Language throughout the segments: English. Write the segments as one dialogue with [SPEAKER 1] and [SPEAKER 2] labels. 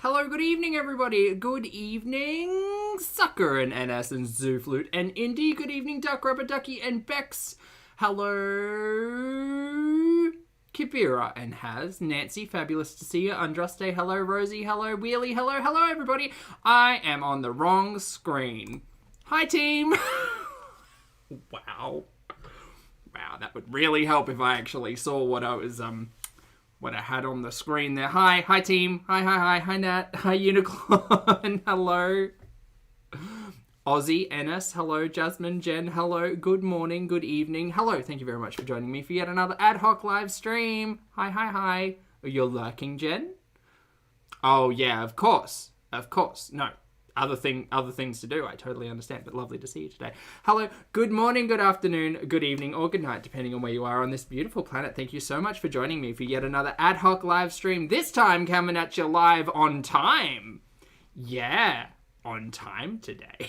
[SPEAKER 1] Hello, good evening, everybody. Good evening, Sucker and NS and Zooflute and Indy. Good evening, Duck, Rubber Ducky and Bex. Hello, Kibira and Haz. Nancy, fabulous to see you. Andraste, hello. Rosie, hello. Wheelie, hello. Hello, everybody. I am on the wrong screen. Hi, team. Wow. Wow, that would really help if I actually saw what I was, what I had on the screen there. Hi team. Hi Nat. Hi Unicorn. Hello. Aussie, Ennis. Hello, Jasmine, Jen. Hello. Good morning. Good evening. Hello. Thank you very much for joining me for yet another ad hoc live stream. Hi. You're lurking, Jen? Oh yeah, of course. No. Other things to do. I totally understand, but lovely to see you today. Hello, good morning, good afternoon, good evening, or good night, depending on where you are on this beautiful planet. Thank you so much for joining me for yet another ad hoc live stream. This time coming at you live on time. Yeah, on time today.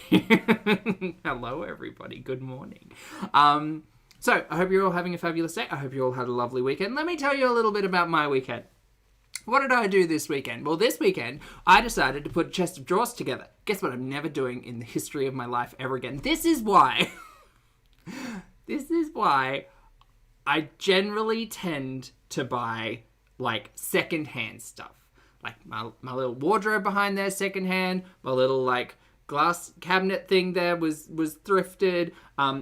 [SPEAKER 1] Hello, everybody. Good morning. So I hope you're all having a fabulous day. I hope you all had a lovely weekend. Let me tell you a little bit about my weekend. What did I do this weekend? Well, this weekend, I decided to put a chest of drawers together. Guess what I'm never doing in the history of my life ever again. This is why I generally tend to buy, like, secondhand stuff. Like, my little wardrobe behind there, secondhand. My little, like, glass cabinet thing there was thrifted.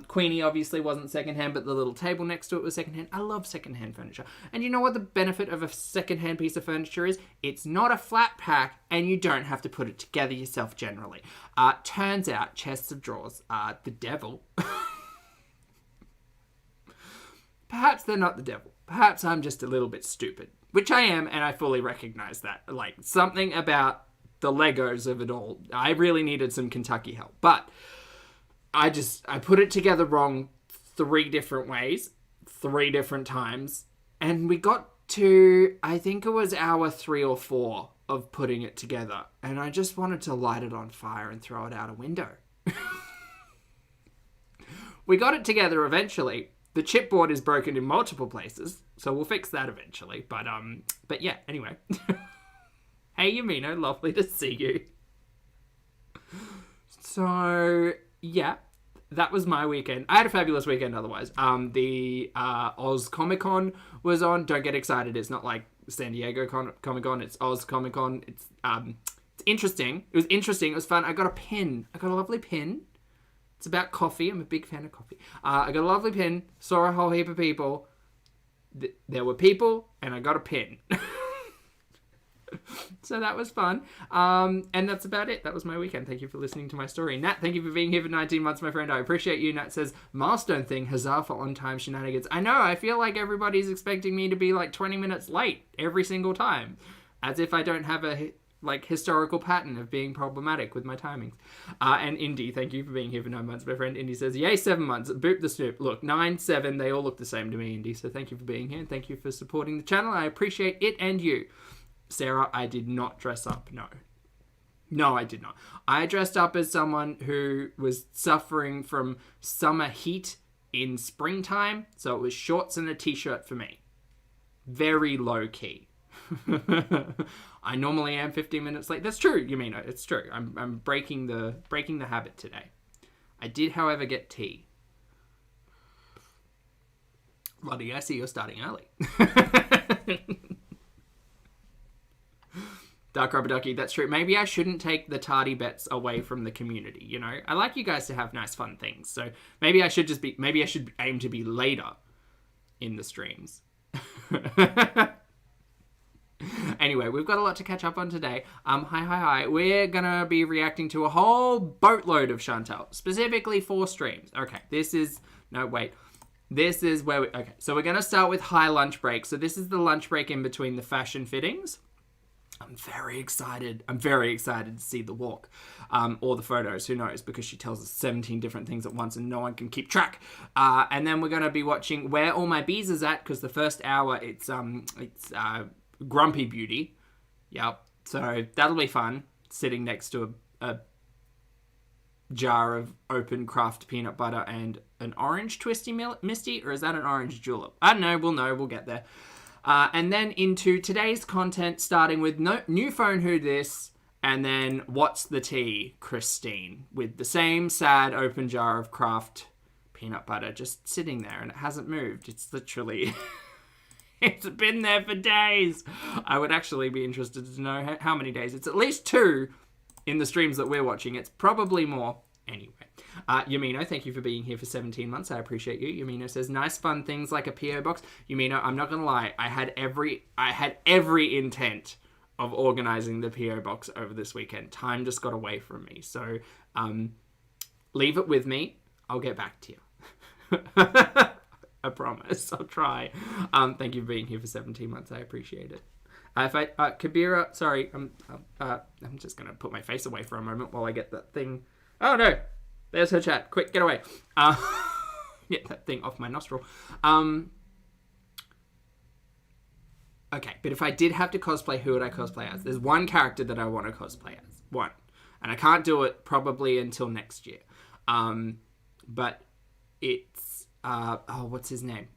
[SPEAKER 1] Queenie obviously wasn't secondhand, but the little table next to it was secondhand. I love secondhand furniture. And you know what the benefit of a secondhand piece of furniture is? It's not a flat pack, and you don't have to put it together yourself generally. Turns out chests of drawers are the devil. Perhaps they're not the devil. Perhaps I'm just a little bit stupid, which I am, and I fully recognize that. Like, something about the Legos of it all. I really needed some Kentucky help. But I put it together wrong 3 different ways, 3 different times. And we got to, I think it was hour 3 or 4 of putting it together. And I just wanted to light it on fire and throw it out a window. We got it together eventually. The chipboard is broken in multiple places, so we'll fix that eventually. But yeah, anyway. Hey, Yamino, lovely to see you. So, yeah, that was my weekend. I had a fabulous weekend otherwise. The Oz Comic Con was on. Don't get excited. It's not like San Diego Comic Con. It's Oz Comic Con. It's interesting. It was interesting. It was fun. I got a pin. I got a lovely pin. It's about coffee. I'm a big fan of coffee. I got a lovely pin. Saw a whole heap of people. There were people, and I got a pin. So that was fun. And that's about it. That was my weekend. Thank you for listening to my story. Nat, thank you for being here for 19 months, my friend. I appreciate you. Nat says, milestone thing, huzzah for on-time shenanigans. I know, I feel like everybody's expecting me to be like 20 minutes late every single time. As if I don't have a historical pattern of being problematic with my timings. And Indy, thank you for being here for 9 months, my friend. Indy says, yay, 7 months. Boop the snoop. Look, 9, 7, they all look the same to me, Indy. So thank you for being here. Thank you for supporting the channel. I appreciate it and you. Sarah, I did not dress up. No, I did not. I dressed up as someone who was suffering from summer heat in springtime. So it was shorts and a t-shirt for me. Very low key. I normally am 15 minutes late. That's true, Yumino. It's true. I'm breaking the habit today. I did, however, get tea. Bloody, I see you're starting early. Dark Rubber Ducky, that's true. Maybe I shouldn't take the tardy bets away from the community, you know? I like you guys to have nice, fun things. So maybe I should aim to be later in the streams. Anyway, we've got a lot to catch up on today. Hi. We're gonna be reacting to a whole boatload of Chantal, specifically 4 streams. Okay, this is where okay, so we're gonna start with high lunch break. So this is the lunch break in between the fashion fittings. I'm very excited to see the walk, or the photos, who knows, because she tells us 17 different things at once and no one can keep track. And then we're going to be watching Where All My BEEZERS At, because the first hour, it's Grumpy Beauty. Yep. So that'll be fun, sitting next to a jar of open craft peanut butter and an orange twisty misty, or is that an orange julep? I don't know, we'll get there. And then into today's content, starting with new phone who this, and then what's the tea, Christine, with the same sad open jar of Kraft peanut butter just sitting there, and it hasn't moved. It's literally... it's been there for days. I would actually be interested to know how many days. It's at least 2 in the streams that we're watching. It's probably more. Anyway. Yumino, thank you for being here for 17 months. I appreciate you. Yumino says, nice fun things like a PO box. Yumino, I'm not going to lie. I had every intent of organizing the PO box over this weekend. Time just got away from me. So leave it with me. I'll get back to you. I promise. I'll try. Thank you for being here for 17 months. I appreciate it. Kabira, sorry. I'm just going to put my face away for a moment while I get that thing. Oh, no. There's her chat. Quick, get away. Get that thing off my nostril. Okay, but if I did have to cosplay, who would I cosplay as? There's one character that I want to cosplay as. One. And I can't do it probably until next year. But it's... what's his name?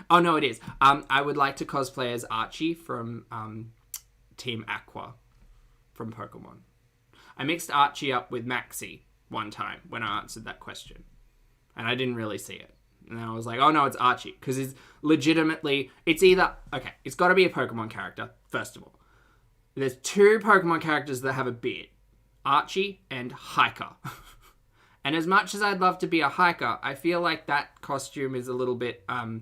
[SPEAKER 1] Oh, no, it is. I would like to cosplay as Archie from Team Aqua from Pokemon. I mixed Archie up with Maxie one time when I answered that question. And I didn't really see it. And then I was like, oh, no, it's Archie. Because it's legitimately... It's either... Okay, it's got to be a Pokemon character, first of all. There's 2 Pokemon characters that have a beard. Archie and Hiker. And as much as I'd love to be a hiker, I feel like that costume is a little bit... I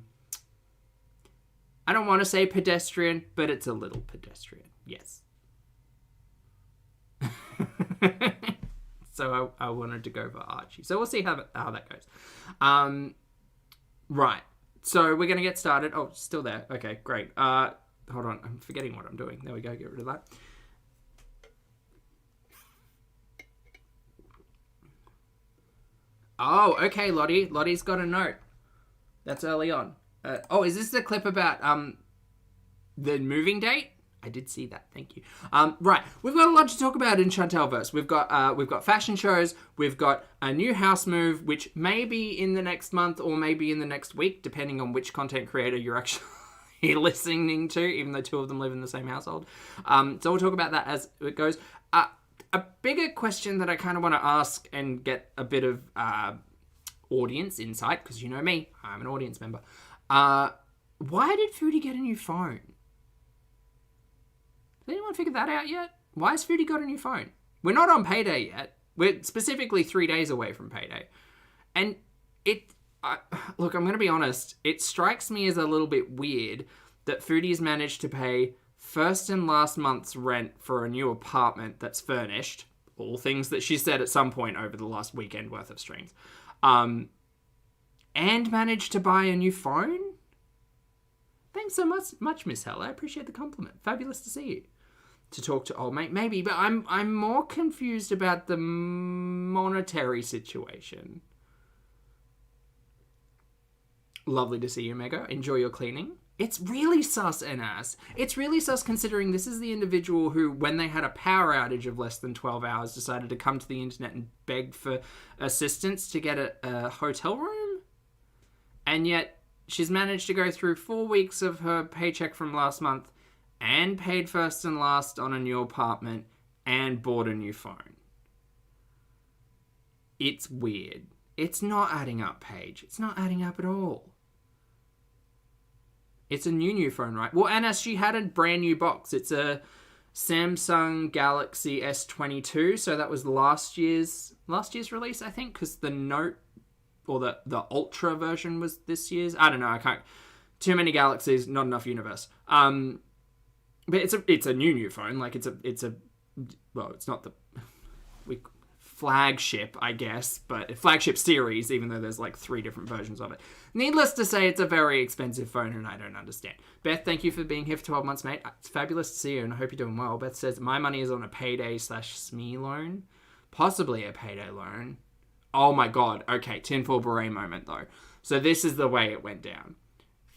[SPEAKER 1] don't want to say pedestrian, but it's a little pedestrian. Yes. So I wanted to go for Archie. So we'll see how that goes. Right. So we're going to get started. Oh, still there. Okay, great. Hold on. I'm forgetting what I'm doing. There we go. Get rid of that. Oh, okay, Lottie. Lottie's got a note. That's early on. Is this the clip about the moving date? I did see that. Thank you. Right, we've got a lot to talk about in Chantalverse. We've got fashion shows. We've got a new house move, which may be in the next month or maybe in the next week, depending on which content creator you're actually listening to, even though 2 of them live in the same household. So we'll talk about that as it goes. A bigger question that I kind of want to ask and get a bit of audience insight, because you know me, I'm an audience member. Why did Foodie get a new phone? Has anyone figured that out yet? Why has Foodie got a new phone? We're not on payday yet. We're specifically 3 days away from payday. And look, I'm going to be honest. It strikes me as a little bit weird that Foodie's managed to pay first and last month's rent for a new apartment that's furnished. All things that she said at some point over the last weekend worth of streams. And managed to buy a new phone? Thanks so much, Miss Hell. I appreciate the compliment. Fabulous to see you. To talk to old mate, maybe, but I'm more confused about the monetary situation. Lovely to see you, Mega. Enjoy your cleaning. It's really sus and ass. It's really sus considering this is the individual who, when they had a power outage of less than 12 hours, decided to come to the internet and beg for assistance to get a hotel room. And yet, she's managed to go through 4 weeks of her paycheck from last month and paid first and last on a new apartment and bought a new phone. It's weird. It's not adding up, Paige. It's not adding up at all. It's a new phone, right? Well, and as she had a brand new box. It's a Samsung Galaxy S22. So that was last year's release, I think, because the Note or the Ultra version was this year's. I don't know. I can't. Too many galaxies, not enough universe. But it's a new phone. Like it's not the flagship, I guess, but flagship series, even though there's like 3 different versions of it. Needless to say, it's a very expensive phone, and I don't understand. Beth, thank you for being here for 12 months, mate. It's fabulous to see you, and I hope you're doing well. Beth says, my money is on a payday/SME loan. Possibly a payday loan. Oh my god. Okay, tinfoil beret moment, though. So this is the way it went down.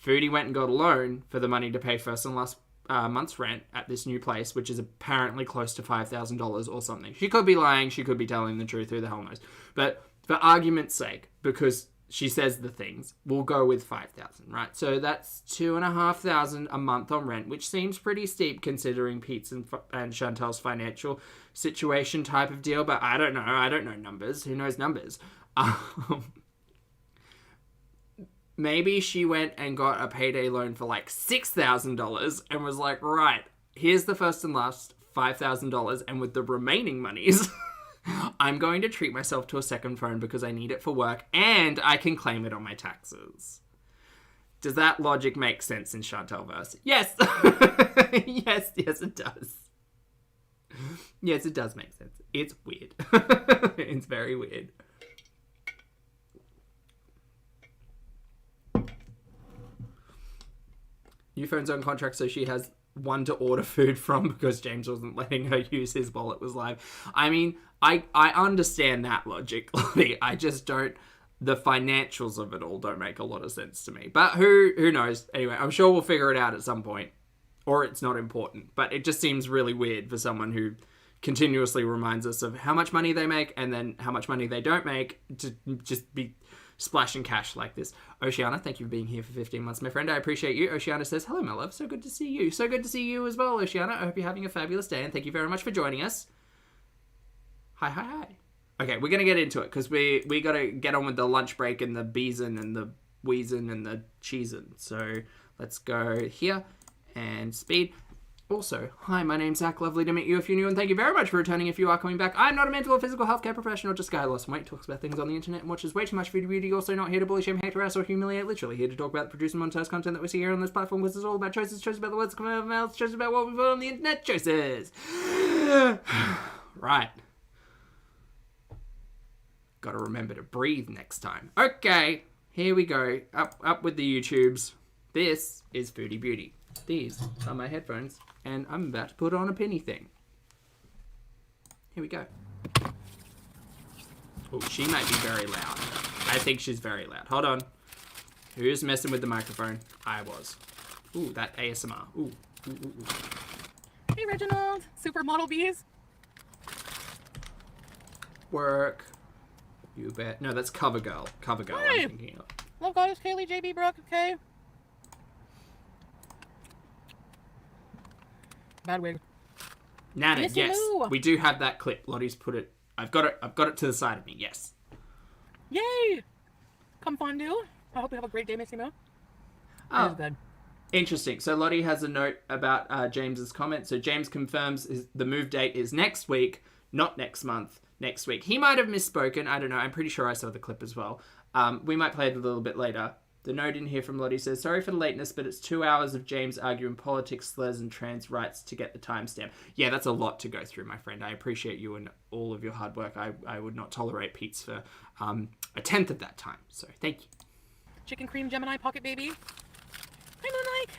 [SPEAKER 1] Foodie went and got a loan for the money to pay first and last month's rent at this new place, which is apparently close to $5,000 or something. She could be lying. She could be telling the truth. Who the hell knows? But for argument's sake, because she says the things, we'll go with 5,000, right? So that's 2,500 a month on rent, which seems pretty steep considering Pete's and Chantal's financial situation type of deal. But I don't know. I don't know numbers. Who knows numbers? Maybe she went and got a payday loan for like $6,000 and was like, right, here's the first and last $5,000, and with the remaining monies, I'm going to treat myself to a second phone because I need it for work and I can claim it on my taxes. Does that logic make sense in Chantalverse? Yes. yes, it does. Yes, it does make sense. It's weird. It's very weird. New phone's on contract, so she has one to order food from because James wasn't letting her use his wallet was live. I mean, I understand that logic. I just don't. The financials of it all don't make a lot of sense to me. But who knows? Anyway, I'm sure we'll figure it out at some point. Or it's not important. But it just seems really weird for someone who continuously reminds us of how much money they make and then how much money they don't make to just be splashing cash like this. Oceana, thank you for being here for 15 months, my friend. I appreciate you. Oceana says, hello, my love. So good to see you. So good to see you as well, Oceana. I hope you're having a fabulous day, and thank you very much for joining us. Hi. Okay, we're going to get into it, because we got to get on with the lunch break and the beezin and the wheezin and the cheesin. So let's go here and speed. Also, hi, my name's Zach. Lovely to meet you if you're new, and thank you very much for returning if you are coming back. I'm not a mental or physical healthcare professional, just a guy who lost weight, talks about things on the internet, and watches way too much Foodie Beauty. Also not here to bully, shame, hate, harass, or humiliate. Literally here to talk about the produced and monetized content that we see here on this platform, because it's all about choices about the words coming out of our mouths, choices about what we put on the internet, choices. Right. Gotta remember to breathe next time. Okay, here we go. Up with the YouTubes. This is Foodie Beauty. These are my headphones, and I'm about to put on a penny thing. Here we go. Oh, she might be very loud. I think she's very loud. Hold on. Who's messing with the microphone? I was. Ooh, that ASMR. Ooh.
[SPEAKER 2] Hey, Reginald. Supermodel bees.
[SPEAKER 1] Work. You bet. No, that's CoverGirl. CoverGirl,
[SPEAKER 2] Hi.
[SPEAKER 1] I'm thinking of.
[SPEAKER 2] Love Goddess Kaylee, JB Brooke, okay? Bad wig.
[SPEAKER 1] Nana,
[SPEAKER 2] Missy
[SPEAKER 1] yes.
[SPEAKER 2] Moo.
[SPEAKER 1] We do have that clip. Lottie's put it. I've got it to the side of me, yes.
[SPEAKER 2] Yay! Come fondue. I hope you have a great day, Missy Moo. That
[SPEAKER 1] Oh,
[SPEAKER 2] was good.
[SPEAKER 1] interesting. So Lottie has a note about James's comment. So James confirms the move date is next week, not next month, next week. He might have misspoken. I don't know. I'm pretty sure I saw the clip as well. We might play it a little bit later. The note in here from Lottie says, sorry for the lateness, but it's 2 hours of James arguing politics, slurs, and trans rights to get the timestamp. Yeah, that's a lot to go through, my friend. I appreciate you and all of your hard work. I would not tolerate Pete's for a tenth of that time. So thank you.
[SPEAKER 2] Chicken cream Gemini pocket baby. Hi, Moonlight.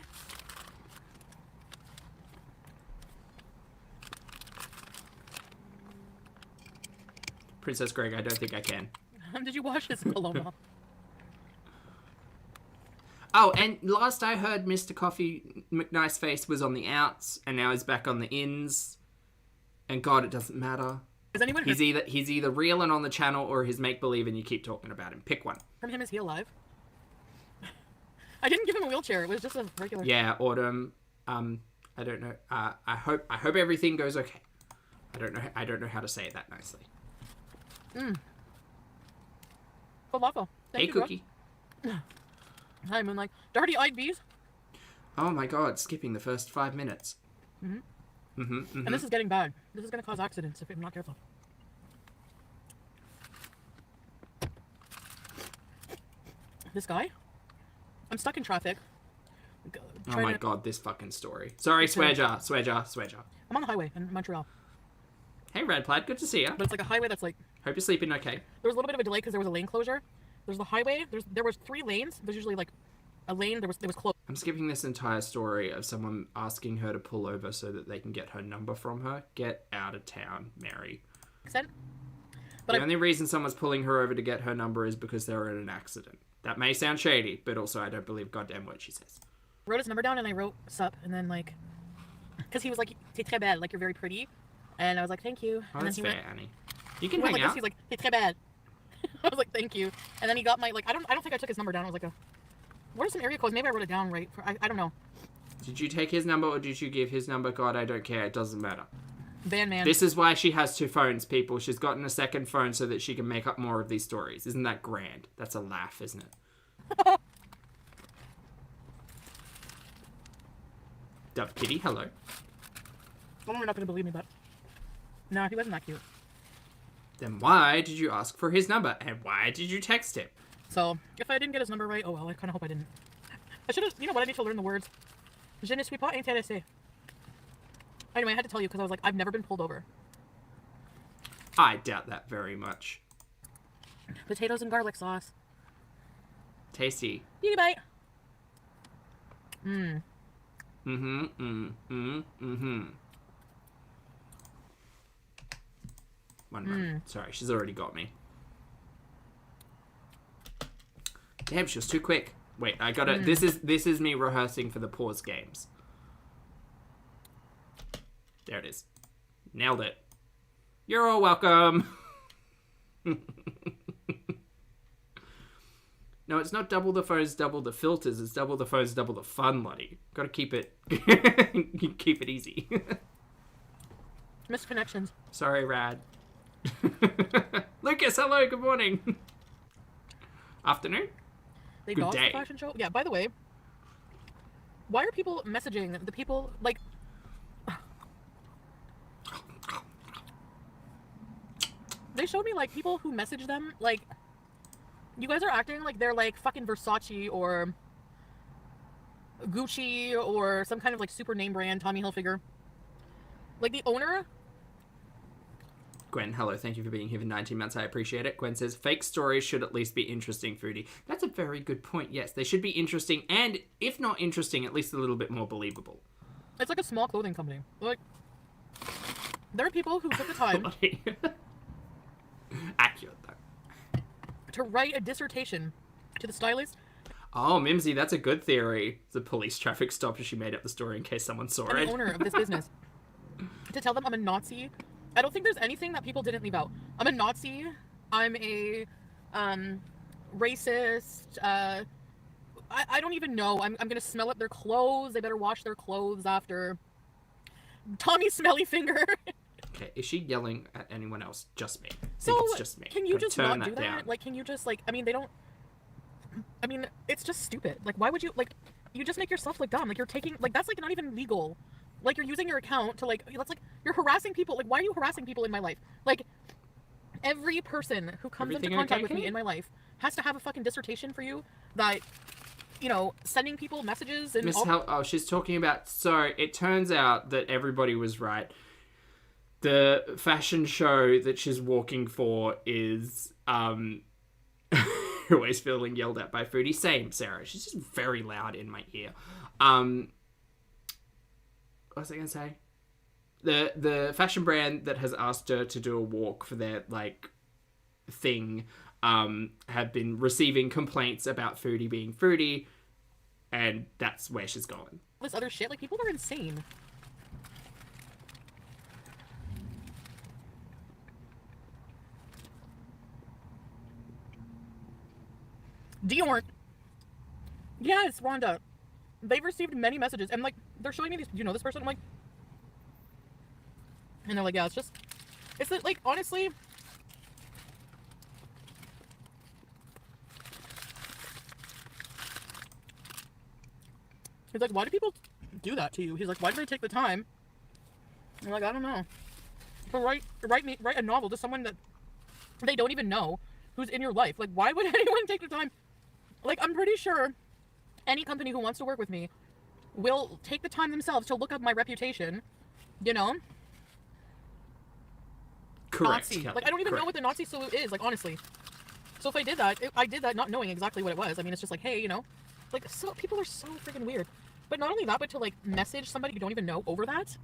[SPEAKER 1] Princess Greg, I don't think I can.
[SPEAKER 2] Did you wash this Paloma?
[SPEAKER 1] Oh, and last I heard, Mr. Coffee McNiceface was on the outs, and now he's back on the ins. And God, it doesn't matter.
[SPEAKER 2] Has anyone heard
[SPEAKER 1] He's either real and on the channel, or he's make-believe and you keep talking about him. Pick one.
[SPEAKER 2] from him? Is he alive? I didn't give him a wheelchair. It was just a regular.
[SPEAKER 1] Yeah, Autumn. I don't know. I hope everything goes okay. I don't know how to say it that nicely.
[SPEAKER 2] Falafel. Thank
[SPEAKER 1] Hey,
[SPEAKER 2] you, bro.
[SPEAKER 1] Cookie.
[SPEAKER 2] Hi, Moonlight. Darty-eyed bees.
[SPEAKER 1] Oh my God, skipping the first 5 minutes.
[SPEAKER 2] And this is getting bad. This is going to cause accidents if I'm not careful. This guy? I'm stuck in traffic.
[SPEAKER 1] Oh my God, this fucking story. Sorry, Swearjar.
[SPEAKER 2] I'm on the highway in Montreal.
[SPEAKER 1] Hey, Red Plaid, good to see ya.
[SPEAKER 2] But it's like a highway that's like...
[SPEAKER 1] Hope you're sleeping okay.
[SPEAKER 2] There was a little bit of a delay because there was a lane closure. There's the highway. There was 3 lanes. There's usually like a lane. There was closed.
[SPEAKER 1] I'm skipping this entire story of someone asking her to pull over so that they can get her number from her. Get out of town, Mary.
[SPEAKER 2] But
[SPEAKER 1] The only reason someone's pulling her over to get her number is because they were in an accident. That may sound shady, but also I don't believe goddamn word she says.
[SPEAKER 2] I wrote his number down and I wrote sup and then like... Because he was like, t'es très belle, like you're very pretty. And I was like, thank you.
[SPEAKER 1] Oh,
[SPEAKER 2] And
[SPEAKER 1] that's
[SPEAKER 2] then
[SPEAKER 1] fair,
[SPEAKER 2] he went,
[SPEAKER 1] Annie. You can
[SPEAKER 2] he went
[SPEAKER 1] hang
[SPEAKER 2] like
[SPEAKER 1] out.
[SPEAKER 2] this, he's like, t'es très belle. I was like, thank you. And then he got my, like, I don't think I took his number down. I was like, what are some area codes? Maybe I wrote it down right. I don't know.
[SPEAKER 1] Did you take his number or did you give his number? God, I don't care. It doesn't matter.
[SPEAKER 2] Van man.
[SPEAKER 1] This is why she has 2 phones, people. She's gotten a second phone so that she can make up more of these stories. Isn't that grand? That's a laugh, isn't it? Dove Kitty, hello.
[SPEAKER 2] I know you're not going to believe me, but no, he wasn't that cute.
[SPEAKER 1] Then why did you ask for his number? And why did you text him?
[SPEAKER 2] So, if I didn't get his number right, oh well, I kind of hope I didn't. I should have, you know what, I need to learn the words. Je ne suis pas intéressé. Anyway, I had to tell you because I was like, I've never been pulled over.
[SPEAKER 1] I doubt that very much.
[SPEAKER 2] Potatoes and garlic sauce.
[SPEAKER 1] Tasty.
[SPEAKER 2] Beauty bite.
[SPEAKER 1] One moment. Sorry, she's already got me. Damn, she was too quick. Wait, I gotta... This is me rehearsing for the pause games. There it is. Nailed it. You're all welcome. No, it's not double the phones, double the filters. It's double the phones, double the fun, Lottie. Gotta keep it... keep it easy.
[SPEAKER 2] Missed connections.
[SPEAKER 1] Sorry, Rad. Lucas, hello, good morning. Afternoon?
[SPEAKER 2] They
[SPEAKER 1] Good
[SPEAKER 2] dogs
[SPEAKER 1] day.
[SPEAKER 2] the fashion show? Yeah, by the way, why are people messaging the people, like... They showed me, like, people who message them, like, you guys are acting like they're, like, fucking Versace or Gucci or some kind of, like, super name brand Tommy Hilfiger. Like, the owner...
[SPEAKER 1] Gwen, hello, thank you for being here for 19 months. I appreciate it. Gwen says, fake stories should at least be interesting, Foodie. That's a very good point, yes. They should be interesting, and if not interesting, at least a little bit more believable.
[SPEAKER 2] It's like a small clothing company. Like, there are people who took the time...
[SPEAKER 1] Accurate, though.
[SPEAKER 2] to write a dissertation to the stylist.
[SPEAKER 1] Oh, Mimsy, that's a good theory. The police traffic stop and she made up the story in case someone saw
[SPEAKER 2] And
[SPEAKER 1] it.
[SPEAKER 2] the owner of this business. To tell them I'm a Nazi. I don't think there's anything that people didn't leave out. I'm a Nazi. I'm a racist. I don't even know. I'm going to smell up their clothes. They better wash their clothes after. Tommy Smelly Finger.
[SPEAKER 1] Okay, is she yelling at anyone else? Just me. I
[SPEAKER 2] So,
[SPEAKER 1] think it's just me.
[SPEAKER 2] can you
[SPEAKER 1] Gotta
[SPEAKER 2] just
[SPEAKER 1] turn
[SPEAKER 2] not do that?
[SPEAKER 1] down.
[SPEAKER 2] Like, can you just, like, I mean, they don't... I mean, it's just stupid. Like, why would you, like, you just make yourself look dumb. Like, you're taking, like, that's, like, not even legal. Like, you're using your account to, like, that's, like, you're harassing people. Like, why are you harassing people in my life? Like, every person who comes
[SPEAKER 1] Everything
[SPEAKER 2] into contact
[SPEAKER 1] okay,
[SPEAKER 2] with me
[SPEAKER 1] Kate?
[SPEAKER 2] in my life has to have a fucking dissertation for you that, you know, sending people messages and
[SPEAKER 1] Miss
[SPEAKER 2] all...
[SPEAKER 1] Hel- oh, she's talking about... So, it turns out that everybody was right. The fashion show that she's walking for is... always feeling yelled at by Foodie. Same, Sarah. She's just very loud in my ear. What was I going to say? The fashion brand that has asked her to do a walk for their, like, thing, have been receiving complaints about Foodie being Foodie, and that's where she's going.
[SPEAKER 2] This other shit. Like, people are insane. Dior. Yes, Rhonda. They've received many messages, and, like, they're showing me these, you know this person? I'm like... And they're like, yeah, it's just... It's, like, honestly... He's like, why do people do that to you? He's like, why do they take the time? I'm like, I don't know. To write a novel to someone that they don't even know who's in your life. Like, why would anyone take the time? Like, I'm pretty sure any company who wants to work with me will take the time themselves to look up my reputation, you know?
[SPEAKER 1] Correct.
[SPEAKER 2] Nazi.
[SPEAKER 1] Kelly.
[SPEAKER 2] Like, I don't even know
[SPEAKER 1] Correct.
[SPEAKER 2] what the Nazi salute is, like, honestly. So if I did that, I did that not knowing exactly what it was. I mean, it's just like, hey, you know? Like, so people are so freaking weird. But not only that, but to, like, message somebody you don't even know over that.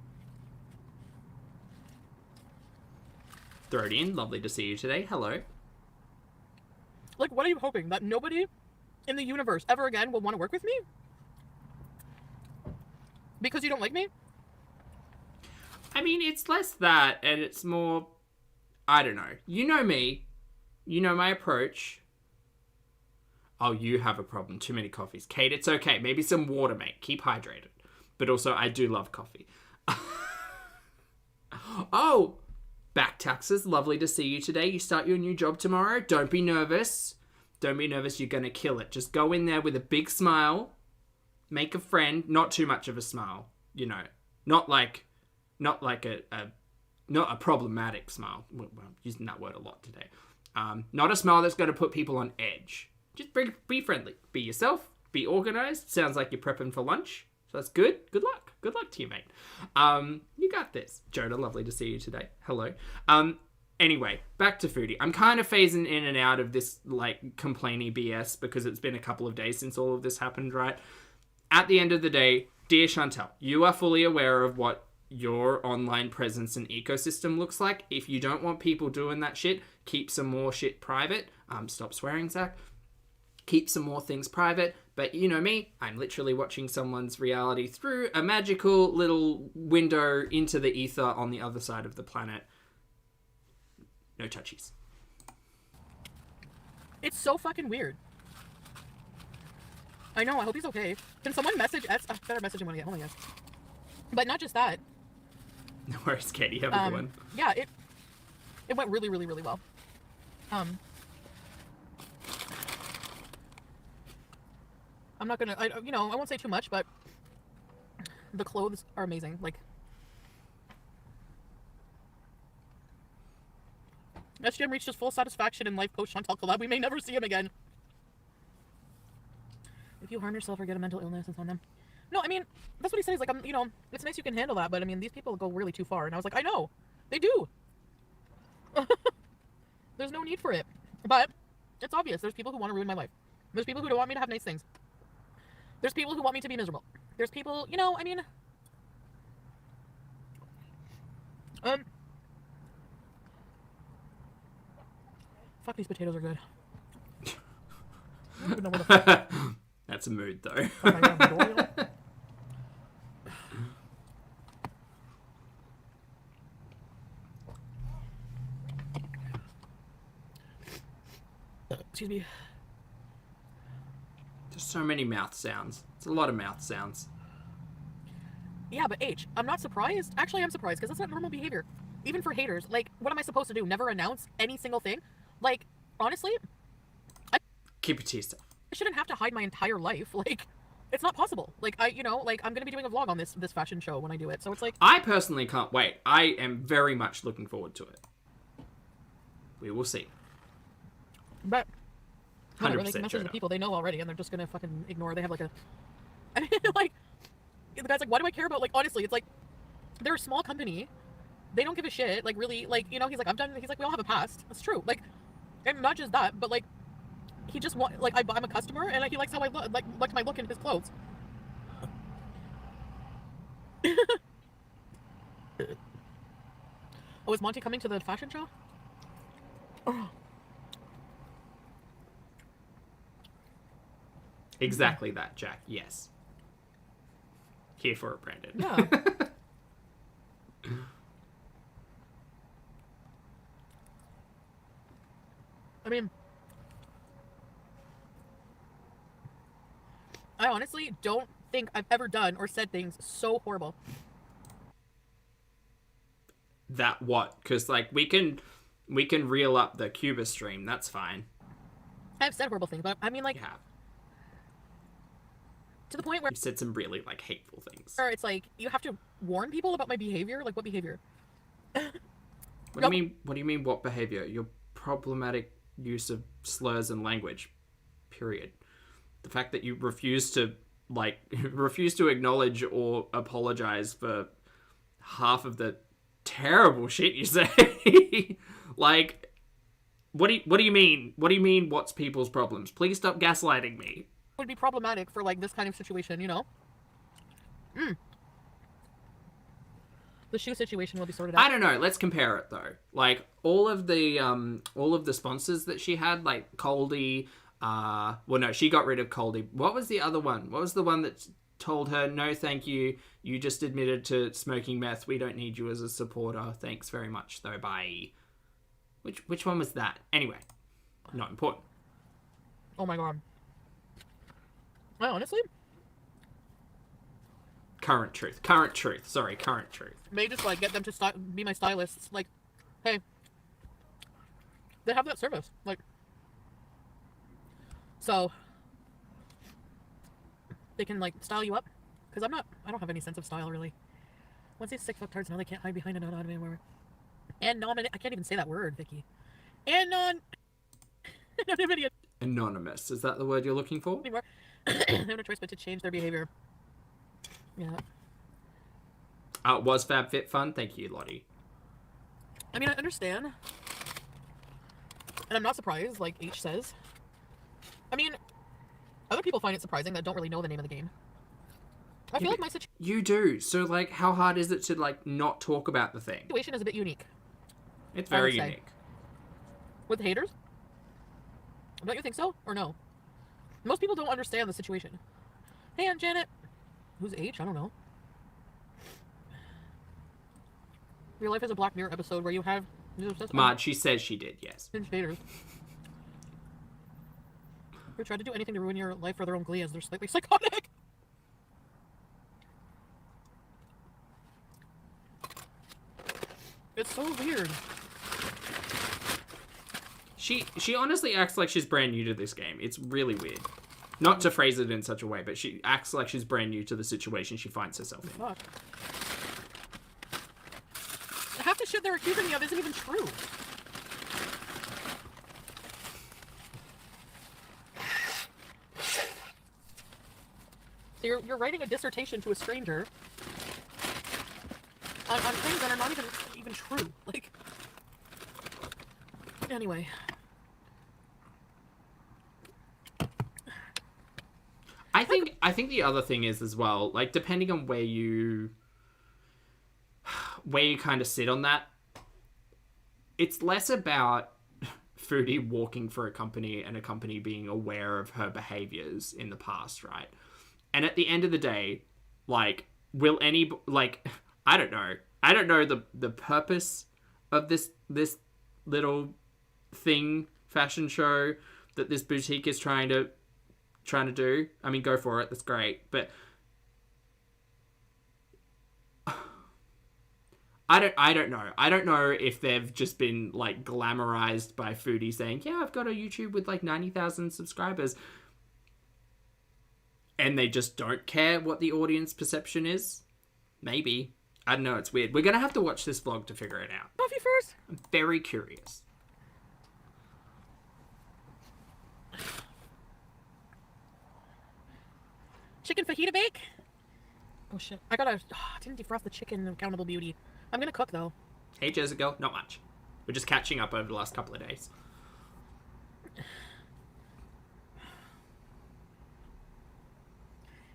[SPEAKER 1] Throw it in. Lovely to see you today. Hello.
[SPEAKER 2] Like, what are you hoping? That nobody in the universe ever again will want to work with me? Because you don't like me?
[SPEAKER 1] I mean, it's less that, and it's more... I don't know. You know me. You know my approach. Oh, you have a problem. Too many coffees. Kate, it's okay. Maybe some water, mate. Keep hydrated. But also, I do love coffee. Oh, back taxes. Lovely to see you today. You start your new job tomorrow. Don't be nervous. Don't be nervous. You're going to kill it. Just go in there with a big smile. Make a friend. Not too much of a smile. You know, not like not a problematic smile. Well, I'm using that word a lot today. Not a smile that's going to put people on edge. Just be friendly. Be yourself. Be organized. Sounds like you're prepping for lunch. So that's good. Good luck. Good luck to you, mate. You got this. Jonah, lovely to see you today. Hello. Anyway, back to Foodie. I'm kind of phasing in and out of this, like, complainy BS because it's been a couple of days since all of this happened, right? At the end of the day, dear Chantal, you are fully aware of what your online presence and ecosystem looks like. If you don't want people doing that shit, keep some more shit private. Stop swearing, Zach. Keep some more things private. But you know me, I'm literally watching someone's reality through a magical little window into the ether on the other side of the planet. No touchies.
[SPEAKER 2] It's so fucking weird. I know, I hope he's okay. Can someone message S? I better message him when I get home, I guess. But not just that.
[SPEAKER 1] No worries, Katie. Have a good one.
[SPEAKER 2] Yeah, it went really, really, really well. I'm not gonna, I won't say too much, but the clothes are amazing. Like, SGM reached his full satisfaction in life post Chantal collab. We may never see him again. If you harm yourself or get a mental illness, it's on them. No, I mean, that's what he says. Like, it's nice you can handle that, but I mean, these people go really too far. And I was like, I know, they do. There's no need for it. But it's obvious. There's people who want to ruin my life. There's people who don't want me to have nice things. There's people who want me to be miserable. There's people, I mean, fuck, these potatoes are good. I don't even know where the fuck.
[SPEAKER 1] That's a mood, though.
[SPEAKER 2] Excuse me.
[SPEAKER 1] There's so many mouth sounds. It's a lot of mouth sounds.
[SPEAKER 2] Yeah, but H, I'm not surprised. Actually, I'm surprised because that's not normal behavior. Even for haters. Like, what am I supposed to do? Never announce any single thing? Like, honestly,
[SPEAKER 1] Keep it to yourself.
[SPEAKER 2] I shouldn't have to hide my entire life. Like, it's not possible. Like, I'm going to be doing a vlog on this fashion show when I do it. So it's like...
[SPEAKER 1] I personally can't wait. I am very much looking forward to it. We will see.
[SPEAKER 2] But...
[SPEAKER 1] 100%
[SPEAKER 2] they can message the people they know already, and they're just gonna fucking ignore. They have like a... I mean, like... The guy's like, why do I care about... Like, honestly, it's like... They're a small company. They don't give a shit. Like, really, like, he's like, I'm done. He's like, we all have a past. That's true. Like, and not just that, but like... He just want like I'm a customer and like, he likes how I look, likes my look in his clothes. Oh, is Monty coming to the fashion show? Oh.
[SPEAKER 1] Exactly that, Jack. Yes. Here for it, Brandon.
[SPEAKER 2] Yeah. I mean, I honestly don't think I've ever done or said things so horrible.
[SPEAKER 1] That what? Because like we can reel up the Cuba stream. That's fine.
[SPEAKER 2] I've said horrible things, but I mean, like,
[SPEAKER 1] You have.
[SPEAKER 2] To the point where
[SPEAKER 1] You said some really like hateful things.
[SPEAKER 2] it's like you have to warn people about my behavior. Like, what behavior?
[SPEAKER 1] What do you mean? What do you mean? What behavior? Your problematic use of slurs and language. Period. The fact that you refuse to acknowledge or apologize for half of the terrible shit you say. Like, what do you mean? What do you mean? What's people's problems? Please stop gaslighting me.
[SPEAKER 2] Would be problematic for like this kind of situation, The shoe situation will be sorted out.
[SPEAKER 1] I don't know. Let's compare it though. Like all of the sponsors that she had, like Coldy. Well, no, she got rid of Coldy. What was the other one? What was the one that told her, no, thank you. You just admitted to smoking meth. We don't need you as a supporter. Thanks very much, though. Bye. Which one was that? Anyway. not important.
[SPEAKER 2] Oh my god. I honestly
[SPEAKER 1] Current truth. Sorry, current truth.
[SPEAKER 2] may just like get them to be my stylists. Like, hey, they have that service. Like, so they can like style you up. Because I don't have any sense of style really. Once these sick fucktards now they can't hide behind an anonymous. I can't even say that word, Vicky. Anonymity.
[SPEAKER 1] Anonymous. Is that the word you're looking for?
[SPEAKER 2] Anymore. They have no choice but to change their behavior. Yeah.
[SPEAKER 1] Was FabFitFun? Thank you, Lottie.
[SPEAKER 2] I mean, I understand. And I'm not surprised, like H says. I mean, other people find it surprising that don't really know the name of the game. I feel like my
[SPEAKER 1] You do. So, like, how hard is it to, like, not talk about the thing?
[SPEAKER 2] situation is a bit unique.
[SPEAKER 1] It's very unique.
[SPEAKER 2] With haters? Don't you think so? Or no? Most people don't understand the situation. Hey, I'm Janet. Who's H? I don't know. Your life is a Black Mirror episode where you have...
[SPEAKER 1] Marge, she says she did, yes.
[SPEAKER 2] Haters. Who tried to do anything to ruin your life for their own glee as they're slightly psychotic. It's so weird.
[SPEAKER 1] She honestly acts like she's brand new to this game. It's really weird. Not to phrase it in such a way, but she acts like she's brand new to the situation she finds herself in.
[SPEAKER 2] Fuck. Half the shit they're accusing me of isn't even true. So you're writing a dissertation to a stranger on things that are not even true. Like, anyway.
[SPEAKER 1] I think the other thing is as well, like, depending on where you kind of sit on that, it's less about Foodie walking for a company and a company being aware of her behaviors in the past, right? And at the end of the day, like, will any, like, I don't know the purpose of this little thing, fashion show that this boutique is trying to do. I mean, go for it. That's great. But I don't know. I don't know if they've just been, like, glamorized by Foodie saying, yeah, I've got a YouTube with, like, 90,000 subscribers. And they just don't care what the audience perception is. Maybe. I don't know. It's weird. We're going to have to watch this vlog to figure it out.
[SPEAKER 2] Buffy first.
[SPEAKER 1] I'm very curious.
[SPEAKER 2] Chicken fajita bake? Oh shit. I didn't defrost the chicken, Accountable Beauty. I'm gonna cook though.
[SPEAKER 1] Hey, Jessica. Not much. We're just catching up over the last couple of days.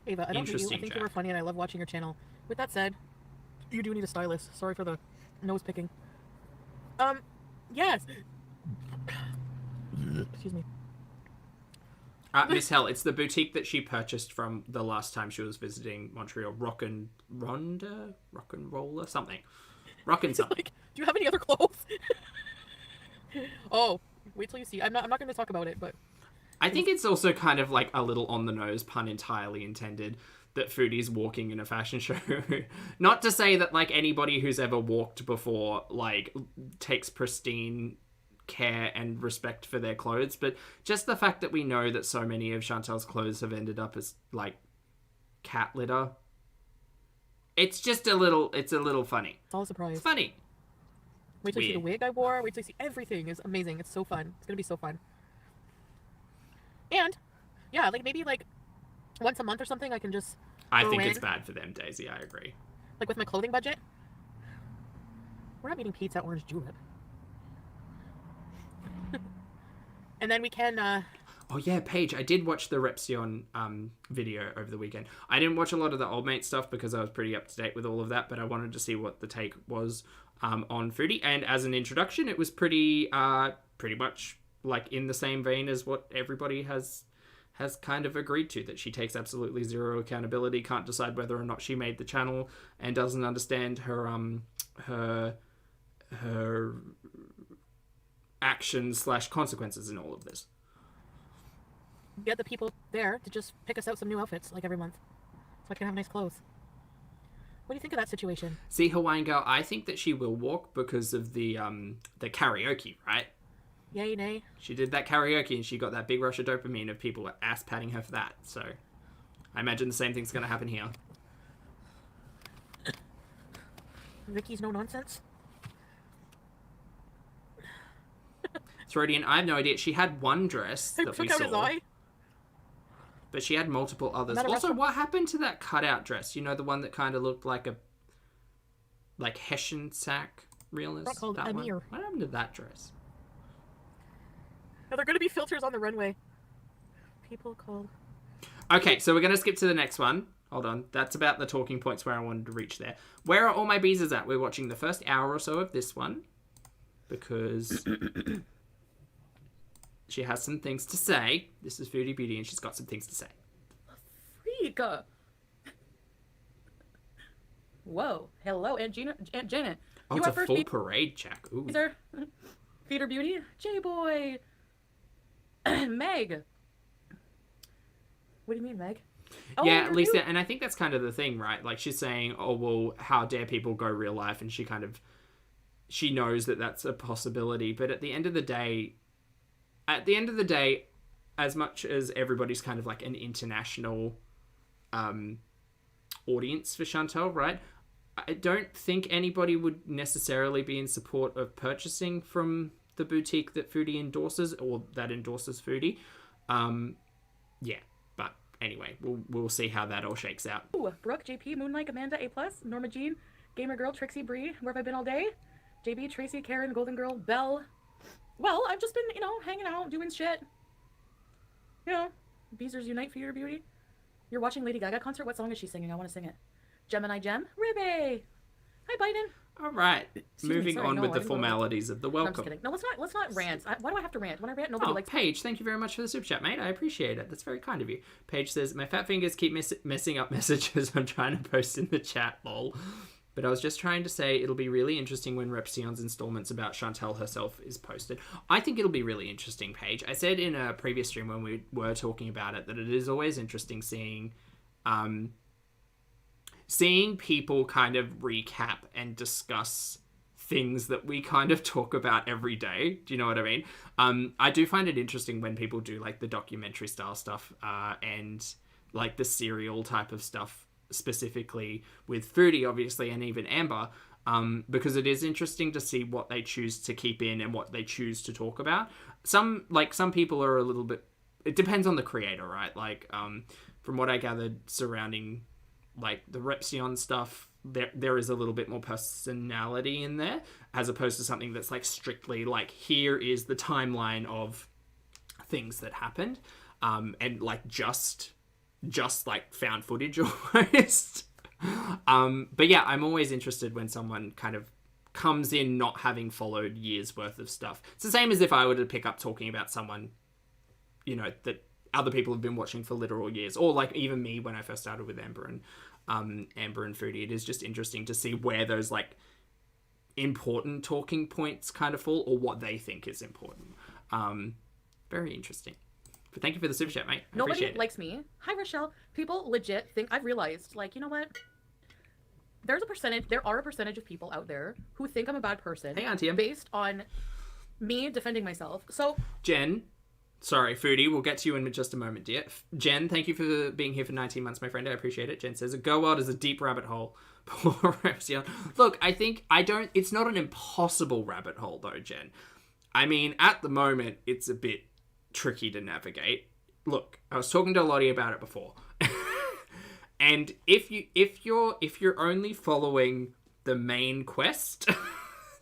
[SPEAKER 2] Ava, I don't hate you. I think you were funny and I love watching your channel. With that said, you do need a stylist. Sorry for the nose picking. Yes. Excuse me.
[SPEAKER 1] Miss Hell, it's the boutique that she purchased from the last time she was visiting Montreal. Rock and Roller, something. Rockin' something.
[SPEAKER 2] Like, do you have any other clothes? Oh, wait till you see. I'm not going to talk about it, but
[SPEAKER 1] I think it's also kind of like a little on the nose, pun entirely intended, that Foodie's walking in a fashion show. Not to say that, like, anybody who's ever walked before, like, takes pristine care and respect for their clothes, but just the fact that we know that so many of Chantal's clothes have ended up as, like, cat litter. It's just a little funny.
[SPEAKER 2] It's all a surprise.
[SPEAKER 1] It's funny.
[SPEAKER 2] Wait till you see the wig I wore. Wait till you see everything. It's amazing. It's so fun. It's gonna be so fun. And yeah, like maybe like once a month or something, I can just.
[SPEAKER 1] I think it's bad for them, Daisy. I agree.
[SPEAKER 2] Like with my clothing budget. We're not eating pizza at Orange Julep. And then we can.
[SPEAKER 1] Oh yeah, Paige. I did watch the Repsion video over the weekend. I didn't watch a lot of the Old Mate stuff because I was pretty up to date with all of that, but I wanted to see what the take was on Foodie. And as an introduction, it was pretty much like in the same vein as what everybody has kind of agreed to, that she takes absolutely zero accountability, can't decide whether or not she made the channel, and doesn't understand her actions / consequences in all of this.
[SPEAKER 2] Get the people there to just pick us out some new outfits like every month, so I can have nice clothes. What do you think of that situation?
[SPEAKER 1] See, Hawaiian Girl, I think that she will walk because of the karaoke, right?
[SPEAKER 2] Yay, nay.
[SPEAKER 1] She did that karaoke and she got that big rush of dopamine of people ass patting her for that. So I imagine the same thing's going to happen here.
[SPEAKER 2] Ricky's no nonsense.
[SPEAKER 1] Throdian, I have no idea. She had one dress that we
[SPEAKER 2] Took out his
[SPEAKER 1] saw,
[SPEAKER 2] eye.
[SPEAKER 1] but she had multiple others.
[SPEAKER 2] Not a
[SPEAKER 1] Also,
[SPEAKER 2] restaurant.
[SPEAKER 1] what happened to that cutout dress? You know, the one that kind of looked like Hessian sack realness?
[SPEAKER 2] That's called
[SPEAKER 1] that one?
[SPEAKER 2] Amir.
[SPEAKER 1] What happened to that dress?
[SPEAKER 2] Now, there are going to be filters on the runway. People called.
[SPEAKER 1] Okay, so we're going to skip to the next one. Hold on. That's about the talking points where I wanted to reach there. Where are all my beezers at? We're watching the first hour or so of this one because she has some things to say. This is Foodie Beauty and she's got some things to say.
[SPEAKER 3] Freak. Whoa. Hello, Aunt Janet.
[SPEAKER 1] Oh,
[SPEAKER 3] You
[SPEAKER 1] it's
[SPEAKER 3] are
[SPEAKER 1] a
[SPEAKER 3] first
[SPEAKER 1] full parade, Jack. Ooh.
[SPEAKER 3] Beezer. Feeder Beauty. J-Boy. Meg. What do you mean, Meg? Oh,
[SPEAKER 1] Yeah,
[SPEAKER 3] you're
[SPEAKER 1] Lisa,
[SPEAKER 3] new?
[SPEAKER 1] and I think that's kind of the thing, right? Like, she's saying, oh, well, how dare people go real life? And she knows that that's a possibility. But at the end of the day, as much as everybody's kind of like an international audience for Chantal, right? I don't think anybody would necessarily be in support of purchasing from the boutique that Foodie endorses or that endorses Foodie. Yeah, but anyway, we'll see how that all shakes out.
[SPEAKER 3] Ooh, Brooke, JP, Moonlight, Amanda, A+, Norma Jean, Gamer Girl, Trixie, Bree, where have I been all day? JB, Tracy, Karen, Golden Girl, Belle. Well, I've just been, hanging out, doing shit. Beezers Unite, Feeder Beauty. You're watching Lady Gaga concert? What song is she singing? I want to sing it. Gemini Gem, Ribby. Hi, Biden.
[SPEAKER 1] All right,
[SPEAKER 3] Excuse me,
[SPEAKER 1] moving
[SPEAKER 3] sorry,
[SPEAKER 1] on
[SPEAKER 3] no,
[SPEAKER 1] with
[SPEAKER 3] I
[SPEAKER 1] the
[SPEAKER 3] didn't go to-
[SPEAKER 1] formalities of the
[SPEAKER 3] No,
[SPEAKER 1] welcome.
[SPEAKER 3] I'm just kidding. No, let's not rant. Why do I have to rant? When I rant, nobody
[SPEAKER 1] Oh,
[SPEAKER 3] likes
[SPEAKER 1] Paige, thank you very much for the super chat, mate. I appreciate it. That's very kind of you. Paige says, my fat fingers keep messing up messages I'm trying to post in the chat, lol. But I was just trying to say it'll be really interesting when Repsion's installments about Chantal herself is posted. I think it'll be really interesting, Paige. I said in a previous stream when we were talking about it that it is always interesting seeing people kind of recap and discuss things that we kind of talk about every day. Do you know what I mean? I do find it interesting when people do like the documentary style stuff and like the serial type of stuff, specifically with Foodie, obviously, and even Amber, because it is interesting to see what they choose to keep in and what they choose to talk about. Some people are a little bit, it depends on the creator, right? Like, from what I gathered surrounding like the Repsion stuff, there is a little bit more personality in there, as opposed to something that's like strictly like, here is the timeline of things that happened, and like just like found footage almost. But yeah, I'm always interested when someone kind of comes in not having followed years worth of stuff. It's the same as if I were to pick up talking about someone, that other people have been watching for literal years, or like even me when I first started with Amber and Foodie. It is just interesting to see where those like important talking points kind of fall, or what they think is important. Very interesting. But thank you for the super chat, mate. I
[SPEAKER 3] Nobody
[SPEAKER 1] appreciate it.
[SPEAKER 3] likes me. Hi, Rochelle. People legit think, I've realized, like, you know what? There are a percentage of people out there who think I'm a bad person.
[SPEAKER 1] Hey, Auntie.
[SPEAKER 3] Based on me defending myself. So,
[SPEAKER 1] Jen, sorry, Foodie, we'll get to you in just a moment, dear. Jen, thank you for being here for 19 months, my friend. I appreciate it. Jen says, a Go World is a deep rabbit hole. Poor Repsion. Look, it's not an impossible rabbit hole, though, Jen. I mean, at the moment, it's a bit tricky to navigate. Look, I was talking to Lottie about it before. And if you're only following the main quest,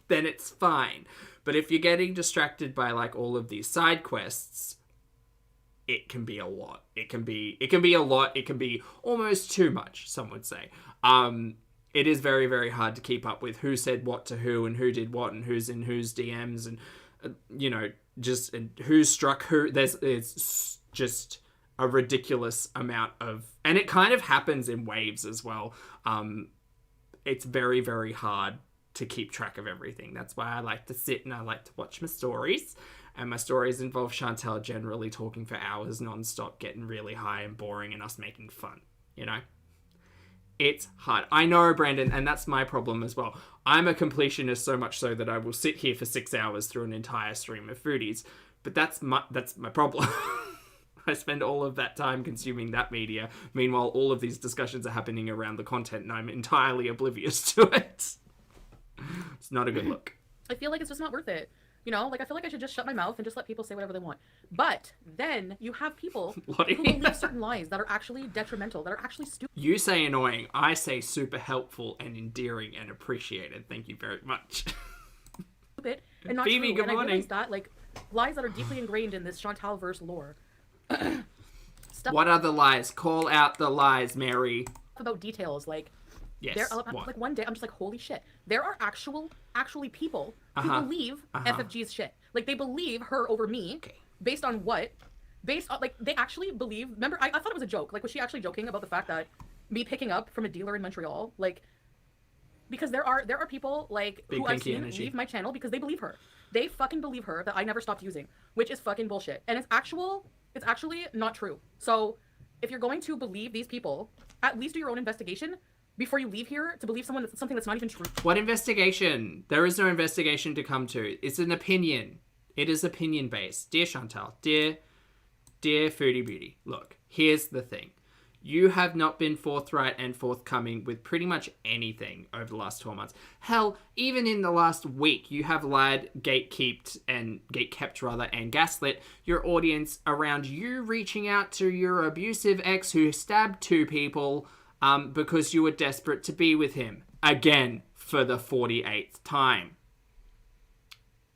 [SPEAKER 1] then it's fine. But if you're getting distracted by like all of these side quests, it can be a lot. It can be a lot. It can be almost too much, some would say. It is very, very hard to keep up with who said what to who and who did what and who's in whose DMs and just and who struck who. It's just a ridiculous amount of, and it kind of happens in waves as well. It's very, very hard to keep track of everything. That's why I like to sit and I like to watch my stories. And my stories involve Chantal generally talking for hours non-stop, getting really high and boring, and us making fun, you know? It's hard. I know, Brandon, and that's my problem as well. I'm a completionist so much so that I will sit here for 6 hours through an entire stream of foodies. But that's my problem. I spend all of that time consuming that media. Meanwhile, all of these discussions are happening around the content, and I'm entirely oblivious to it. It's not a good look.
[SPEAKER 3] I feel like it's just not worth it. You know, like I feel like I should just shut my mouth and just let people say whatever they want. But then you have people who believe certain lies that are actually detrimental, that are actually stupid.
[SPEAKER 1] You say annoying, I say super helpful and endearing and appreciated. Thank you very much.
[SPEAKER 3] And not
[SPEAKER 1] Phoebe,
[SPEAKER 3] true.
[SPEAKER 1] good
[SPEAKER 3] And I
[SPEAKER 1] morning.
[SPEAKER 3] realize that, like, lies that are deeply ingrained in this Chantal-verse lore. Stuff
[SPEAKER 1] What are the lies? Call out the lies, Mary.
[SPEAKER 3] about details, like,
[SPEAKER 1] Yes.
[SPEAKER 3] like one day I'm just like, holy shit, there are actually people who believe FFG's shit. Like, they believe her over me.
[SPEAKER 1] Okay.
[SPEAKER 3] Based on what? Based on, like, they actually believe, remember, I thought it was a joke. Like, was she actually joking about the fact that me picking up from a dealer in Montreal, like, because there are people, like,
[SPEAKER 1] Big
[SPEAKER 3] who I've
[SPEAKER 1] pinky
[SPEAKER 3] seen
[SPEAKER 1] energy.
[SPEAKER 3] leave my channel because they believe her. They fucking believe her that I never stopped using, which is fucking bullshit. And it's actually not true. So if you're going to believe these people, at least do your own investigation before you leave here to believe something that's not even true.
[SPEAKER 1] What investigation? There is no investigation to come to. It's an opinion. It is opinion based. Dear Chantal, dear Foodie Beauty, look, here's the thing. You have not been forthright and forthcoming with pretty much anything over the last 12 months. Hell, even in the last week, you have lied, gatekept, and gaslit your audience around you reaching out to your abusive ex who stabbed 2 people because you were desperate to be with him. Again, for the 48th time.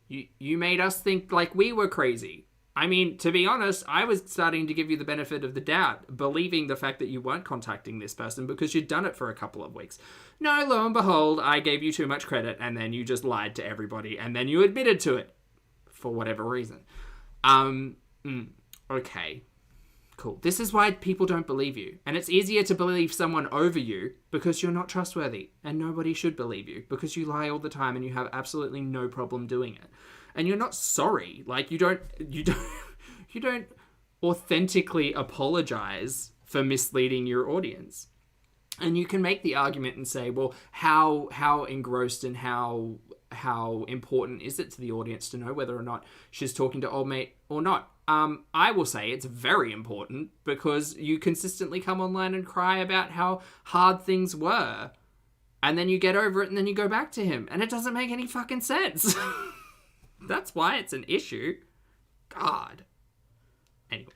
[SPEAKER 1] You made us think like we were crazy. I mean, to be honest, I was starting to give you the benefit of the doubt, believing the fact that you weren't contacting this person because you'd done it for a couple of weeks. No, lo and behold, I gave you too much credit, and then you just lied to everybody, and then you admitted to it. For whatever reason. Okay. Cool. This is why people don't believe you. And it's easier to believe someone over you because you're not trustworthy. And nobody should believe you because you lie all the time and you have absolutely no problem doing it. And you're not sorry. Like, you don't authentically apologize for misleading your audience. And you can make the argument and say, well, how engrossed and how important is it to the audience to know whether or not she's talking to old mate or not? I will say it's very important because you consistently come online and cry about how hard things were. And then you get over it and then you go back to him. And it doesn't make any fucking sense. That's why it's an issue. God. Anyway.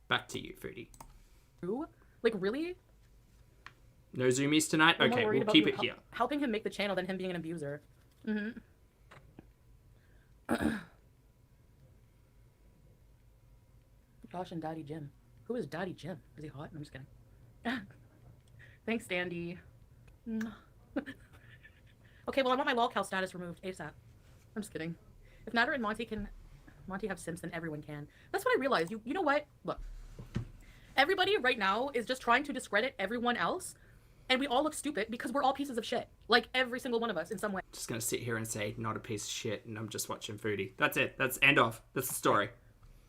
[SPEAKER 1] Back to you, Foodie.
[SPEAKER 3] Like, really?
[SPEAKER 1] No zoomies tonight?
[SPEAKER 3] I'm more
[SPEAKER 1] Okay,
[SPEAKER 3] worried
[SPEAKER 1] we'll
[SPEAKER 3] about
[SPEAKER 1] keep
[SPEAKER 3] you
[SPEAKER 1] it here.
[SPEAKER 3] helping him make the channel than him being an abuser. Josh and Daddy Jim. Who is Daddy Jim? Is he hot? I'm just kidding. Thanks, Dandy. Okay, well, I want my lolcow status removed ASAP. I'm just kidding. If Natter and Monty have Sims, then everyone can. That's what I realized. You know what? Look. Everybody right now is just trying to discredit everyone else, and we all look stupid because we're all pieces of shit. Like, every single one of us in some way.
[SPEAKER 1] Just gonna sit here and say, not a piece of shit, and I'm just watching Foodie. That's it. That's end of. That's the story.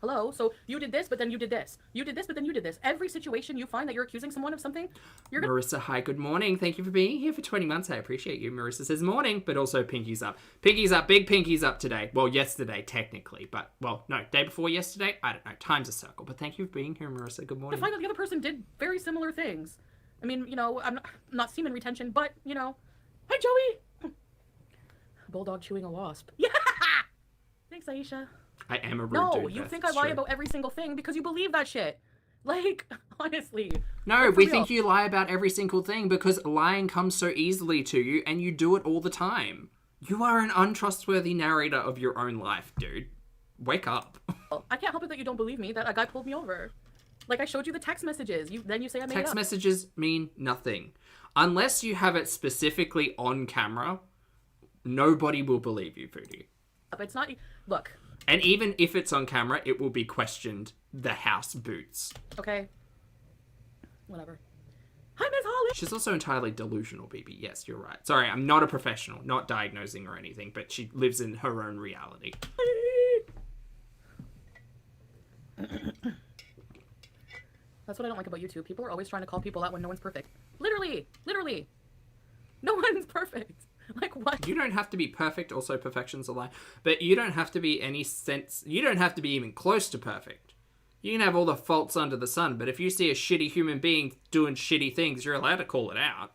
[SPEAKER 3] Hello? So you did this, but then you did this. You did this, but then you did this. Every situation you find that you're accusing someone of something, you're gonna...
[SPEAKER 1] Marissa, hi, good morning. Thank you for being here for 20 months. I appreciate you. Marissa says morning, but also pinkies up. Pinkies up, big pinkies up today. Well, yesterday, technically, but, well, no, day before yesterday? I don't know. Time's a circle. But thank you for being here, Marissa. Good morning.
[SPEAKER 3] To find out the other person did very similar things. I mean, you know, I'm not semen retention, but, you know. Hi, Joey! Bulldog chewing a wasp. Yeah! Thanks, Aisha.
[SPEAKER 1] I am a rude
[SPEAKER 3] No,
[SPEAKER 1] dude.
[SPEAKER 3] you
[SPEAKER 1] Beth,
[SPEAKER 3] think
[SPEAKER 1] it's
[SPEAKER 3] I lie
[SPEAKER 1] true.
[SPEAKER 3] about every single thing because you believe that shit. Like, honestly.
[SPEAKER 1] No,
[SPEAKER 3] Like, for
[SPEAKER 1] we
[SPEAKER 3] real.
[SPEAKER 1] think you lie about every single thing because lying comes so easily to you and you do it all the time. You are an untrustworthy narrator of your own life, dude. Wake up.
[SPEAKER 3] I can't help it that you don't believe me that a guy pulled me over. Like, I showed you the text messages. Then you say I made it
[SPEAKER 1] Text
[SPEAKER 3] up.
[SPEAKER 1] messages mean nothing. Unless you have it specifically on camera, nobody will believe you, Foodie.
[SPEAKER 3] But it's not... Look,
[SPEAKER 1] And even if it's on camera, it will be questioned the house boots.
[SPEAKER 3] okay? Whatever. Hi, Miss Holly!
[SPEAKER 1] She's also entirely delusional, BB. Yes, you're right. Sorry, I'm not a professional, not diagnosing or anything, but she lives in her own reality.
[SPEAKER 3] That's what I don't like about YouTube. People are always trying to call people out when no one's perfect. Literally. No one's perfect. Like, what?
[SPEAKER 1] You don't have to be perfect, also perfection's a lie, but you don't have to be you don't have to be even close to perfect. You can have all the faults under the sun, but if you see a shitty human being doing shitty things, you're allowed to call it out.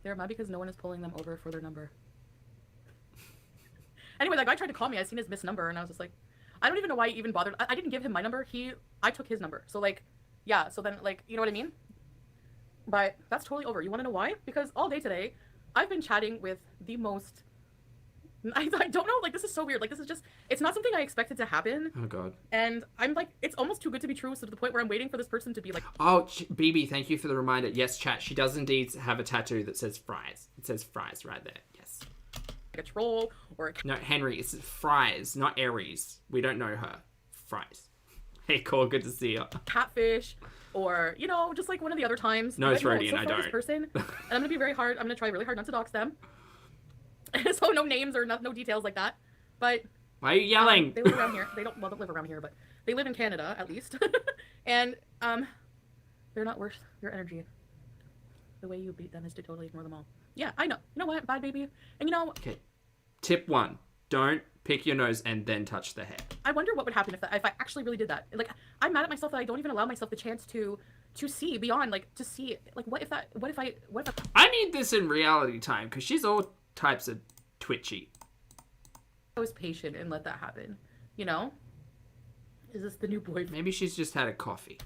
[SPEAKER 3] They're mad because no one is pulling them over for their number. Anyway, that guy tried to call me. I seen his missed number, and I was just like, I don't even know why he even bothered. I didn't give him my number. I took his number. So, like, yeah. So then, like, you know what I mean? But that's totally over. You want to know why? Because all day today, I've been chatting with the most... I don't know. Like, this is so weird. Like, this is just... It's not something I expected to happen.
[SPEAKER 1] Oh, God.
[SPEAKER 3] And I'm like, it's almost too good to be true, so to the point where I'm waiting for this person to be like...
[SPEAKER 1] Oh, BB, thank you for the reminder. Yes, chat. She does indeed have a tattoo that says fries. It says fries right there. Yes.
[SPEAKER 3] Like a troll or a...
[SPEAKER 1] No, Henry, it's fries, not Aries. We don't know her. Fries. Hey, Cole, good to see you.
[SPEAKER 3] Catfish, or, you know, just like one of the other times.
[SPEAKER 1] No, it's Freudian,
[SPEAKER 3] so
[SPEAKER 1] I
[SPEAKER 3] far
[SPEAKER 1] don't.
[SPEAKER 3] This person, and I'm going to try really hard not to dox them. So no names or no details like that. But...
[SPEAKER 1] Why are you yelling?
[SPEAKER 3] They live around here. They don't live around here, but they live in Canada, at least. And, they're not worth your energy. The way you beat them is to totally ignore them all. Yeah, I know. You know what? Bad baby. And you know...
[SPEAKER 1] Okay. Tip 1. Don't pick your nose and then touch the hair.
[SPEAKER 3] I wonder what would happen if I actually really did that. Like, I'm mad at myself that I don't even allow myself the chance to see beyond, like, to see, like, what if
[SPEAKER 1] I need this in reality time, because she's all types of twitchy.
[SPEAKER 3] I was patient and let that happen, you know? Is this the new boyfriend?
[SPEAKER 1] Maybe she's just had a coffee.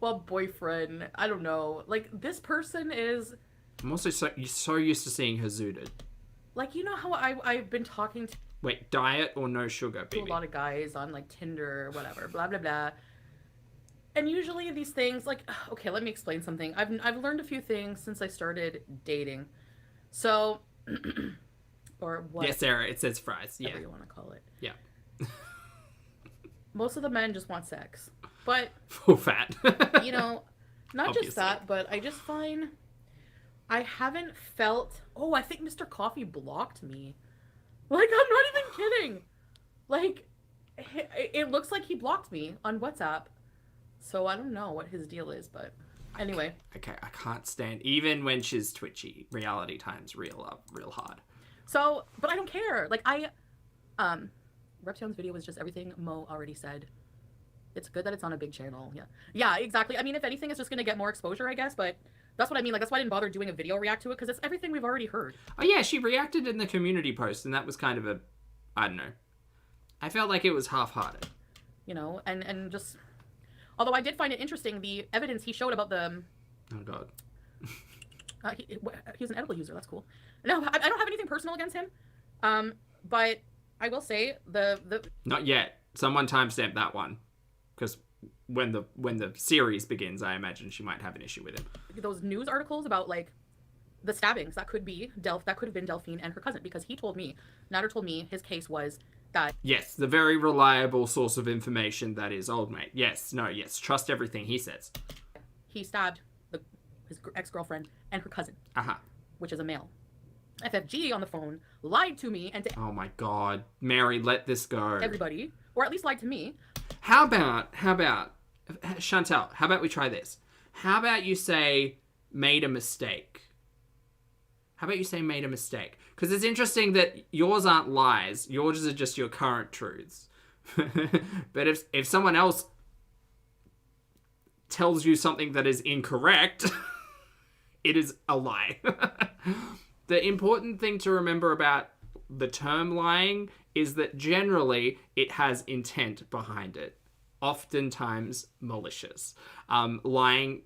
[SPEAKER 3] Well, boyfriend, I don't know. Like, this person is...
[SPEAKER 1] I'm also so used to seeing her zooted.
[SPEAKER 3] Like, you know how I've been talking to...
[SPEAKER 1] Wait, diet or no sugar, baby?
[SPEAKER 3] A lot of guys on, like, Tinder or whatever, blah, blah, blah. And usually these things, like... Okay, let me explain something. I've learned a few things since I started dating. So... or what?
[SPEAKER 1] Yes, Sarah, it says fries. Yeah.
[SPEAKER 3] Whatever you want to call it.
[SPEAKER 1] Yeah.
[SPEAKER 3] Most of the men just want sex. But...
[SPEAKER 1] Full fat.
[SPEAKER 3] You know, not
[SPEAKER 1] Obviously.
[SPEAKER 3] just that, but I just find... I haven't felt... Oh, I think Mr. Coffee blocked me. Like, I'm not even kidding. Like, it looks like he blocked me on WhatsApp. So I don't know what his deal is, but anyway.
[SPEAKER 1] Okay, I can't stand... Even when she's twitchy, reality time's real hard.
[SPEAKER 3] So, but I don't care. Like, Reption's video was just everything Mo already said. It's good that it's on a big channel. Yeah. Yeah, exactly. I mean, if anything, it's just going to get more exposure, I guess, but... That's what I mean. Like, that's why I didn't bother doing a video react to it, because it's everything we've already heard.
[SPEAKER 1] Oh, yeah, she reacted in the community post, and that was kind of a... I don't know. I felt like it was half-hearted.
[SPEAKER 3] You know, and just... Although I did find it interesting, the evidence he showed about the...
[SPEAKER 1] Oh, God.
[SPEAKER 3] He's an edible user. That's cool. No, I don't have anything personal against him. But I will say the...
[SPEAKER 1] Not yet. Someone timestamp that one. Because... When the series begins, I imagine she might have an issue with him.
[SPEAKER 3] Those news articles about, like, the stabbings, that could have been Delphine and her cousin, because he told me, Nader told me his case was that...
[SPEAKER 1] Yes, the very reliable source of information that is old mate. Yes, trust everything he says.
[SPEAKER 3] He stabbed his ex-girlfriend and her cousin, which is a male. FFG on the phone lied to me and to...
[SPEAKER 1] Oh my God. Mary, let this go.
[SPEAKER 3] Everybody, or at least lied to me.
[SPEAKER 1] How about, Chantal, how about we try this? How about you say, made a mistake? How about you say, made a mistake? Because it's interesting that yours aren't lies. Yours are just your current truths. But if someone else tells you something that is incorrect, it is a lie. The important thing to remember about the term lying is that generally it has intent behind it. Oftentimes malicious. Lying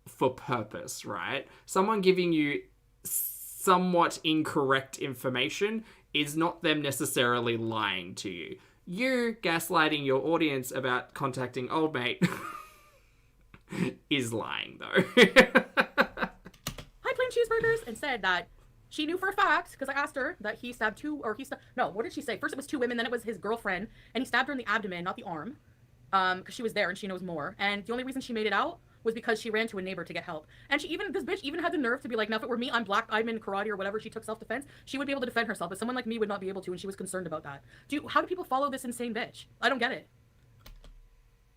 [SPEAKER 1] for purpose, right? Someone giving you somewhat incorrect information is not them necessarily lying to you. You gaslighting your audience about contacting old mate is lying, though.
[SPEAKER 3] I plain cheeseburgers and said that she knew for a fact, because I asked her, that he stabbed no, what did she say? First it was 2 women, then it was his girlfriend, and he stabbed her in the abdomen, not the arm. because she was there and she knows more. And the only reason she made it out was because she ran to a neighbor to get help. And this bitch even had the nerve to be like, now if it were me, I'm black, I'm in karate or whatever, she took self-defense, she would be able to defend herself, but someone like me would not be able to, and she was concerned about that. How do people follow this insane bitch? I don't get it.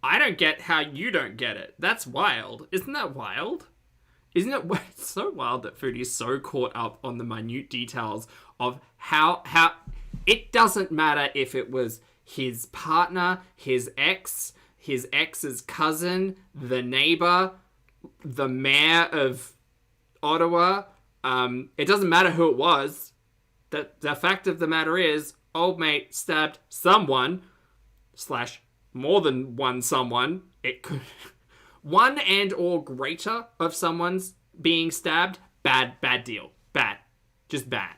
[SPEAKER 1] I don't get how you don't get it. That's wild. Isn't that wild? Isn't it it's so wild that Foodie's so caught up on the minute details of how it doesn't matter if it was his partner, his ex's cousin, the neighbor, the mayor of Ottawa. It doesn't matter who it was. The fact of the matter is, old mate stabbed someone / more than one someone. It could one and or greater of someone's being stabbed. Bad deal. Bad. Just bad.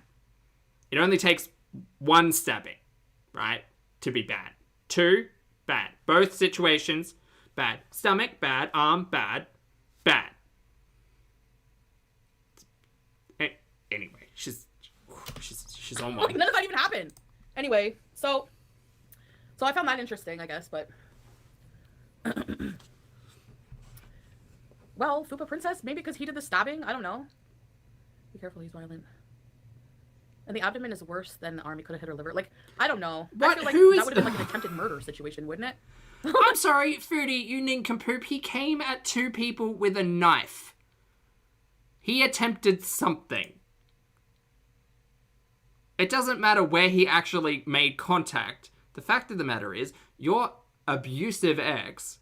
[SPEAKER 1] It only takes one stabbing, right, to be bad. 2, bad. Both situations, bad. Stomach, bad. Arm, bad. Bad. Anyway, she's on one.
[SPEAKER 3] Like, none of that even happened. Anyway, so I found that interesting, I guess, but well, Fupa Princess, maybe because he did the stabbing, I don't know. Be careful, he's violent. And the abdomen is worse than the arm. He could have hit her liver. Like, I don't know.
[SPEAKER 1] What?
[SPEAKER 3] I feel like
[SPEAKER 1] Who is...
[SPEAKER 3] that would have been like an attempted murder situation, wouldn't it?
[SPEAKER 1] I'm sorry, Foodie, you nincompoop. He came at 2 people with a knife. He attempted something. It doesn't matter where he actually made contact. The fact of the matter is, your abusive ex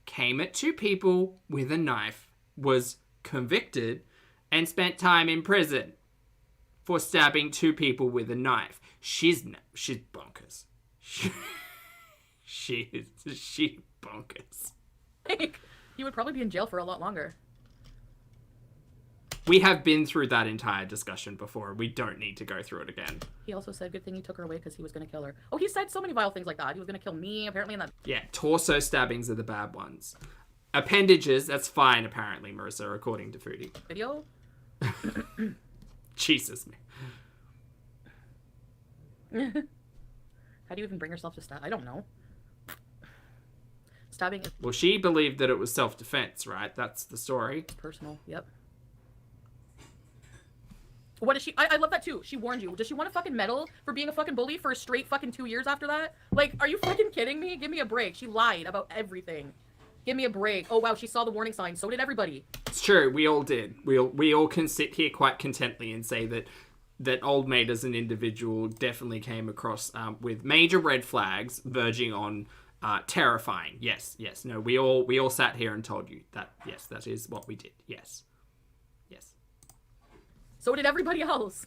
[SPEAKER 1] came at 2 people with a knife, was convicted, and spent time in prison for stabbing 2 people with a knife. She's bonkers. She bonkers.
[SPEAKER 3] He would probably be in jail for a lot longer.
[SPEAKER 1] We have been through that entire discussion before. We don't need to go through it again.
[SPEAKER 3] He also said, good thing he took her away because he was going to kill her. Oh, he said so many vile things like that. He was going to kill me, apparently, in that...
[SPEAKER 1] Yeah, torso stabbings are the bad ones. Appendages, that's fine, apparently, Marissa, according to Foodie.
[SPEAKER 3] video.
[SPEAKER 1] Jesus,
[SPEAKER 3] How do you even bring yourself to stab? I don't know. Stabbing is
[SPEAKER 1] Well, she believed that it was self-defense, right? That's the story.
[SPEAKER 3] personal. Yep. What is she? I love that too. She warned you. Does she want a fucking medal for being a fucking bully for a straight fucking 2 years after that? Like, are you fucking kidding me? Give me a break. She lied about everything. Give me a break. Oh wow, she saw the warning sign. So did everybody.
[SPEAKER 1] It's true. We all did. We all can sit here quite contently and say that old mate as an individual definitely came across with major red flags verging on terrifying. Yes. No, we all sat here and told you that. Yes, that is what we did. Yes.
[SPEAKER 3] So did everybody else.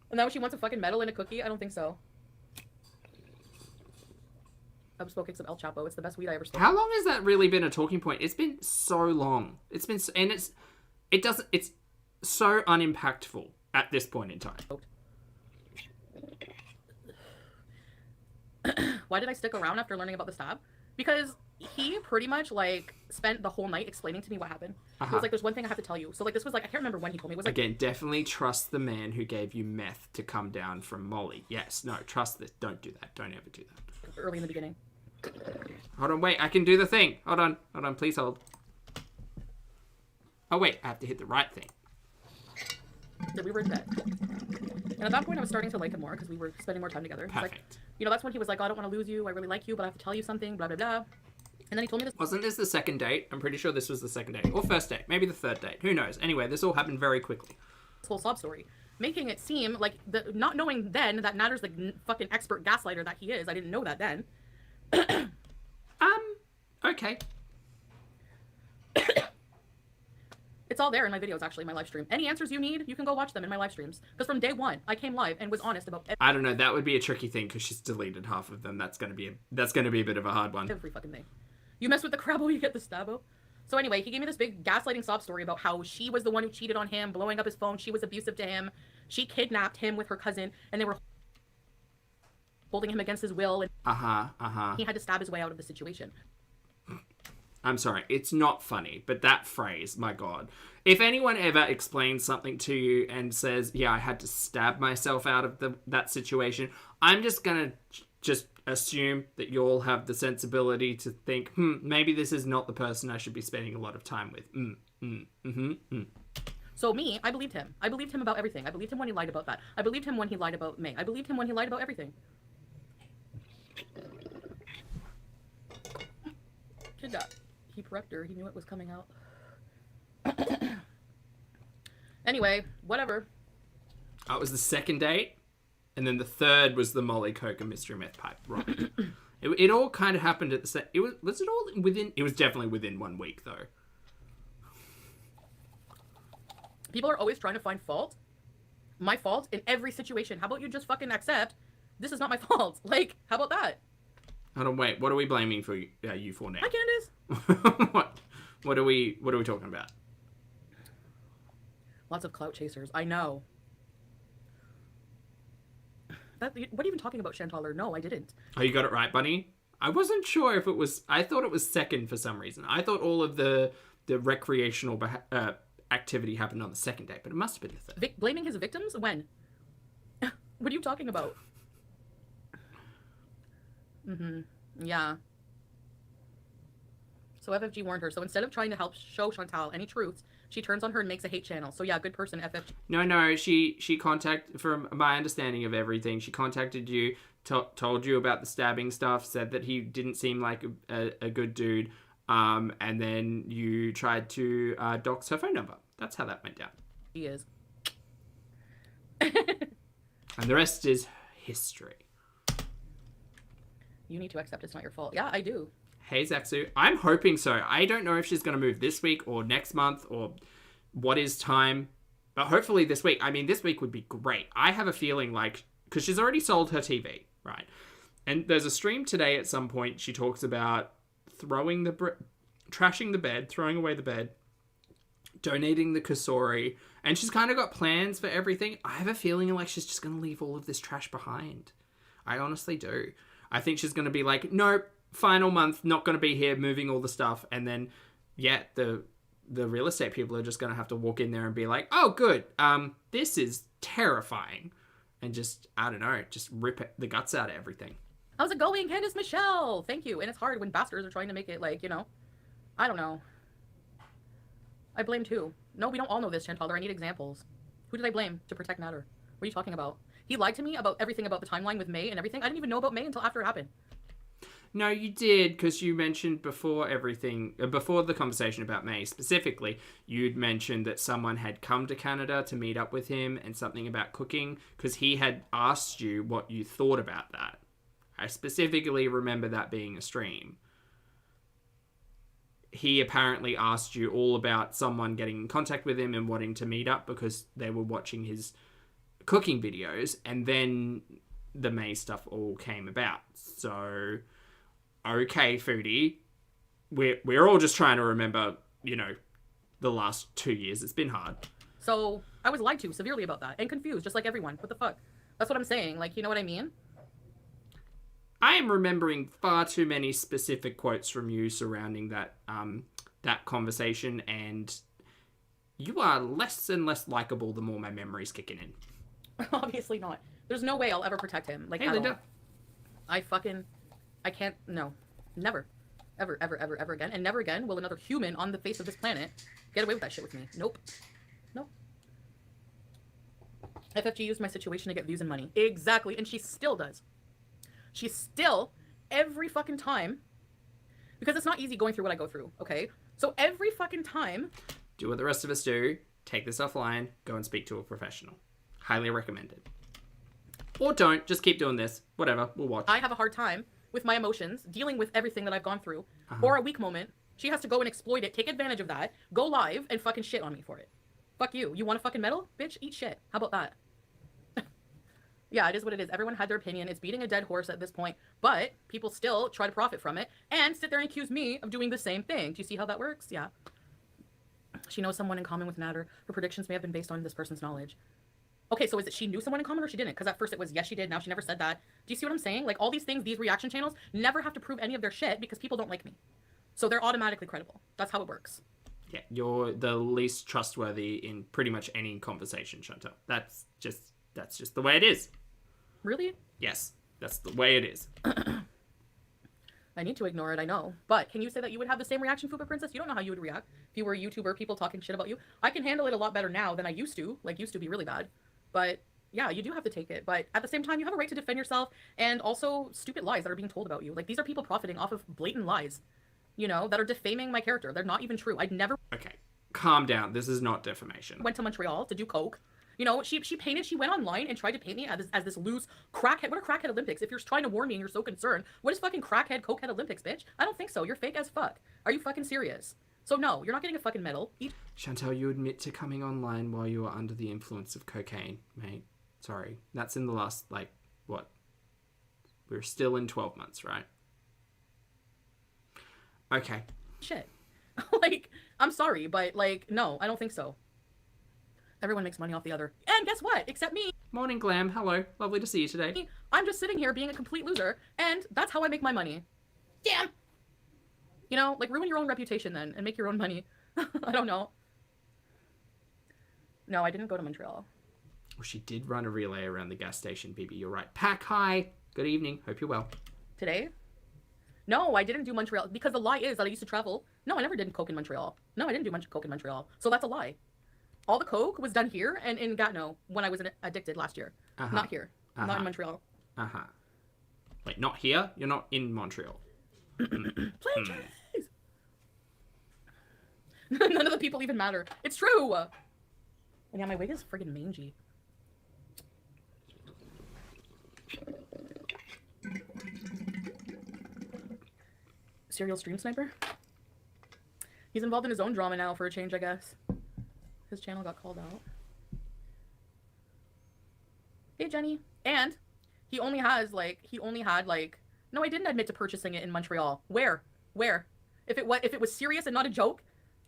[SPEAKER 3] And now she wants a fucking medal and a cookie? I don't think so. I'm smoking some El Chapo. It's the best weed I ever smoked.
[SPEAKER 1] How long has that really been a talking point? It's been so long. It's so unimpactful at this point in time.
[SPEAKER 3] Why did I stick around after learning about the stab? Because he pretty much like spent the whole night explaining to me what happened. He was like, there's one thing I have to tell you. So like this was like, I can't remember when he told me. It was like,
[SPEAKER 1] again, definitely trust the man who gave you meth to come down from Molly. Yes, no, trust this. Don't do that. Don't ever do that.
[SPEAKER 3] early in the beginning.
[SPEAKER 1] Hold on, wait, I can do the thing. Hold on, please hold. Oh wait, I have to hit the right thing.
[SPEAKER 3] Yeah, we were in bed. And at that point I was starting to like him more because we were spending more time together. He's like,
[SPEAKER 1] Perfect.
[SPEAKER 3] that's when he was like, oh, I don't want to lose you. I really like you, but I have to tell you something, blah, blah, blah. And then he told me this
[SPEAKER 1] Wasn't this the second date? I'm pretty sure this was the second date. Or first date. Maybe the third date. Who knows? Anyway, this all happened very quickly.
[SPEAKER 3] whole sob story, making it seem like not knowing then that Natter's the fucking expert gaslighter that he is. I didn't know that then.
[SPEAKER 1] Okay.
[SPEAKER 3] It's all there in my videos, actually, my live stream. Any answers you need, you can go watch them in my live streams. Because from day one, I came live and was honest about
[SPEAKER 1] I don't know. That would be a tricky thing because she's deleted half of them. That's gonna be a bit of a hard one.
[SPEAKER 3] every fucking thing. You mess with the Crabbo, you get the Stabbo. So anyway, he gave me this big gaslighting sob story about how she was the one who cheated on him, blowing up his phone. She was abusive to him. She kidnapped him with her cousin, and they were holding him against his will. And he had to stab his way out of the situation.
[SPEAKER 1] I'm sorry, it's not funny, but that phrase, my God. If anyone ever explains something to you and says, yeah, I had to stab myself out of that situation, I'm just gonna just assume that you'll have the sensibility to think, maybe this is not the person I should be spending a lot of time with.
[SPEAKER 3] So me, I believed him. I believed him about everything. I believed him when he lied about that. I believed him when he lied about May. I believed him when he lied about everything. Did that. He prepped her. He knew it was coming out. Anyway, whatever.
[SPEAKER 1] That was the second date. And then the third was the Molly Coke and mystery meth pipe. Right. It all kind of happened at the same... Was it all within... It was definitely within 1 week, though.
[SPEAKER 3] People are always trying to find fault. My fault in every situation. How about you just fucking accept this is not my fault? Like, how about that?
[SPEAKER 1] Hold on, wait. What are we blaming for you for now?
[SPEAKER 3] Hi, Candace.
[SPEAKER 1] What are we talking about?
[SPEAKER 3] Lots of clout chasers. I know. What are you even talking about, Chantal? Or no, I didn't.
[SPEAKER 1] Oh, you got it right, Bunny? I wasn't sure if it was... I thought it was second for some reason. I thought all of the recreational activity happened on the second date, but it must have been the third.
[SPEAKER 3] Blaming his victims? When? What are you talking about? Yeah. So FFG warned her. So instead of trying to help show Chantal any truths, she turns on her and makes a hate channel. So yeah, good person, FFG.
[SPEAKER 1] No, she from my understanding of everything, she contacted you, told you about the stabbing stuff, said that he didn't seem like a good dude, and then you tried to dox her phone number. That's how that went down.
[SPEAKER 3] He is.
[SPEAKER 1] And the rest is history.
[SPEAKER 3] You need to accept it's not your fault. Yeah, I do.
[SPEAKER 1] Hey, Zaxu. I'm hoping so. I don't know if she's going to move this week or next month or what is time, but hopefully this week. I mean, this week would be great. I have a feeling like, because she's already sold her TV, right? And there's a stream today at some point. She talks about trashing the bed, throwing away the bed, donating the Kasori, and she's kind of got plans for everything. I have a feeling like she's just going to leave all of this trash behind. I honestly do. I think she's going to be like, nope, final month, not going to be here, moving all the stuff. And then, yeah, the real estate people are just going to have to walk in there and be like, oh, good, this is terrifying. And just, I don't know, just rip the guts out of everything.
[SPEAKER 3] How's it going, Candace Michelle? Thank you. And it's hard when bastards are trying to make it like, you know, I don't know. I blame too. No, we don't all know this, Chantal. I need examples. Who did I blame to protect Natter? What are you talking about? He lied to me about everything about the timeline with May and everything. I didn't even know about May until after it happened.
[SPEAKER 1] No, you did, because you mentioned before the conversation about May specifically, you'd mentioned that someone had come to Canada to meet up with him and something about cooking, because he had asked you what you thought about that. I specifically remember that being a stream. He apparently asked you all about someone getting in contact with him and wanting to meet up because they were watching his cooking videos, and then the May stuff all came about. So, okay, Foodie, we're all just trying to remember, you know, the last 2 years. It's been hard.
[SPEAKER 3] So I was lied to severely about that and confused, just like everyone. What the fuck? That's what I'm saying. Like, you know what I mean?
[SPEAKER 1] I am remembering far too many specific quotes from you surrounding that that conversation, and you are less and less likable the more my memory's kicking in.
[SPEAKER 3] Obviously not. There's no way I'll ever protect him. Like,
[SPEAKER 1] hey,
[SPEAKER 3] at
[SPEAKER 1] Linda.
[SPEAKER 3] all. I can't, no. Never. Ever, ever, ever, ever again. And never again will another human on the face of this planet get away with that shit with me. Nope. Nope. FFG used my situation to get views and money. Exactly. And she still does. She still, every fucking time, because it's not easy going through what I go through, okay? So every fucking time...
[SPEAKER 1] Do what the rest of us do. Take this offline. Go and speak to a professional. Highly recommended. Or don't. Just keep doing this. Whatever. We'll watch.
[SPEAKER 3] I have a hard time with my emotions, dealing with everything that I've gone through, or a weak moment. She has to go and exploit it, take advantage of that, go live, and fucking shit on me for it. Fuck you. You want a fucking medal? Bitch, eat shit. How about that? Yeah, it is what it is. Everyone had their opinion. It's beating a dead horse at this point, but people still try to profit from it and sit there and accuse me of doing the same thing. Do you see how that works? Yeah. She knows someone in common with Natter. Her predictions may have been based on this person's knowledge. Okay, so is it she knew someone in common or she didn't? Because at first it was, yes, she did. Now she never said that. Do you see what I'm saying? Like, all these things, these reaction channels, never have to prove any of their shit because people don't like me. So they're automatically credible. That's how it works.
[SPEAKER 1] Yeah, you're the least trustworthy in pretty much any conversation, Chantal. That's just the way it is.
[SPEAKER 3] Really?
[SPEAKER 1] Yes. That's the way it is.
[SPEAKER 3] I need to ignore it, I know. But can you say that you would have the same reaction, Fupa Princess? You don't know how you would react if you were a YouTuber, people talking shit about you. I can handle it a lot better now than I used to. Like, used to be really bad. But yeah, you do have to take it. But at the same time, you have a right to defend yourself, and also stupid lies that are being told about you. Like, these are people profiting off of blatant lies, you know, that are defaming my character. They're not even true. I'd never
[SPEAKER 1] Okay, calm down. This is not defamation.
[SPEAKER 3] went to Montreal to do coke. You know, she went online and tried to paint me as this loose crackhead. What are crackhead Olympics? If you're trying to warn me and you're so concerned, what is fucking crackhead, cokehead Olympics, bitch? I don't think so. You're fake as fuck. Are you fucking serious? So no, you're not getting a fucking medal.
[SPEAKER 1] Chantal, you admit to coming online while you were under the influence of cocaine, mate. Sorry. That's in the last, like, what? We're still in 12 months, right? Okay.
[SPEAKER 3] Shit. Like, I'm sorry, but, like, no, I don't think so. Everyone makes money off the other. And guess what? Except me.
[SPEAKER 1] Morning, Glam. Hello. Lovely to see you today.
[SPEAKER 3] I'm just sitting here being a complete loser, and that's how I make my money. Damn! You know, like, ruin your own reputation then, and make your own money. I don't know. No, I didn't go to Montreal.
[SPEAKER 1] Well, she did run a relay around the gas station, Bibi. You're right. Pack, hi. Good evening. Hope you're well.
[SPEAKER 3] Today? No, I didn't do Montreal, because the lie is that I used to travel. No, I never did coke in Montreal. No, I didn't do much coke in Montreal. So that's a lie. All the coke was done here and in Gatineau when I was addicted last year. Not here. Not in Montreal.
[SPEAKER 1] Wait, not here? You're not in Montreal.
[SPEAKER 3] Play cheese! None of the people even matter. It's true! And yeah, my wig is friggin' mangy. Serial stream sniper? He's involved in his own drama now for a change, I guess. His channel got called out. Hey, Jenny. And he only had like, no, I didn't admit to purchasing it in Montreal. Where? If it was serious and not a joke,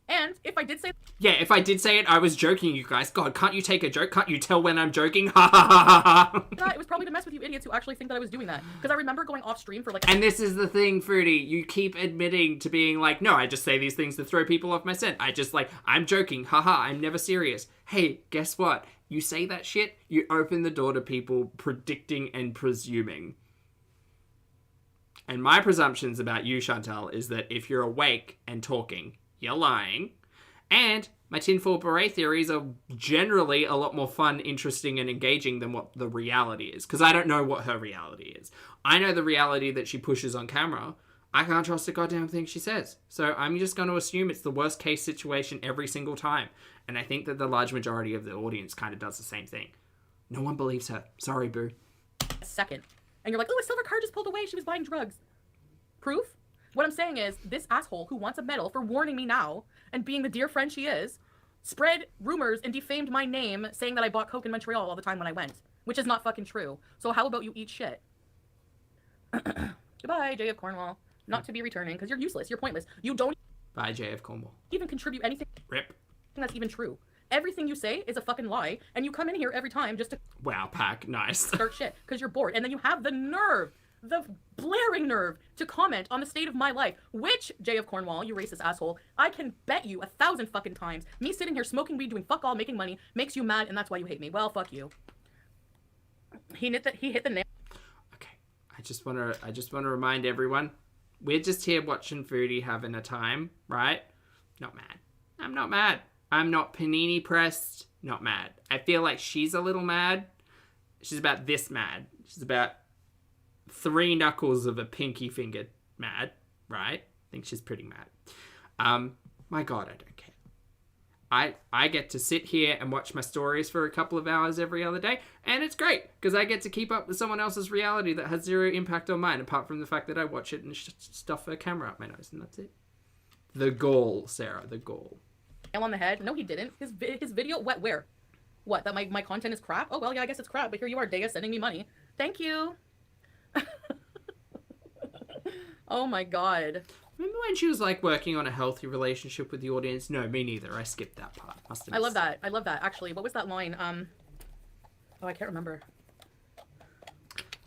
[SPEAKER 3] and if I did say...
[SPEAKER 1] Yeah, if I did say it, I was joking, you guys. God, can't you take a joke? Can't you tell when I'm joking? Ha ha ha ha ha.
[SPEAKER 3] It was probably to mess with you idiots who actually think that I was doing that. Because I remember going off stream for like...
[SPEAKER 1] And this is the thing, Foodie. You keep admitting to being like, no, I just say these things to throw people off my scent. I'm joking. Haha, I'm never serious. Hey, guess what? You say that shit, you open the door to people predicting and presuming. And my presumptions about you, Chantal, is that if you're awake and talking, you're lying. And my tinfoil beret theories are generally a lot more fun, interesting, and engaging than what the reality is. Because I don't know what her reality is. I know the reality that she pushes on camera. I can't trust a goddamn thing she says. So I'm just going to assume it's the worst case situation every single time. And I think that the large majority of the audience kind of does the same thing. No one believes her. Sorry, boo.
[SPEAKER 3] A second. And you're like, oh, a silver car just pulled away. She was buying drugs. Proof? What I'm saying is, this asshole who wants a medal for warning me now and being the dear friend she is, spread rumors and defamed my name saying that I bought coke in Montreal all the time when I went, which is not fucking true. So how about you eat shit? Goodbye, J of Cornwall. Not to be returning, because you're useless. You're pointless. You don't
[SPEAKER 1] Bye, J of Cornwall.
[SPEAKER 3] even contribute anything
[SPEAKER 1] Rip.
[SPEAKER 3] that's even true. Everything you say is a fucking lie, and you come in here every time just to
[SPEAKER 1] Wow, Pack. Nice.
[SPEAKER 3] start shit, because you're bored. And then you have the nerve, the blaring nerve, to comment on the state of my life, which, J of Cornwall, you racist asshole, I can bet you 1,000 fucking times, me sitting here smoking weed, doing fuck all, making money, makes you mad, and that's why you hate me. Well, fuck you. He hit the nail.
[SPEAKER 1] Okay. I just want to remind everyone, we're just here watching Foodie having a time, right? Not mad. I'm not mad. I'm not panini pressed. Not mad. I feel like she's a little mad. She's about this mad. She's about 3 knuckles of a pinky finger mad, right? I think she's pretty mad. My God, I don't care. I get to sit here and watch my stories for a couple of hours every other day, and it's great, because I get to keep up with someone else's reality that has 0 impact on mine, apart from the fact that I watch it and stuff a camera up my nose, and that's it. The goal, Sarah, the goal.
[SPEAKER 3] Nail on the head. No, he didn't. His video, where? What, that my content is crap? Oh, well, yeah, I guess it's crap, but here you are, Dea, sending me money. Thank you. Oh my God.
[SPEAKER 1] Remember when she was like working on a healthy relationship with the audience? No, me neither. I skipped that part.
[SPEAKER 3] I love that. I love that. Actually, what was that line? Oh, I can't remember.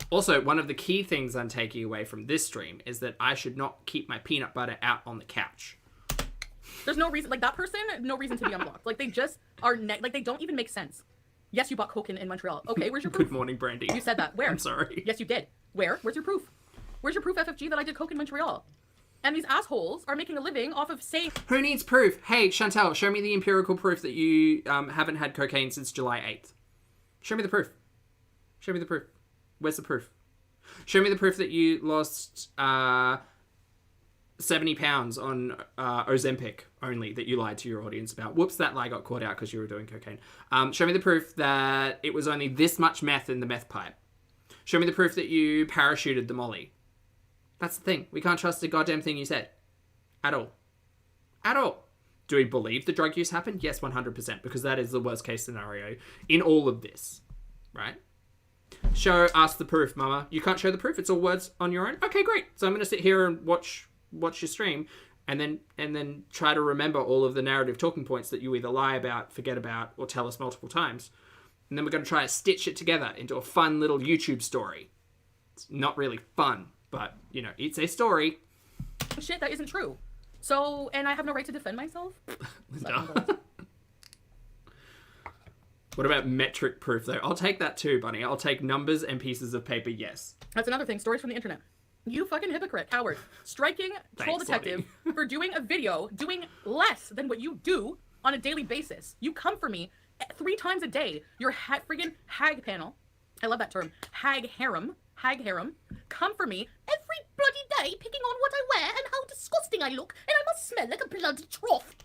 [SPEAKER 1] Also, one of the key things I'm taking away from this stream is that I should not keep my peanut butter out on the couch.
[SPEAKER 3] There's no reason, like that person, no reason to be unblocked. Like they just are, like they don't even make sense. Yes, you bought coke in Montreal. Okay, where's your proof?
[SPEAKER 1] Good morning, Brandy.
[SPEAKER 3] You said that. Where?
[SPEAKER 1] I'm sorry.
[SPEAKER 3] Yes, you did. Where? Where's your proof? Where's your proof, FFG, that I did coke in Montreal? And these assholes are making a living off of saying...
[SPEAKER 1] Who needs proof? Hey, Chantal, show me the empirical proof that you haven't had cocaine since July 8th. Show me the proof. Show me the proof. Where's the proof? Show me the proof that you lost 70 pounds on Ozempic only, that you lied to your audience about. Whoops, that lie got caught out because you were doing cocaine. Show me the proof that it was only this much meth in the meth pipe. Show me the proof that you parachuted the molly. That's the thing. We can't trust a goddamn thing you said. At all. At all. Do we believe the drug use happened? Yes, 100%, because that is the worst case scenario in all of this. Right? Show us the proof, mama. You can't show the proof. It's all words on your own. Okay, great. So I'm going to sit here and watch your stream and then try to remember all of the narrative talking points that you either lie about, forget about, or tell us multiple times. And then we're going to try to stitch it together into a fun little YouTube story. It's not really fun, but, you know, it's a story.
[SPEAKER 3] shit that isn't true. So, and I have no right to defend myself?
[SPEAKER 1] Linda. What about metric proof, though? I'll take that too, Bunny. I'll take numbers and pieces of paper, yes.
[SPEAKER 3] That's another thing. Stories from the internet. You fucking hypocrite, coward. Striking troll detective for doing a video, doing less than what you do on a daily basis. You come for me 3 times a day. Your friggin' hag panel. I love that term. Hag harem. Hag harem. Come for me every bloody day, picking on what I wear and how disgusting I look, and I must smell like a bloody trough.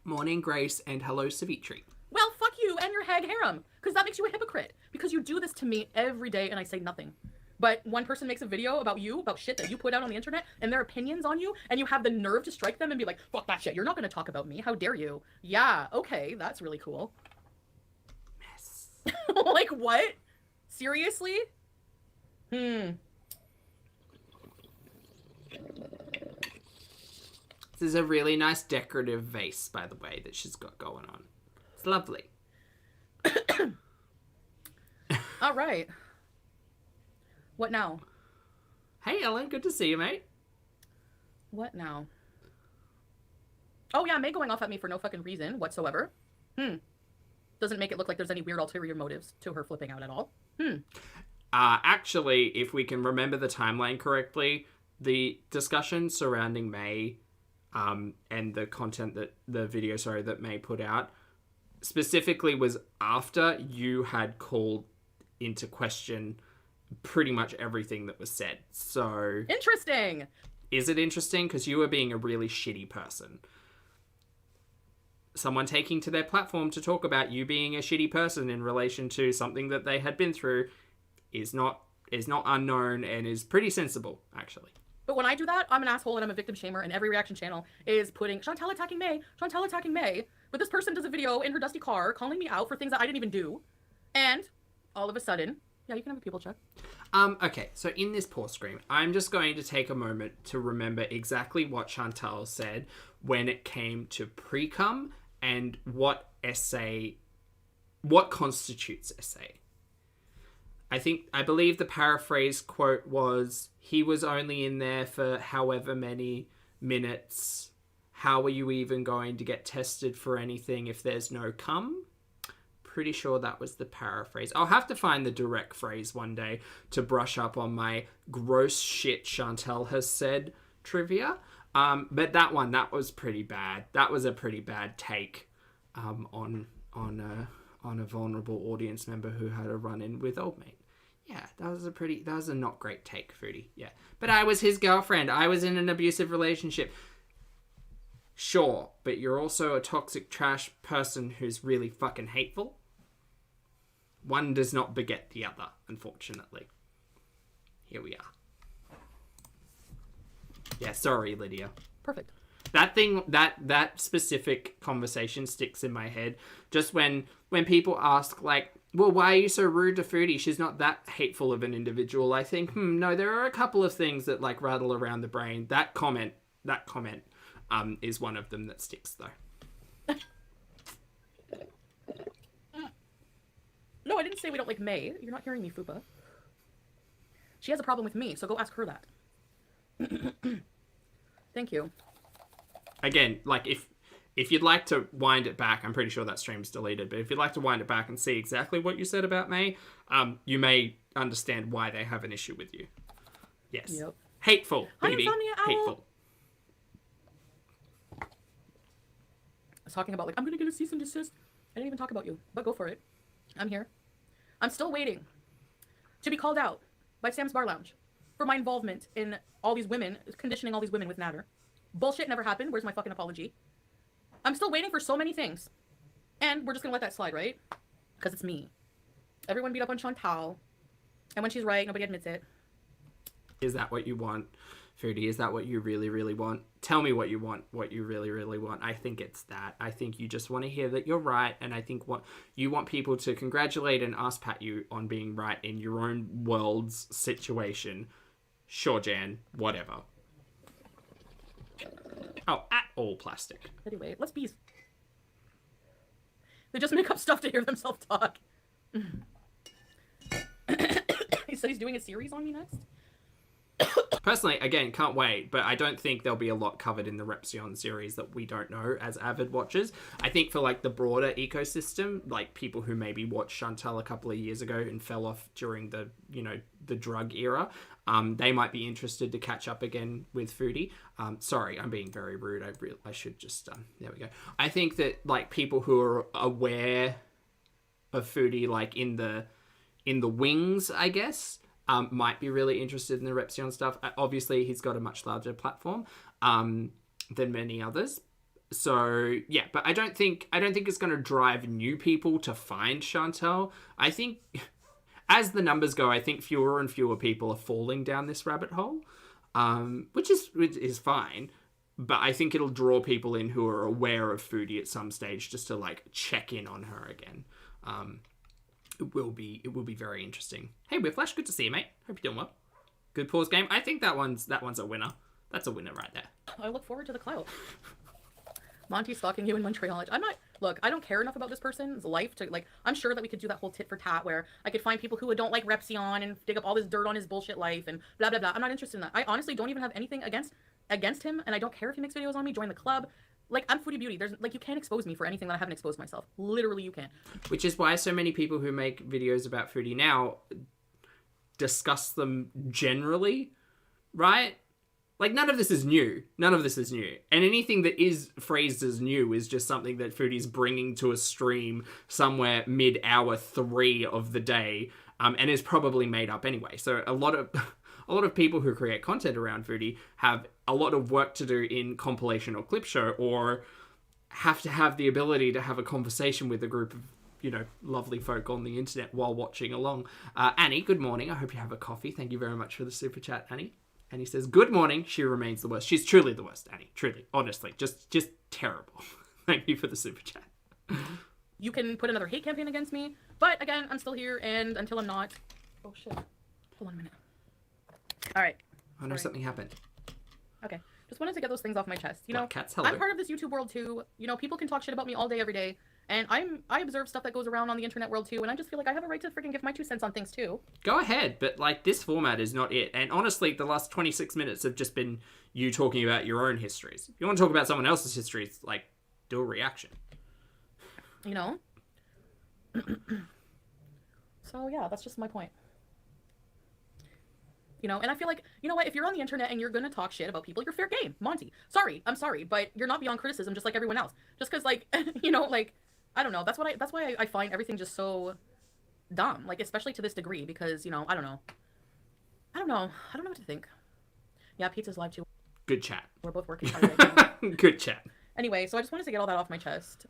[SPEAKER 1] Morning, Grace, and hello, Savitri.
[SPEAKER 3] Well, fuck you and your hag harem, because that makes you a hypocrite. Because you do this to me every day and I say nothing. But one person makes a video about you, about shit that you put out on the internet, and their opinions on you, and you have the nerve to strike them and be like, fuck that shit, you're not going to talk about me, how dare you? Yeah, okay, that's really cool.
[SPEAKER 1] Mess.
[SPEAKER 3] Like, what? Seriously?
[SPEAKER 1] This is a really nice decorative vase, by the way, that she's got going on. It's lovely.
[SPEAKER 3] All right. What now?
[SPEAKER 1] Hey, Ellen, good to see you, mate.
[SPEAKER 3] What now? Oh, yeah, May going off at me for no fucking reason whatsoever. Doesn't make it look like there's any weird ulterior motives to her flipping out at all.
[SPEAKER 1] Actually, if we can remember the timeline correctly, the discussion surrounding May and the content that the video, that May put out specifically was after you had called into question pretty much everything that was said. So
[SPEAKER 3] interesting.
[SPEAKER 1] Is it interesting? Because you were being a really shitty person. Someone taking to their platform to talk about you being a shitty person in relation to something that they had been through is not unknown and is pretty sensible, actually.
[SPEAKER 3] But when I do that, I'm an asshole and I'm a victim shamer, and every reaction channel is putting Chantal attacking May, Chantal attacking May. But this person does a video in her dusty car calling me out for things that I didn't even do. And all of a sudden, yeah, you can have a people check.
[SPEAKER 1] Okay, so in this pause screen, I'm just going to take a moment to remember exactly what Chantal said when it came to pre-cum and what constitutes essay. I believe the paraphrase quote was, he was only in there for however many minutes. How are you even going to get tested for anything if there's no cum? Pretty sure that was the paraphrase. I'll have to find the direct phrase one day to brush up on my gross shit Chantal has said trivia. But that was pretty bad. That was a pretty bad take on a vulnerable audience member who had a run-in with old mate. Yeah, that was a not great take, Foodie. Yeah. But I was his girlfriend. I was in an abusive relationship. Sure, but you're also a toxic trash person who's really fucking hateful. One does not beget the other, unfortunately. Here we are. Yeah, sorry, Lydia.
[SPEAKER 3] Perfect.
[SPEAKER 1] That thing, that specific conversation sticks in my head. Just when people ask, like, well, why are you so rude to Foodie? She's not that hateful of an individual. I think, no, there are a couple of things that, like, rattle around the brain. That comment is one of them that sticks, though.
[SPEAKER 3] No, I didn't say we don't like May. You're not hearing me, Fupa. She has a problem with me, so go ask her that. Thank you.
[SPEAKER 1] Again, like, if you'd like to wind it back, I'm pretty sure that stream's deleted, but if you'd like to wind it back and see exactly what you said about May, you may understand why they have an issue with you. Yes.
[SPEAKER 3] Yep.
[SPEAKER 1] Hateful,
[SPEAKER 3] Hi,
[SPEAKER 1] baby.
[SPEAKER 3] Insomnia Owl.
[SPEAKER 1] Hateful.
[SPEAKER 3] I was talking about, like, I'm gonna get a cease and desist. I didn't even talk about you, but go for it. I'm here. I'm still waiting to be called out by Sam's Bar Lounge for my involvement in all these women, conditioning all these women with Natter. Bullshit never happened. Where's my fucking apology? I'm still waiting for so many things. And we're just gonna let that slide, right? Because it's me. Everyone beat up on Chantal. And when she's right, nobody admits it.
[SPEAKER 1] Is that what you want, Foodie? Is that what you really, really want? Tell me what you want, what you really, really want. I think it's that. I think you just want to hear that you're right, and I think what you want people to congratulate and ass pat you on being right in your own world's situation. Sure, Jan, whatever. Oh, at all plastic.
[SPEAKER 3] Anyway, let's be... They just make up stuff to hear themselves talk. He said he's doing a series on me next.
[SPEAKER 1] Personally, again, can't wait, but I don't think there'll be a lot covered in the Repsion series that we don't know as avid watchers. I think for like the broader ecosystem, like people who maybe watched Chantal a couple of years ago and fell off during the, you know, the drug era, they might be interested to catch up again with Foodie. Sorry, I'm being very rude. I should just, there we go. I think that like people who are aware of Foodie, like in the wings, I guess, might be really interested in the Repsion stuff. Obviously, he's got a much larger platform than many others. So yeah, but I don't think it's going to drive new people to find Chantal. I think as the numbers go, I think fewer and fewer people are falling down this rabbit hole, which is fine. But I think it'll draw people in who are aware of Foodie at some stage just to like check in on her again. It will be very interesting. Hey, Whiplash, good to see you, mate. Hope you're doing well. Good pause game. I think that one's a winner. That's a winner right there.
[SPEAKER 3] I look forward to the clout. Monty stalking you in Montreal. Look, I don't care enough about this person's life to, like, I'm sure that we could do that whole tit for tat where I could find people who don't like Repsion and dig up all this dirt on his bullshit life and blah, blah, blah. I'm not interested in that. I honestly don't even have anything against him, and I don't care if he makes videos on me. Join the club. Like, I'm Foodie Beauty. There's, like, you can't expose me for anything that I haven't exposed myself. Literally, you can't.
[SPEAKER 1] Which is why so many people who make videos about Foodie now discuss them generally, right? Like, none of this is new. None of this is new. And anything that is phrased as new is just something that Foodie's bringing to a stream somewhere mid-hour 3 of the day, and is probably made up anyway. So a lot of people who create content around Foodie have a lot of work to do in compilation or clip show, or have to have the ability to have a conversation with a group of, you know, lovely folk on the internet while watching along. Annie, good morning. I hope you have a coffee. Thank you very much for the super chat, Annie. Annie says, good morning. She remains the worst. She's truly the worst, Annie. Truly. Honestly. Just terrible. Thank you for the super chat.
[SPEAKER 3] You can put another hate campaign against me, but again, I'm still here, and until I'm not... Oh, shit. Hold on a minute. All right.
[SPEAKER 1] Oh, no, something happened.
[SPEAKER 3] Okay. Just wanted to get those things off my chest. You know,
[SPEAKER 1] Black cats, hello.
[SPEAKER 3] I'm part of this YouTube world too. You know, people can talk shit about me all day, every day. And I observe stuff that goes around on the internet world too. And I just feel like I have a right to freaking give my 2 cents on things too.
[SPEAKER 1] Go ahead. But like, this format is not it. And honestly, the last 26 minutes have just been you talking about your own histories. If you want to talk about someone else's histories, like, do a reaction.
[SPEAKER 3] You know? So yeah, that's just my point. You know, and I feel like, you know what, if you're on the internet and you're gonna talk shit about people, you're fair game. Monty. Sorry, I'm sorry, but you're not beyond criticism just like everyone else. Just because, like, you know, like, I don't know. That's why I find everything just so dumb. Like, especially to this degree, because, you know, I don't know what to think. Yeah, pizza's live too.
[SPEAKER 1] Good chat.
[SPEAKER 3] We're both working hard right now.
[SPEAKER 1] Good chat.
[SPEAKER 3] Anyway, so I just wanted to get all that off my chest.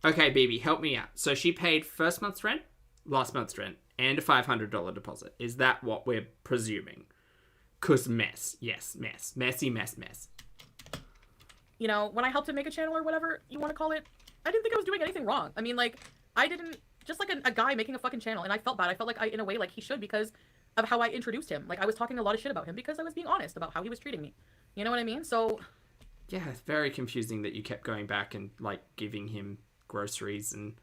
[SPEAKER 1] Okay, baby, help me out. So she paid first month's rent, last month's rent, and a $500 deposit. Is that what we're presuming? 'Cause mess. Yes, mess. Messy mess.
[SPEAKER 3] You know, when I helped him make a channel or whatever you want to call it, I didn't think I was doing anything wrong. I mean, like, I didn't... Just like a guy making a fucking channel, and I felt bad. I felt like in a way, like, he should because of how I introduced him. Like, I was talking a lot of shit about him because I was being honest about how he was treating me. You know what I mean? So...
[SPEAKER 1] Yeah, it's very confusing that you kept going back and, like, giving him groceries and,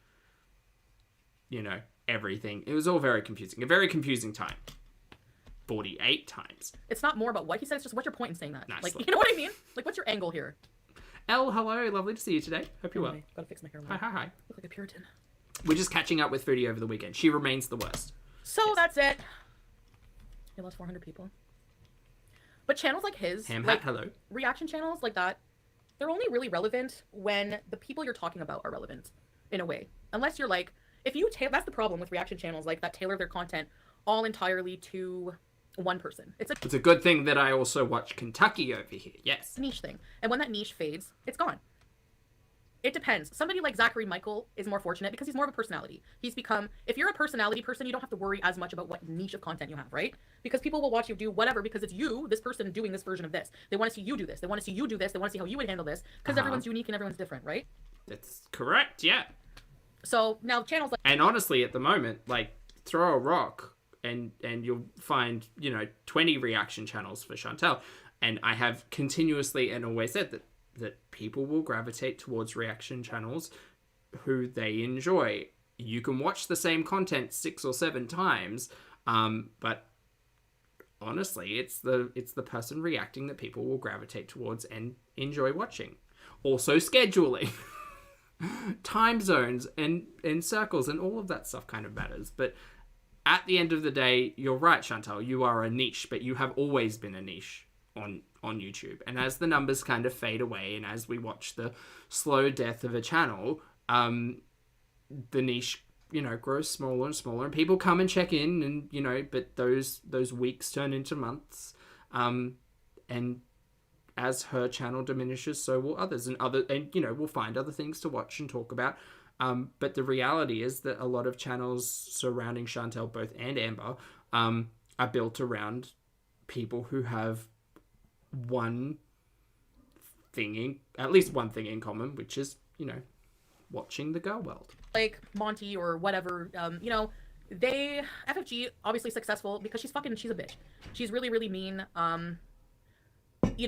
[SPEAKER 1] you know, everything. It was all very confusing. A very confusing time. 48 times.
[SPEAKER 3] It's not more about what he said, it's just what's your point in saying that?
[SPEAKER 1] Nicely.
[SPEAKER 3] Like, you know what I mean? Like, what's your angle here?
[SPEAKER 1] Elle, hello. Lovely to see you today. Hope you're well.
[SPEAKER 3] Gotta fix my hair.
[SPEAKER 1] Hi.
[SPEAKER 3] Look like a Puritan.
[SPEAKER 1] We're just catching up with Foodie over the weekend. She remains the worst.
[SPEAKER 3] So that's it. He lost 400 people. But channels like his, like
[SPEAKER 1] hello.
[SPEAKER 3] reaction channels like that, they're only really relevant when the people you're talking about are relevant, in a way. Unless you're like, if you that's the problem with reaction channels like that tailor their content all entirely to one person. It's
[SPEAKER 1] a good thing that I also watch Kentucky over here. Yes.
[SPEAKER 3] Niche thing. And when that niche fades, it's gone. It depends. Somebody like Zachary Michael is more fortunate because he's more of a personality. He's become, if you're a personality person, you don't have to worry as much about what niche of content you have, right? Because people will watch you do whatever because it's you, this person doing this version of this. They want to see you do this. They want to see you do this. They want to see how you would handle this because everyone's unique and everyone's different, right?
[SPEAKER 1] That's correct, yeah.
[SPEAKER 3] So now channels like...
[SPEAKER 1] And honestly, at the moment, like, throw a rock and you'll find, 20 reaction channels for Chantal. And I have continuously and always said that people will gravitate towards reaction channels who they enjoy. You can watch the same content 6 or 7 times, but honestly, it's the person reacting that people will gravitate towards and enjoy watching. Also scheduling. Time zones and circles and all of that stuff kind of matters. But at the end of the day, you're right, Chantal. You are a niche, but you have always been a niche on YouTube. And as the numbers kind of fade away and as we watch the slow death of a channel, the niche, grows smaller and smaller, and people come and check in and, but those weeks turn into months. And as her channel diminishes, so will others, and we'll find other things to watch and talk about. But the reality is that a lot of channels surrounding Chantal, both and Amber, are built around people who have at least one thing in common, which is, watching the girl world. Like
[SPEAKER 3] Monty or whatever, they, FFG, obviously successful because she's a bitch. She's really, really mean.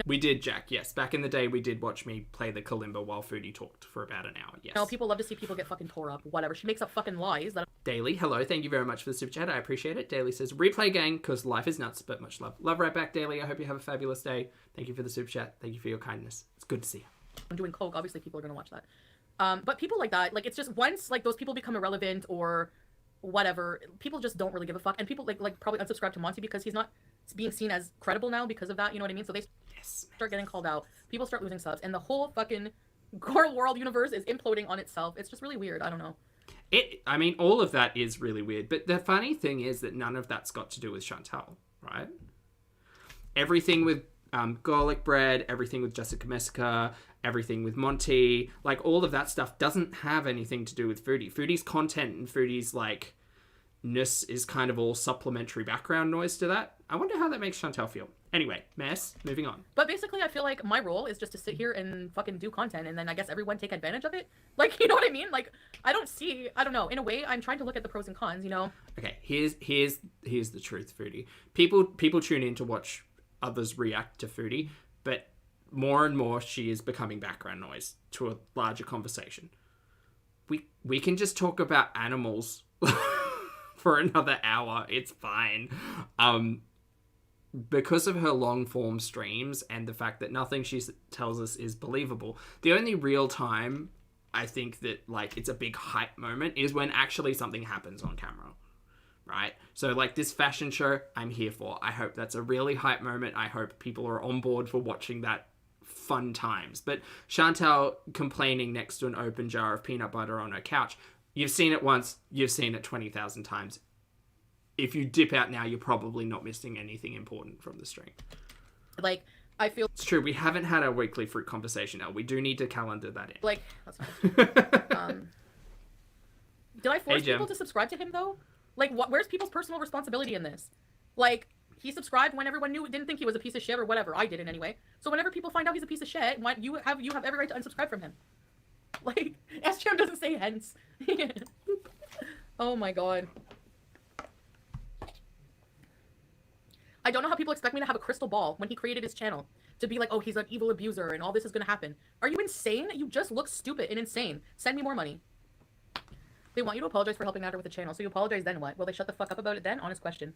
[SPEAKER 1] We did, Jack, yes. Back in the day, we did watch me play the kalimba while Foodie talked for about an hour, yes.
[SPEAKER 3] People love to see people get fucking tore up, whatever. She makes up fucking lies.
[SPEAKER 1] Daily, hello, thank you very much for the super chat, I appreciate it. Daily says, replay gang, because life is nuts, but much love. Love right back, Daily. I hope you have a fabulous day. Thank you for the super chat. Thank you for your kindness. It's good to see you.
[SPEAKER 3] I'm doing coke, obviously people are going to watch that. But people like that, it's just once, those people become irrelevant or whatever, people just don't really give a fuck. And people, like probably unsubscribe to Monty because he's not being seen as credible now because of that, you know what I mean? So they start getting called out. People start losing subs. And the whole fucking girl world universe is imploding on itself. It's just really weird. I don't know.
[SPEAKER 1] All of that is really weird. But the funny thing is that none of that's got to do with Chantal, right? Everything with garlic bread, everything with Jessica Messica, everything with Monty, all of that stuff doesn't have anything to do with Foodie. Foodie's content and Foodie's ness is kind of all supplementary background noise to that. I wonder how that makes Chantal feel. Anyway, moving on.
[SPEAKER 3] But basically, I feel like my role is just to sit here and fucking do content, and then I guess everyone take advantage of it. You know what I mean? I don't know. In a way, I'm trying to look at the pros and cons,
[SPEAKER 1] Okay, here's the truth, Foodie. People tune in to watch others react to Foodie, but more and more she is becoming background noise to a larger conversation. We can just talk about animals for another hour. It's fine. Because of her long form streams and the fact that nothing she tells us is believable, the only real time I think that it's a big hype moment is when actually something happens on camera, right? So this fashion show, I'm here for. I hope that's a really hype moment. I hope people are on board for watching that. Fun times. But Chantal complaining next to an open jar of peanut butter on her couch, you've seen it once, you've seen it 20,000 times. If you dip out now, you're probably not missing anything important from the stream.
[SPEAKER 3] I feel...
[SPEAKER 1] It's true, we haven't had our weekly fruit conversation now. We do need to calendar that in.
[SPEAKER 3] That's nice. Did I force people to subscribe to him, though? Where's people's personal responsibility in this? He subscribed when everyone didn't think he was a piece of shit or whatever. I didn't anyway. So whenever people find out he's a piece of shit, you have every right to unsubscribe from him. SGM doesn't say hence. Oh my god. I don't know how people expect me to have a crystal ball when he created his channel. To be oh, he's an evil abuser and all this is going to happen. Are you insane? You just look stupid and insane. Send me more money. They want you to apologize for helping Nader with the channel. So you apologize, then what? Will they shut the fuck up about it then? Honest question.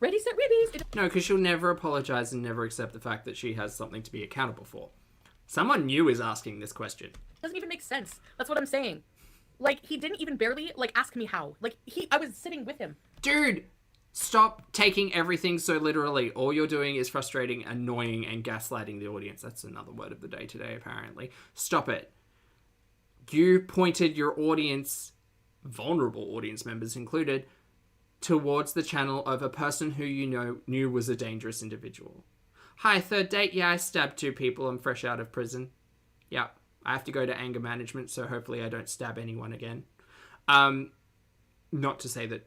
[SPEAKER 3] Ready, set, ribbies!
[SPEAKER 1] No, because she'll never apologize and never accept the fact that she has something to be accountable for. Someone new is asking this question.
[SPEAKER 3] Doesn't even make sense. That's what I'm saying. Like, he didn't even barely, like, ask me how. Like, I was sitting with him.
[SPEAKER 1] Dude, stop taking everything so literally. All you're doing is frustrating, annoying, and gaslighting the audience. That's another word of the day today, apparently. Stop it. You pointed your audience, vulnerable audience members included, towards the channel of a person who you knew was a dangerous individual. Hi, third date. Yeah, I stabbed 2 people. I'm fresh out of prison. Yeah, I have to go to anger management, so hopefully I don't stab anyone again. Not to say that,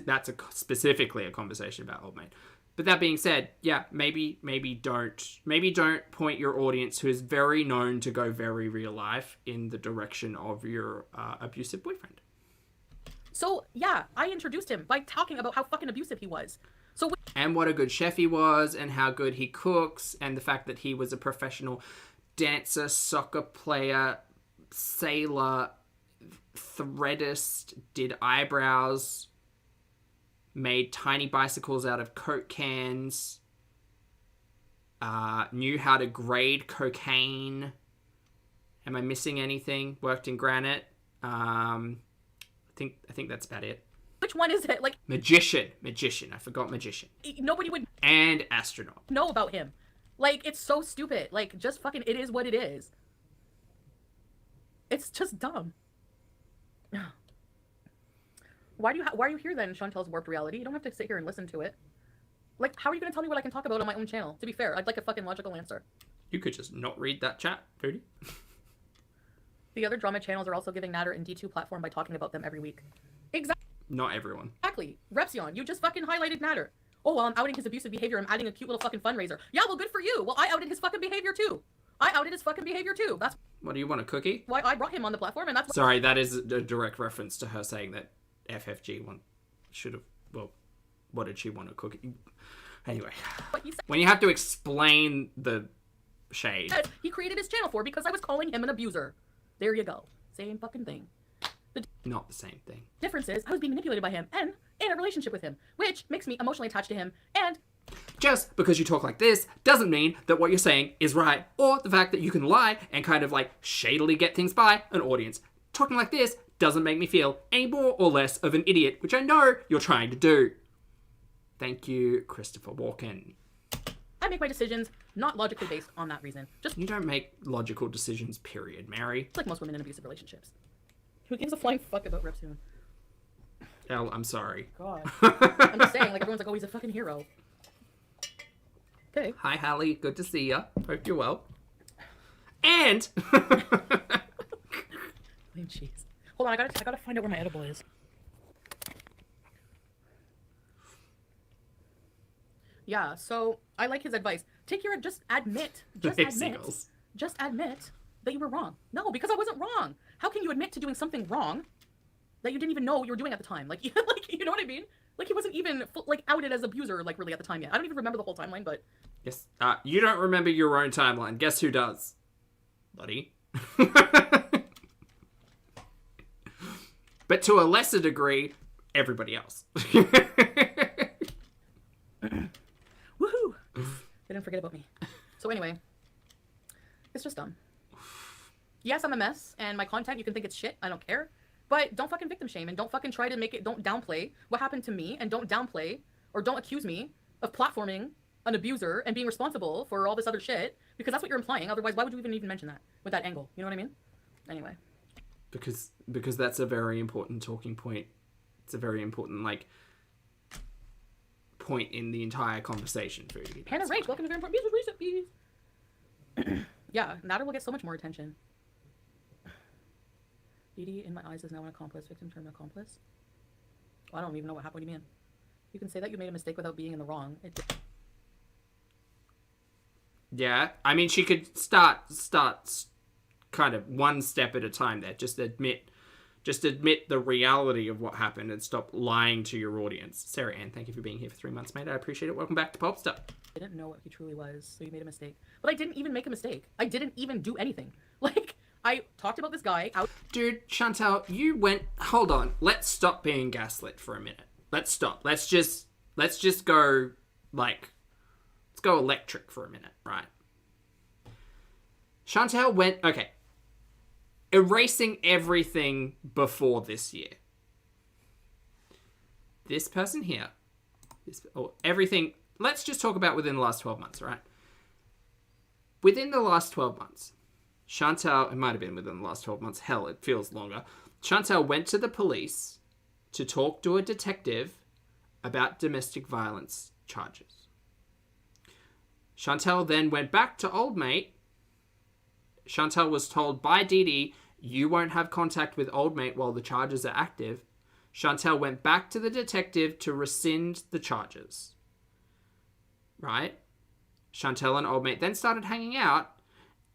[SPEAKER 1] that's specifically a conversation about old mate. But that being said, yeah, maybe don't point your audience, who is very known to go very real life, in the direction of your abusive boyfriend.
[SPEAKER 3] So, yeah, I introduced him by talking about how fucking abusive he was.
[SPEAKER 1] And what a good chef he was, and how good he cooks, and the fact that he was a professional dancer, soccer player, sailor, threadist, did eyebrows, made tiny bicycles out of Coke cans, knew how to grade cocaine. Am I missing anything? Worked in granite. I think that's about it.
[SPEAKER 3] Which one is it? Like,
[SPEAKER 1] magician. I forgot magician.
[SPEAKER 3] Nobody would.
[SPEAKER 1] And astronaut.
[SPEAKER 3] Know about him. Like, it's so stupid. Like, just fucking, it is what it is. It's just dumb. Why are you here then, Chantal's warped reality? You don't have to sit here and listen to it. Like, how are you going to tell me what I can talk about on my own channel? To be fair, I'd like a fucking logical answer.
[SPEAKER 1] You could just not read that chat, Foodie.
[SPEAKER 3] The other drama channels are also giving Natter and D2 platform by talking about them every week. Exactly.
[SPEAKER 1] Not everyone.
[SPEAKER 3] Exactly. Repsion, you just fucking highlighted Natter. Oh, well, I'm outing his abusive behavior. I'm adding a cute little fucking fundraiser. Yeah, well, good for you. Well, I outed his fucking behavior too. That's
[SPEAKER 1] What, do you want, a cookie?
[SPEAKER 3] why I brought him on the platform, and that's
[SPEAKER 1] Sorry, that is a direct reference to her saying that FFG should have... Well, what did she want, a cookie? Anyway.
[SPEAKER 3] what he said.
[SPEAKER 1] When you have to explain the shade.
[SPEAKER 3] He created his channel for because I was calling him an abuser. There you go. Same fucking thing.
[SPEAKER 1] Not the same thing.
[SPEAKER 3] Difference is I was being manipulated by him and in a relationship with him, which makes me emotionally attached to him. And
[SPEAKER 1] just because you talk like this doesn't mean that what you're saying is right, or the fact that you can lie and kind of like shadily get things by an audience. Talking like this doesn't make me feel any more or less of an idiot, which I know you're trying to do. Thank you, Christopher Walken.
[SPEAKER 3] I make my decisions not logically based on that reason. Just
[SPEAKER 1] You don't make logical decisions, period, Mary.
[SPEAKER 3] like most women in abusive relationships. Who gives a flying fuck about Repsoon?
[SPEAKER 1] Elle, I'm sorry.
[SPEAKER 3] God. I'm just saying, like, everyone's like, oh, he's a fucking hero. Okay.
[SPEAKER 1] Hi, Hallie. Good to see ya. Hope you're well. And...
[SPEAKER 3] Jeez. Hold on, I gotta find out where my edible is. Yeah, so I like his advice. Just admit that you were wrong. No, because I wasn't wrong. How can you admit to doing something wrong that you didn't even know you were doing at the time? Like, you know what I mean? Like, he wasn't even outed as abuser, like, really at the time yet. I don't even remember the whole timeline, but
[SPEAKER 1] yes. You don't remember your own timeline. Guess who does? Buddy. But to a lesser degree, everybody else.
[SPEAKER 3] woohoo! They didn't forget about me. So anyway, it's just dumb. Yes, I'm a mess, and my content, you can think it's shit. I don't care. But don't fucking victim shame, and don't fucking try to make it, don't downplay what happened to me, and don't downplay, or don't accuse me of platforming an abuser and being responsible for all this other shit, because that's what you're implying. Otherwise, why would you even mention that with that angle? You know what I mean? Anyway.
[SPEAKER 1] Because that's a very important talking point. It's a very important, like, point in the entire conversation. Foodie.
[SPEAKER 3] Hannah Rach, welcome to Very Important Recipes. Yeah, Natter will get so much more attention. Edie, in my eyes, is now an accomplice. Victim turned accomplice. Well, I don't even know what happened. What do you mean? You can say that you made a mistake without being in the wrong.
[SPEAKER 1] Yeah, I mean, she could start kind of one step at a time there. Just admit the reality of what happened and stop lying to your audience. Sarah Ann, thank you for being here for 3 months, mate. I appreciate it. Welcome back to Popstar.
[SPEAKER 3] I didn't know what he truly was, so you made a mistake. But I didn't even make a mistake. I didn't even do anything. Like, I talked about this guy out.
[SPEAKER 1] Dude, Chantal, you went... Hold on. Let's stop being gaslit for a minute. Let's stop. Let's just go, like... Let's go electric for a minute, right? Chantal went... Okay. erasing everything before this year. This person here, everything, let's just talk about within the last 12 months, right? Within the last 12 months, Chantal, it might have been within the last 12 months, hell, it feels longer. Chantal went to the police to talk to a detective about domestic violence charges. Chantal then went back to old mate. Chantal was told by Dee Dee, you won't have contact with old mate while the charges are active. Chantal went back to the detective to rescind the charges. Right? Chantal and old mate then started hanging out,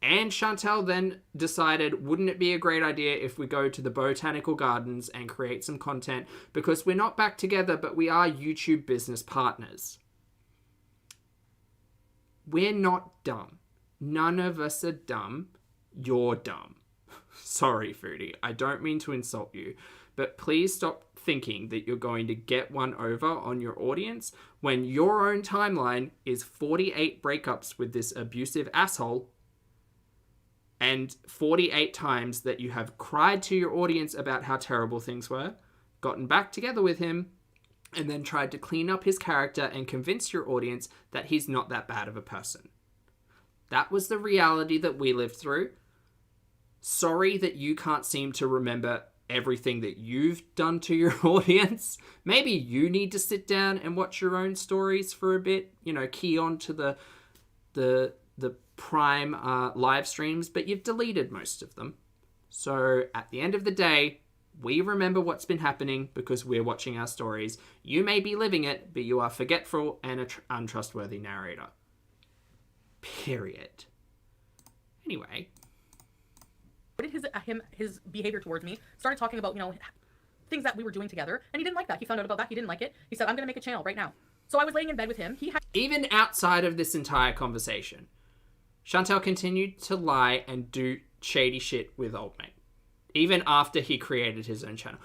[SPEAKER 1] and Chantal then decided, wouldn't it be a great idea if we go to the botanical gardens and create some content, because we're not back together, but we are YouTube business partners. We're not dumb. None of us are dumb. You're dumb. Sorry, Foodie. I don't mean to insult you, but please stop thinking that you're going to get one over on your audience when your own timeline is 48 breakups with this abusive asshole and 48 times that you have cried to your audience about how terrible things were, gotten back together with him, and then tried to clean up his character and convince your audience that he's not that bad of a person. That was the reality that we lived through. Sorry that you can't seem to remember everything that you've done to your audience. Maybe you need to sit down and watch your own stories for a bit, key on to the prime live streams, but you've deleted most of them. So at the end of the day, we remember what's been happening because we're watching our stories. You may be living it, but you are forgetful and an untrustworthy narrator. Period. Anyway.
[SPEAKER 3] What did his behavior towards me? Started talking about, things that we were doing together, and he didn't like that. He found out about that. He didn't like it. He said, I'm going to make a channel right now. So I was laying in bed with him.
[SPEAKER 1] Even outside of this entire conversation, Chantal continued to lie and do shady shit with old mate. Even after he created his own channel.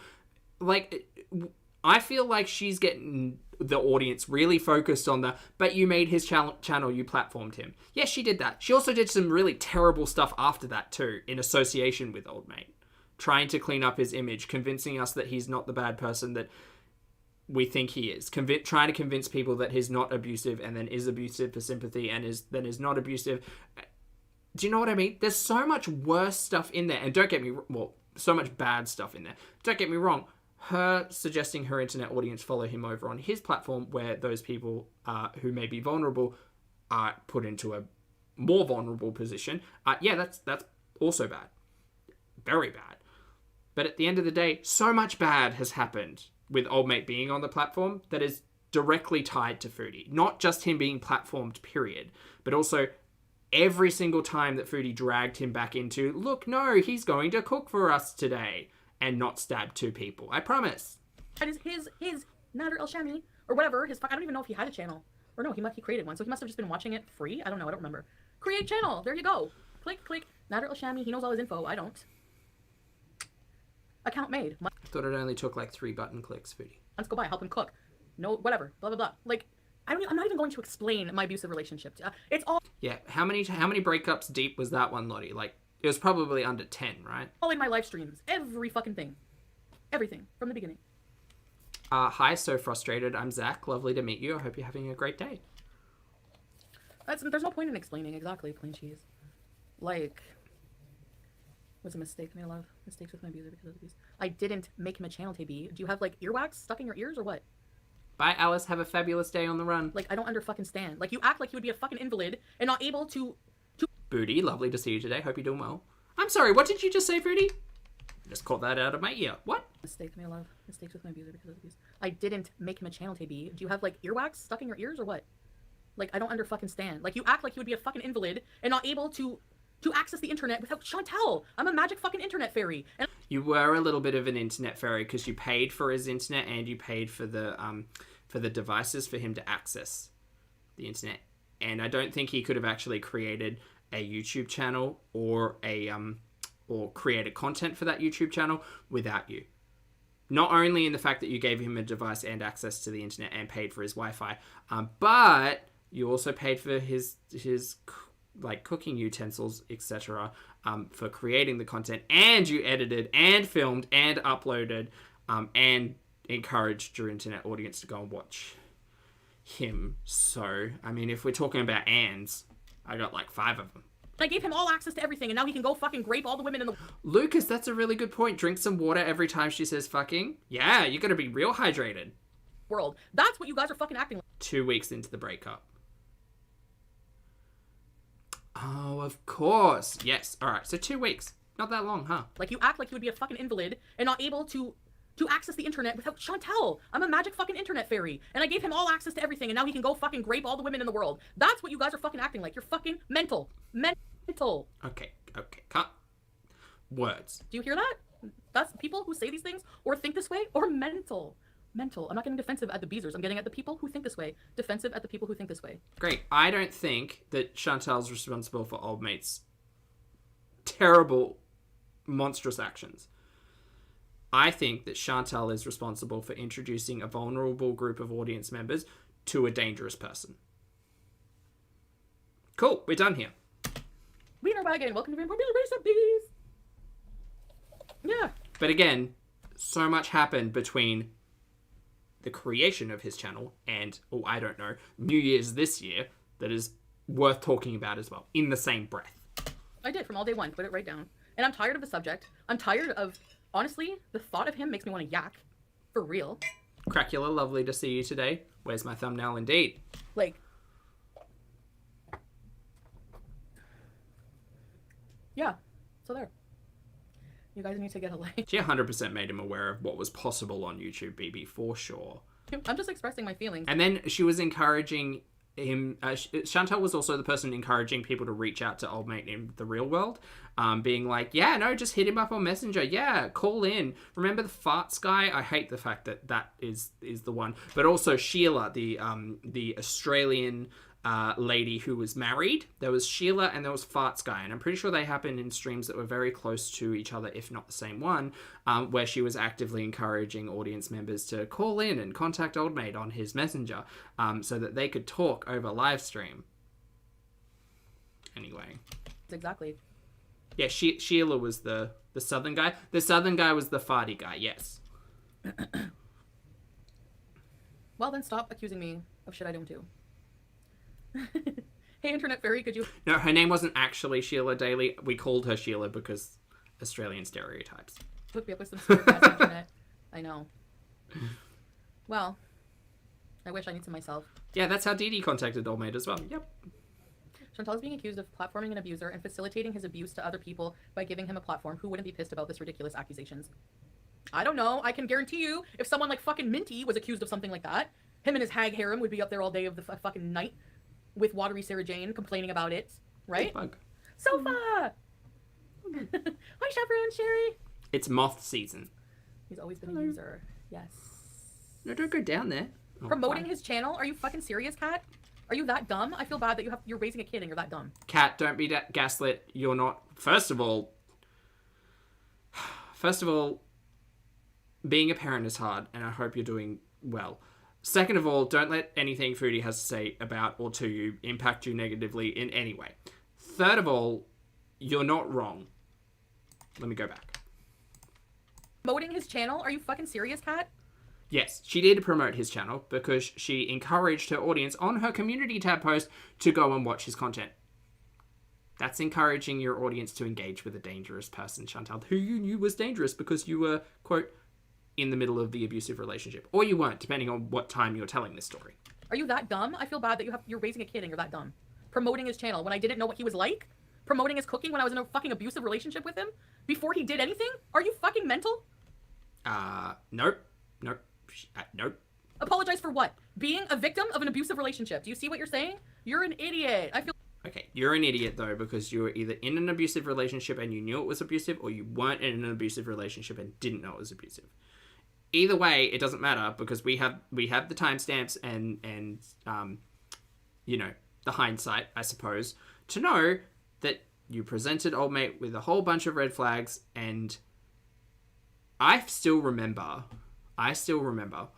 [SPEAKER 1] I feel like she's getting the audience really focused on but you made his channel, you platformed him. Yes, she did that. She also did some really terrible stuff after that too, in association with old mate. Trying to clean up his image, convincing us that he's not the bad person that we think he is. Trying to convince people that he's not abusive and then is abusive for sympathy and is not abusive. Do you know what I mean? There's so much worse stuff in there. And so much bad stuff in there. Don't get me wrong. Her suggesting her internet audience follow him over on his platform where those people who may be vulnerable are put into a more vulnerable position. That's also bad. Very bad. But at the end of the day, so much bad has happened with old mate being on the platform that is directly tied to Foodie. Not just him being platformed, period, but also every single time that Foodie dragged him back into, look, no, he's going to cook for us today and not stab two people. I promise.
[SPEAKER 3] And his Nader El Shami, or whatever, I don't even know if he had a channel. Or no, he created one, so he must have just been watching it free. I don't know, I don't remember. Create channel, there you go. Click. Nader El Shami, he knows all his info, I don't. Account made.
[SPEAKER 1] I thought it only took 3 button clicks, Foodie.
[SPEAKER 3] Let's go by, help him cook. No, whatever, blah, blah, blah. I'm not even going to explain my abusive relationship. It's all...
[SPEAKER 1] Yeah, how many breakups deep was that one, Lottie? It was probably under 10, right?
[SPEAKER 3] All in my live streams. Every fucking thing. Everything. From the beginning.
[SPEAKER 1] Hi, so frustrated. I'm Zach. Lovely to meet you. I hope you're having a great day.
[SPEAKER 3] There's no point in explaining exactly, plain cheese. Was a mistake, my love. Mistakes with my abuser because of abuse. I didn't make him a channel, TB. Do you have, earwax stuck in your ears or what?
[SPEAKER 1] Bye, Alice. Have a fabulous day on the run.
[SPEAKER 3] I don't stand. You act like you would be a fucking invalid and not able to...
[SPEAKER 1] Booty, lovely to see you today. Hope you're doing well. I'm sorry, what did you just say, Foodie? Just caught that out of my ear. What?
[SPEAKER 3] Mistake, my love. Mistakes with my abuser because of abuse. I didn't make him a channel, TB. Do you have, earwax stuck in your ears or what? I don't stand. You act like you would be a fucking invalid and not able to access the internet without Chantal. I'm a magic fucking internet fairy. And
[SPEAKER 1] you were a little bit of an internet fairy because you paid for his internet and you paid for the devices for him to access the internet. And I don't think he could have actually created a YouTube channel or created content for that YouTube channel without you. Not only in the fact that you gave him a device and access to the internet and paid for his Wi-Fi, but you also paid for his like cooking utensils, etc., for creating the content, and you edited and filmed and uploaded, and encouraged your internet audience to go and watch him. So, I mean, if we're talking about ands, I got like 5 of them.
[SPEAKER 3] I gave him all access to everything, and now he can go fucking grape all the women in the
[SPEAKER 1] Lucas, that's a really good point. Drink some water every time she says fucking. Yeah, you gotta be real hydrated.
[SPEAKER 3] world. That's what you guys are fucking acting like.
[SPEAKER 1] 2 weeks into the breakup. Oh, of course. Yes. All right. So 2 weeks. Not that long, huh?
[SPEAKER 3] Like, you act like you would be a fucking invalid and not able to access the internet without Chantal. I'm a magic fucking internet fairy, and I gave him all access to everything, and now he can go fucking grape all the women in the world. That's what you guys are fucking acting like. You're fucking mental. Mental.
[SPEAKER 1] Okay. Cut. Words.
[SPEAKER 3] Do you hear that? That's people who say these things or think this way or mental. Mental. I'm not getting defensive at the BEEZERS. I'm getting at the people who think this way. Defensive at the people who think this way.
[SPEAKER 1] Great. I don't think that Chantal's responsible for old mate's terrible, monstrous actions. I think that Chantal is responsible for introducing a vulnerable group of audience members to a dangerous person. Cool. We're done here.
[SPEAKER 3] Wiener wagon. Welcome to Popular Recipes. Yeah.
[SPEAKER 1] But again, so much happened between the creation of his channel and, oh, I don't know, New Year's this year that is worth talking about as well, in the same breath.
[SPEAKER 3] I did from all day one. Put it right down. And I'm tired of the subject. I'm tired of, honestly, the thought of him makes me want to yak. For real.
[SPEAKER 1] Cracula, lovely to see you today. Where's my thumbnail indeed?
[SPEAKER 3] Like, yeah. So there. You guys need to get a like.
[SPEAKER 1] She 100% made him aware of what was possible on YouTube, BB, for sure.
[SPEAKER 3] I'm just expressing my feelings.
[SPEAKER 1] And then she was encouraging him. Chantal was also the person encouraging people to reach out to old mate in the real world, being like, yeah, no, just hit him up on Messenger. Yeah, call in. Remember the farts guy? I hate the fact that that is the one. But also Sheila, the Australian lady who was married. There was Sheila and there was Farts Guy, and I'm pretty sure they happened in streams that were very close to each other, if not the same one, where she was actively encouraging audience members to call in and contact old mate on his messenger, so that they could talk over live stream. Anyway,
[SPEAKER 3] Exactly.
[SPEAKER 1] yeah, Sheila was the southern guy. The southern guy was the farty guy. Yes.
[SPEAKER 3] Well, then stop accusing me of shit I don't do. Hey, Internet Fairy, could you...
[SPEAKER 1] No, her name wasn't actually Sheila Daly. We called her Sheila because Australian stereotypes.
[SPEAKER 3] hook me up with some sarcasm, Internet? I know. Well, I wish I knew to myself.
[SPEAKER 1] Yeah, that's how Dee Dee contacted old mate as well. Yep.
[SPEAKER 3] Chantal's being accused of platforming an abuser and facilitating his abuse to other people by giving him a platform. Who wouldn't be pissed about this ridiculous accusations? I don't know. I can guarantee you, if someone like fucking Minty was accused of something like that, him and his hag harem would be up there all day of the fucking night with watery Sarah Jane complaining about it, right?
[SPEAKER 1] Bug.
[SPEAKER 3] Sofa! Hi, Chaperone Sherry!
[SPEAKER 1] It's moth season.
[SPEAKER 3] He's always been a user. Yes.
[SPEAKER 1] No, don't go down there. Oh,
[SPEAKER 3] Promoting
[SPEAKER 1] fine.
[SPEAKER 3] his channel? Are you fucking serious, Kat? Are you that dumb? I feel bad that you're raising a kid and you're that dumb.
[SPEAKER 1] Cat, don't be gaslit. You're not. First of all, being a parent is hard, and I hope you're doing well. Second of all, don't let anything Foodie has to say about or to you impact you negatively in any way. Third of all, you're not wrong. Let me go back.
[SPEAKER 3] Promoting his channel? Are you fucking serious, Kat?
[SPEAKER 1] Yes, she did promote his channel because she encouraged her audience on her community tab post to go and watch his content. That's encouraging your audience to engage with a dangerous person, Chantal, who you knew was dangerous because you were, quote, in the middle of the abusive relationship. Or you weren't, depending on what time you're telling this story.
[SPEAKER 3] Are you that dumb? I feel bad that you're raising a kid and you're that dumb. Promoting his channel when I didn't know what he was like? Promoting his cooking when I was in a fucking abusive relationship with him? Before he did anything? Are you fucking mental?
[SPEAKER 1] Nope. Nope.
[SPEAKER 3] Apologize for what? Being a victim of an abusive relationship. Do you see what you're saying? You're an idiot. I feel...
[SPEAKER 1] Okay, you're an idiot, though, because you were either in an abusive relationship and you knew it was abusive, or you weren't in an abusive relationship and didn't know it was abusive. Either way, it doesn't matter because we have the timestamps and you know, the hindsight, I suppose, to know that you presented old mate with a whole bunch of red flags, and I still remember, hold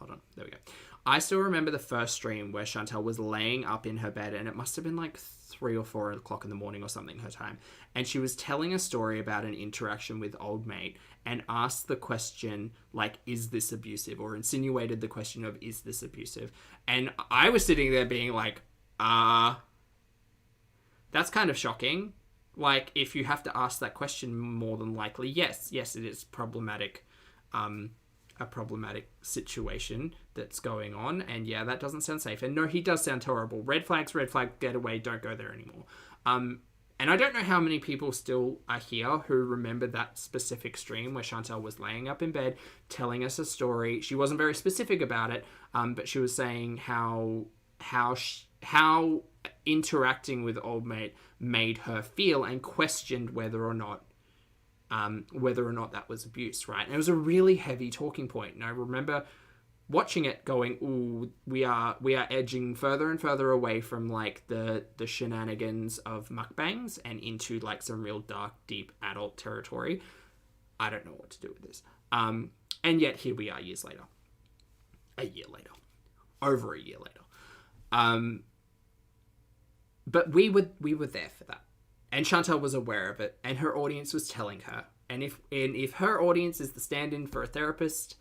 [SPEAKER 1] on, there we go. I still remember the first stream where Chantal was laying up in her bed, and it must have been like 3 or 4 o'clock in the morning or something, her time. And she was telling a story about an interaction with old mate and asked the question, like, is this abusive? Or insinuated the question of, is this abusive? And I was sitting there being like, that's kind of shocking. Like, if you have to ask that question, more than likely, yes, it is problematic, a problematic situation that's going on. And yeah, that doesn't sound safe. And no, he does sound horrible. Red flag, get away, don't go there anymore. And I don't know how many people still are here who remember that specific stream where Chantal was laying up in bed, telling us a story. She wasn't very specific about it, but she was saying how interacting with old mate made her feel, and questioned whether or not that was abuse, right? And it was a really heavy talking point. And I remember watching it going, ooh, we are edging further and further away from like the shenanigans of mukbangs and into like some real dark, deep adult territory. I don't know what to do with this. And yet here we are years later. Over a year later. But we were there for that. And Chantal was aware of it, and her audience was telling her. And if her audience is the stand-in for a therapist,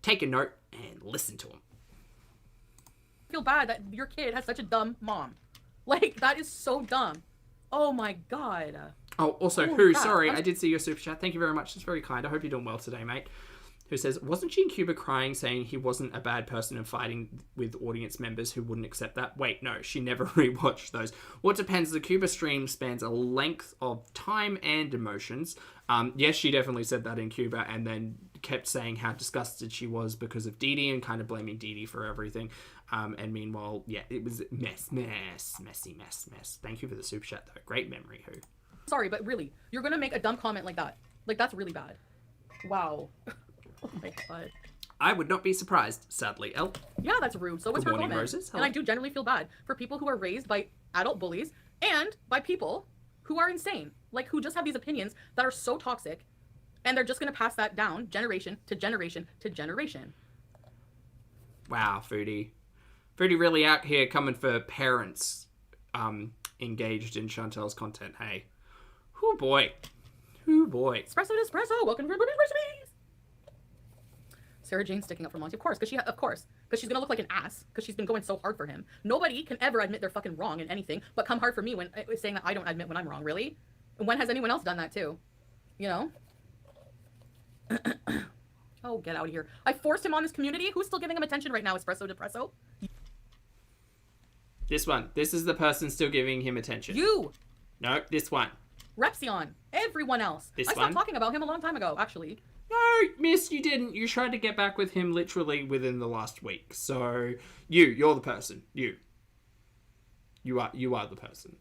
[SPEAKER 1] take a note and listen to them.
[SPEAKER 3] I feel bad that your kid has such a dumb mom. Like, that is so dumb. Oh my god.
[SPEAKER 1] Oh, also, sorry, I did see your super chat. Thank you very much. It's very kind. I hope you're doing well today, mate. Who says, wasn't she in Cuba crying, saying he wasn't a bad person and fighting with audience members who wouldn't accept that? Wait, no, she never rewatched those. Well, it depends. The Cuba stream spans a length of time and emotions. Yes, she definitely said that in Cuba, and then kept saying how disgusted she was because of Dee Dee and kind of blaming Dee Dee for everything. And meanwhile, yeah, it was messy mess. Thank you for the super chat, though. Great memory, Who.
[SPEAKER 3] Sorry, but really, you're gonna make a dumb comment like that. Like, that's really bad. Wow. Oh my god.
[SPEAKER 1] I would not be surprised, sadly.
[SPEAKER 3] Yeah, that's rude. So what's her comment?
[SPEAKER 1] Roses.
[SPEAKER 3] And I do generally feel bad for people who are raised by adult bullies and by people who are insane. Like, who just have these opinions that are so toxic, and they're just going to pass that down generation to generation to generation.
[SPEAKER 1] Wow, Foodie. Foodie really out here coming for parents engaged in Chantal's content, hey. Hoo boy.
[SPEAKER 3] Espresso to espresso. Welcome to Everybody's Recipes. Sarah Jane sticking up for Monty. Of course, because she's gonna look like an ass because she's been going so hard for him. Nobody can ever admit they're fucking wrong in anything, but come hard for me when saying that I don't admit when I'm wrong. Really? And when has anyone else done that too? You know? Oh, get out of here! I forced him on this community. Who's still giving him attention right now? Espresso Depresso.
[SPEAKER 1] This one. This is the person still giving him attention.
[SPEAKER 3] You.
[SPEAKER 1] No, this one.
[SPEAKER 3] Repsion. Everyone else. I stopped talking about him a long time ago, actually.
[SPEAKER 1] No, miss, you didn't. You tried to get back with him literally within the last week. So, you're the person. You are the person.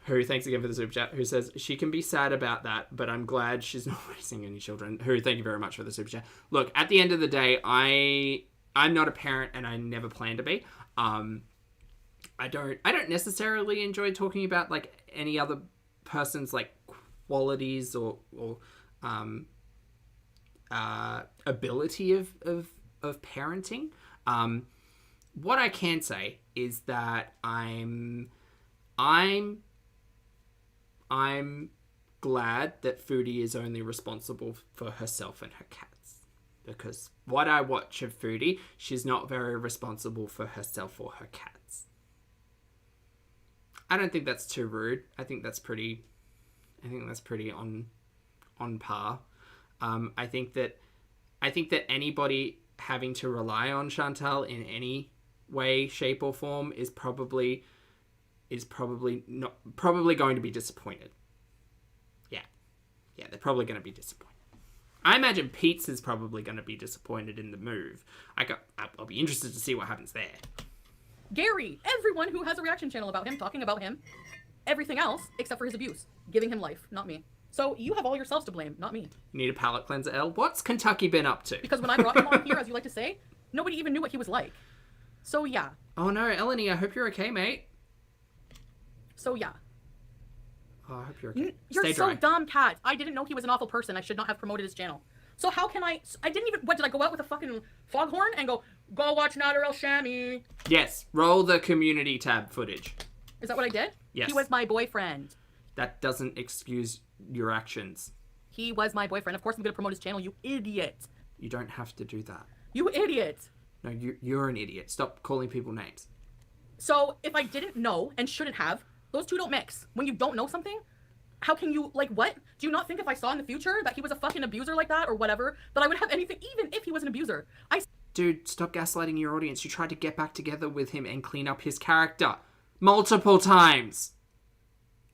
[SPEAKER 1] Who, thanks again for the super chat, who says, she can be sad about that, but I'm glad she's not raising any children. Who, thank you very much for the super chat. Look, at the end of the day, I'm not a parent, and I never plan to be. I don't necessarily enjoy talking about, like, any other person's, like, qualities or ability of parenting. What I can say is that I'm glad that Foodie is only responsible for herself and her cats. Because what I watch of Foodie, she's not very responsible for herself or her cats. I don't think that's too rude. I think that's pretty on par. I think that anybody having to rely on Chantal in any way, shape, or form is probably going to be disappointed. Yeah, they're probably going to be disappointed. I imagine Pete's is probably going to be disappointed in the move. I'll be interested to see what happens there.
[SPEAKER 3] Gary, everyone who has a reaction channel about him, talking about him, everything else except for his abuse, giving him life, not me. So you have all yourselves to blame, not me.
[SPEAKER 1] You need a palate cleanser, Elle. What's Kentucky been up to?
[SPEAKER 3] Because when I brought him on here, as you like to say, nobody even knew what he was like. So yeah.
[SPEAKER 1] Oh no, Eleni, I hope you're okay, mate.
[SPEAKER 3] So yeah.
[SPEAKER 1] Oh, I hope you're okay.
[SPEAKER 3] You're
[SPEAKER 1] Stay
[SPEAKER 3] so
[SPEAKER 1] dry.
[SPEAKER 3] dumb, Kat. I didn't know he was an awful person. I should not have promoted his channel. So how can I didn't even, what, did I go out with a fucking foghorn and go watch Nader El Shami?
[SPEAKER 1] Yes, roll the community tab footage.
[SPEAKER 3] Is that what I did?
[SPEAKER 1] Yes.
[SPEAKER 3] He was my boyfriend.
[SPEAKER 1] That doesn't excuse your actions.
[SPEAKER 3] He was my boyfriend. Of course I'm going to promote his channel, you idiot.
[SPEAKER 1] You don't have to do that.
[SPEAKER 3] You idiot.
[SPEAKER 1] No, you're an idiot. Stop calling people names.
[SPEAKER 3] So if I didn't know and shouldn't have, those two don't mix. When you don't know something, how can you, like, what? Do you not think if I saw in the future that he was a fucking abuser like that or whatever, that I would have anything, even if he was an abuser?
[SPEAKER 1] Dude, stop gaslighting your audience. You tried to get back together with him and clean up his character multiple times.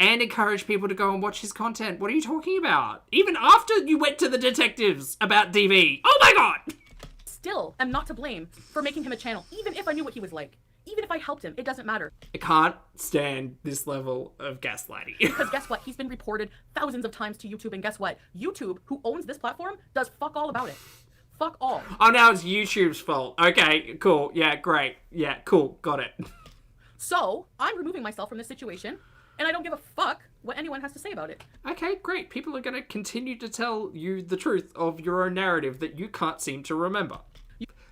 [SPEAKER 1] And encourage people to go and watch his content. What are you talking about? Even after you went to the detectives about DV. Oh my god!
[SPEAKER 3] Still am not to blame for making him a channel, even if I knew what he was like. Even if I helped him, it doesn't matter.
[SPEAKER 1] I can't stand this level of gaslighting.
[SPEAKER 3] Because guess what? He's been reported thousands of times to YouTube, and guess what? YouTube, who owns this platform, does fuck all about it. Fuck all.
[SPEAKER 1] Oh, now it's YouTube's fault. Okay, cool. Yeah, great. Yeah, cool. Got it.
[SPEAKER 3] So, I'm removing myself from this situation, and I don't give a fuck what anyone has to say about it.
[SPEAKER 1] Okay, great. People are going to continue to tell you the truth of your own narrative that you can't seem to remember.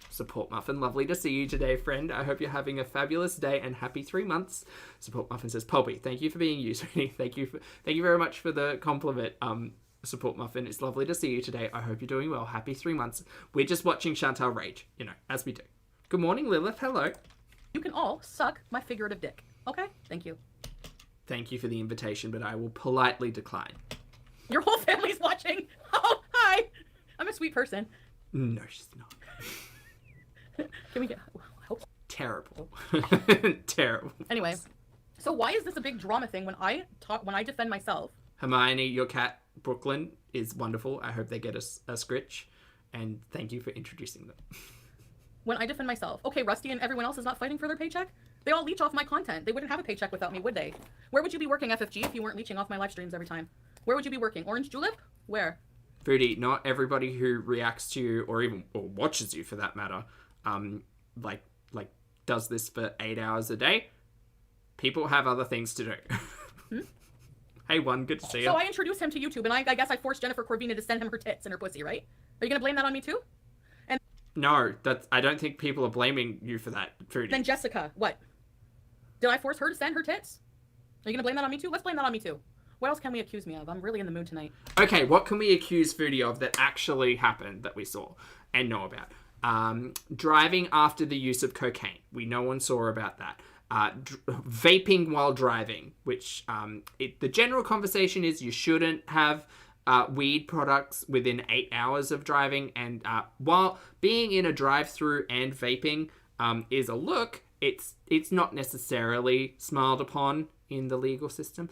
[SPEAKER 1] Support Muffin, lovely to see you today, friend. I hope you're having a fabulous day and happy 3 months. Support Muffin says, Pulpy, thank you for being you, sweetie. Thank you very much for the compliment. Support Muffin, it's lovely to see you today. I hope you're doing well. Happy 3 months. We're just watching Chantal rage, as we do. Good morning, Lilith. Hello.
[SPEAKER 3] You can all suck my figurative dick. Okay? Thank you.
[SPEAKER 1] Thank you for the invitation, but I will politely decline.
[SPEAKER 3] Your whole family's watching. Oh, hi. I'm a sweet person.
[SPEAKER 1] No, she's not.
[SPEAKER 3] Can we get...
[SPEAKER 1] Terrible. Terrible.
[SPEAKER 3] Anyway, so why is this a big drama thing when I defend myself?
[SPEAKER 1] Hermione, your cat, Brooklyn, is wonderful. I hope they get a scritch. And thank you for introducing them.
[SPEAKER 3] When I defend myself. Okay, Rusty and everyone else is not fighting for their paycheck? They all leech off my content. They wouldn't have a paycheck without me, would they? Where would you be working, FFG, if you weren't leeching off my live streams every time? Where would you be working? Orange Julep? Where?
[SPEAKER 1] Foodie, not everybody who reacts to you or watches you for that matter, like does this for 8 hours a day. People have other things to do. Hey, one, good to see you.
[SPEAKER 3] So I introduced him to YouTube, and I guess I forced Jennifer Corvina to send him her tits and her pussy, right? Are you gonna blame that on me too? And
[SPEAKER 1] no, I don't think people are blaming you for that, Foodie.
[SPEAKER 3] Then Jessica, what? Did I force her to send her tits? Are you gonna blame that on me too? Let's blame that on me too. What else can we accuse me of? I'm really in the mood tonight.
[SPEAKER 1] Okay, what can we accuse Foodie of that actually happened that we saw and know about? Driving after the use of cocaine. We no one saw about that. Vaping while driving, which the general conversation is you shouldn't have weed products within 8 hours of driving. And while being in a drive-through and vaping is a look, it's not necessarily smiled upon in the legal system.